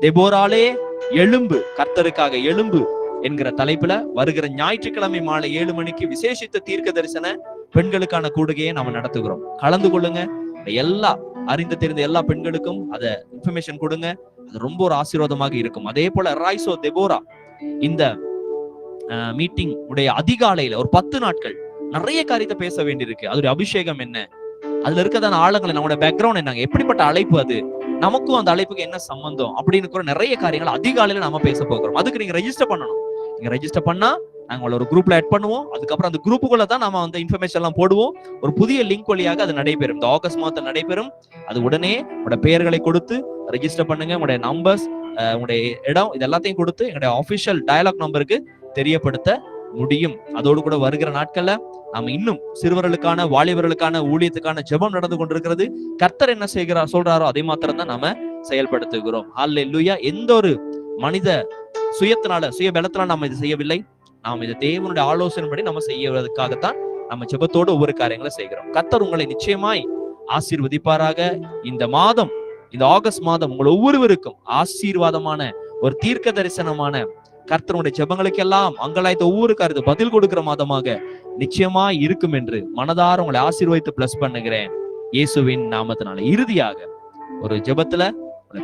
தெபோராலே எழும்பு, கர்த்தருக்காக எழும்பு என்கிற தலைப்புல வருகிற ஞாயிற்றுக்கிழமை மாலை 7 மணிக்கு விசேஷித்த தீர்க்க தரிசன பெண்களுக்கான கூடுகையை நாம நடத்துகிறோம். கலந்து கொள்ளுங்க. எல்லா அறிந்து தெரிந்த எல்லா பெண்களுக்கும் அத இன்ஃபர்மேஷன் கொடுங்க. அது ரொம்ப ஒரு ஆசீர்வாதமாக இருக்கும். அதே போல ரைஸ் ஓ தெபோரா இந்த மீட்டிங் உடைய அதிகாலையில ஒரு 10 நாட்கள் நிறைய காரியத்தை பேச வேண்டியிருக்கு. அதோட அபிஷேகம் என்ன, அதுல இருக்கதான ஆழங்களை, நம்மளோட பேக்ரவுண்ட் என்ன, எப்படிப்பட்ட அழைப்பு, அது நமக்கும் அந்த அழைப்புக்கு என்ன சம்பந்தம் அப்படின்னு கூட நிறைய காரியங்கள் அதிகாலையில நாம பேச போகிறோம். அதுக்கு நீங்க ரெஜிஸ்டர் பண்ணணும். நீங்க ரெஜிஸ்டர் பண்ணா நாங்க ஒரு குரூப்ல ஆட் பண்ணுவோம். அதுக்கப்புறம் அந்த குரூப்புக்குள்ள தான் நம்ம வந்து இன்ஃபர்மேஷன் எல்லாம் போடுவோம். ஒரு புதிய லிங்க் வழியாக அது நடைபெறும். இந்த ஆகஸ்ட் மாதம் நடைபெறும். அது உடனே உங்களோட பெயர்களை கொடுத்து ரெஜிஸ்டர் பண்ணுங்க. உங்களுடைய நம்பர்ஸ், உங்களுடைய இடம், இது எல்லாத்தையும் கொடுத்து எங்களுடைய ஆஃபிஷியல் டயலாக் நம்பருக்கு தெரியப்படுத்த முடியும். அதோடு கூட வருகிற நாட்கள்ல நாம இன்னும் சிறுவர்களுக்கான வாலிபர்களுக்கான ஊழியத்துக்கான ஜெபம் நடந்து கொண்டிருக்கிறது. கர்த்தர் என்ன செய்கிறார் சொல்றாரோ அதை மாத்திரம் தான் நாம செயல்படுத்துகிறோம். ஹல்லேலூயா. எந்த ஒரு மனித சுயத்தினால சுய பலத்தினால நாம இது செய்யவில்லை. நாம் இதை தேவனுடைய ஆலோசனைப்படி நம்ம செய்யறதுக்காகத்தான் நம்ம ஜெபத்தோடு ஒவ்வொரு காரியங்களை செய்கிறோம். கர்த்தர் உங்களை நிச்சயமாய் ஆசீர்வதிப்பாராக. இந்த மாதம், இந்த ஆகஸ்ட் மாதம் உங்கள் ஒவ்வொருவருக்கும் ஆசீர்வாதமான ஒரு தீர்க்க தரிசனமான கர்த்தருடைய ஜெபங்களுக்கு எல்லாம் அங்கலாய்த்த ஒவ்வொரு காரியத்தை பதில் கொடுக்கிற மாதமாக நிச்சயமாய் இருக்கும் என்று மனதார உங்களை ஆசீர்வதித்து பிளஸ் பண்ணுகிறேன் இயேசுவின் நாமத்தினால. இறுதியாக ஒரு ஜெபத்துல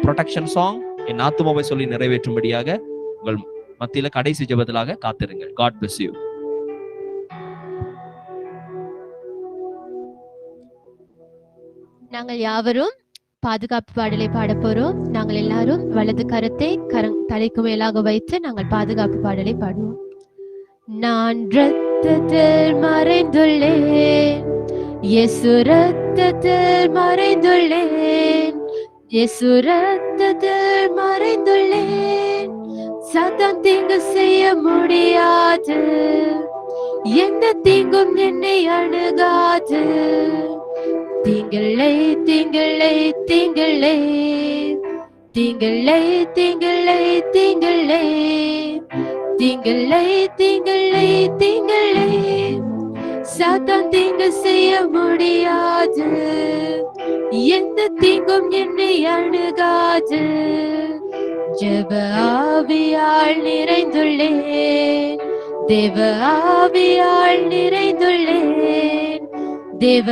ப்ரொடெக்ஷன் சாங் என் ஆத்துமாவை சொல்லி நிறைவேற்றும்படியாக உங்கள் மத்தியில கடைசி ஜெபத்திலாக காத்திருங்கள். God bless you. நாங்கள் யாவரும் பாதுகாப்பு பாடலை பாட போறோம். நாங்கள் எல்லாரும் வலது கரத்தை தலைக்கு மேலாக வைத்து நாங்கள் பாதுகாப்பு பாடலை பாடுவோம். நான் இரத்தத்தில் மறைந்துள்ளேன், இயேசு இரத்தத்தில் மறைந்துள்ளேன், இயேசு இரத்தத்தில் மறைந்துள்ளேன். சாத்தான் தீங்கு செய்ய முடியாது, எந்த தீங்கும் என்னை அணுகாது. தீங்களை தீங்களை தீங்களை தீங்களை தீங்களை தீங்களை தீங்களை தீங்களை தீங்களை சாத்தான் தீங்கு செய்ய முடியாது, எந்த தீங்கும் என்னை அணுகாது. ஜெப ஆவியால் நிறைந்துள்ளேன், தேவ ஆவியால் நிறைந்துள்ளேன், தேவ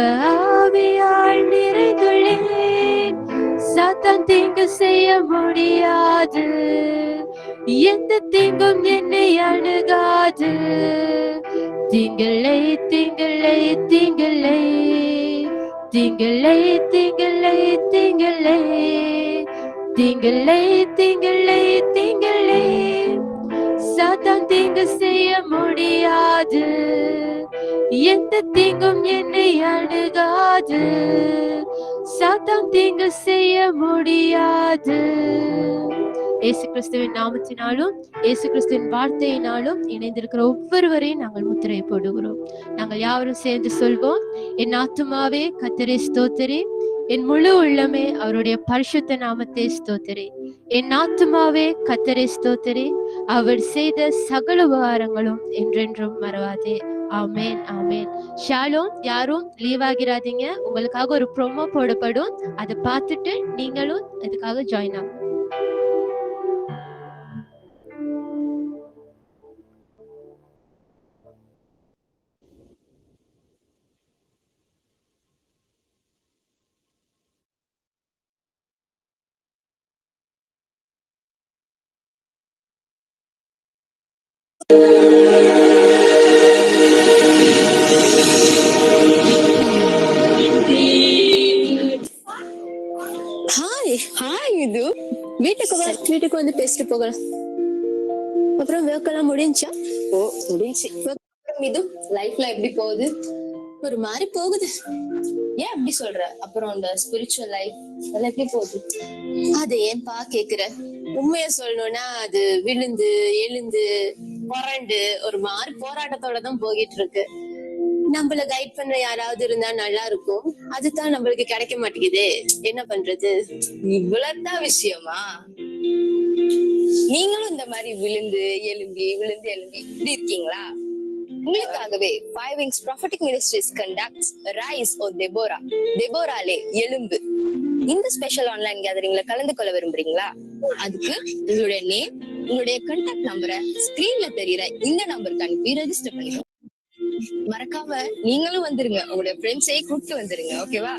ஆவியால் நிறைந்துள்ளேன். சாத்தான் தீங்கு செய்ய முடியாது, எந்த தீங்கும் என்னை அணுகாது. தீங்களை தீங்களை தீங்களை தீங்களை தீங்களை தீங்களை தீங்களை தீங்களை தீங்களை சாத்தான் தீங்கு செய்ய முடியாது, எந்த தீங்கும் என்னை அணுகாது, சாத்தான் தீங்கு செய்ய முடியாது. இயேசு கிறிஸ்துவின் நாமத்தினாலும் இயேசு கிறிஸ்துவின் வார்த்தையினாலும் இணைந்திருக்கிற ஒவ்வொருவரையும் நாங்கள் முத்திரை போடுகிறோம். நாங்கள் யாவரும் சேர்ந்து சொல்வோம், என் ஆத்துமாவே கர்த்தரை ஸ்தோத்திரி, என் முழு உள்ளமே அவருடைய பரிசுத்த நாமத்தை ஸ்தோத்திரி. என் ஆத்துமாவே கர்த்தரை ஸ்தோத்திரி, அவர் செய்த சகல உபகாரங்களும் என்றென்றும் மறவாதே. ஆமேன் ஆமேன். ஷாலோம். யாரும் லீவ் ஆகிறாதீங்க, உங்களுக்காக ஒரு ப்ரோமோ போடப்படும், அதை பார்த்துட்டு நீங்களும் அதுக்காக ஜாயின் ஆகும். ஹாய் இது வீட்டுக்கு வந்து பேசிட்டு போகலாம். அப்புறம் ஒர்க் எல்லாம் முடிஞ்சா? ஓ முடிஞ்சு. இது லைஃப்ல எப்படி போகுது? ஒரு மாதிரி போகுது. ஏன் அப்படி சொல்ற? அப்புறம் இந்த ஸ்பிரிச்சுவல் லைஃப் அதெல்லாம் எப்படி போகுது? அது ஏன்பா கேக்குற? உண்மைய சொல்லணும்னா அது விழுந்து எழுந்து புரண்டு ஒரு மாதிரி போராட்டத்தோட தான் போகிட்டு இருக்கு. நம்மள கைட் பண்ண யாராவது இருந்தா நல்லா இருக்கும், அதுதான் நம்மளுக்கு கிடைக்க மாட்டேங்குது. என்ன பண்றது? இவ்வளவுதான் விஷயமா? நீங்களும் இந்த மாதிரி விழுந்து எழும்பி இப்படி இருக்கீங்களா? உங்களுக்காகவே 5 Wings Prophetic Ministries conducts Rise or Deborah, டெபோராலே எழும்பு. இந்த ஸ்பெஷல் ஆன்லைன் கேதரிங்ல கலந்து கொள்ள விரும்புறீங்களா? அதுக்கு உங்களுடைய நேம், உங்களுடைய கான்டாக்ட் நம்பரை ஸ்கிரீன்ல தெரியற இந்த நம்பருக்கு அனுப்பி ரெஜிஸ்டர் பண்ணிக்கோங்க. மறக்காம நீங்களும் வந்துருங்க, உங்களுடைய ஃப்ரெண்ட்ஸே கூப்பிட்டு வந்துருங்க. ஓகேவா?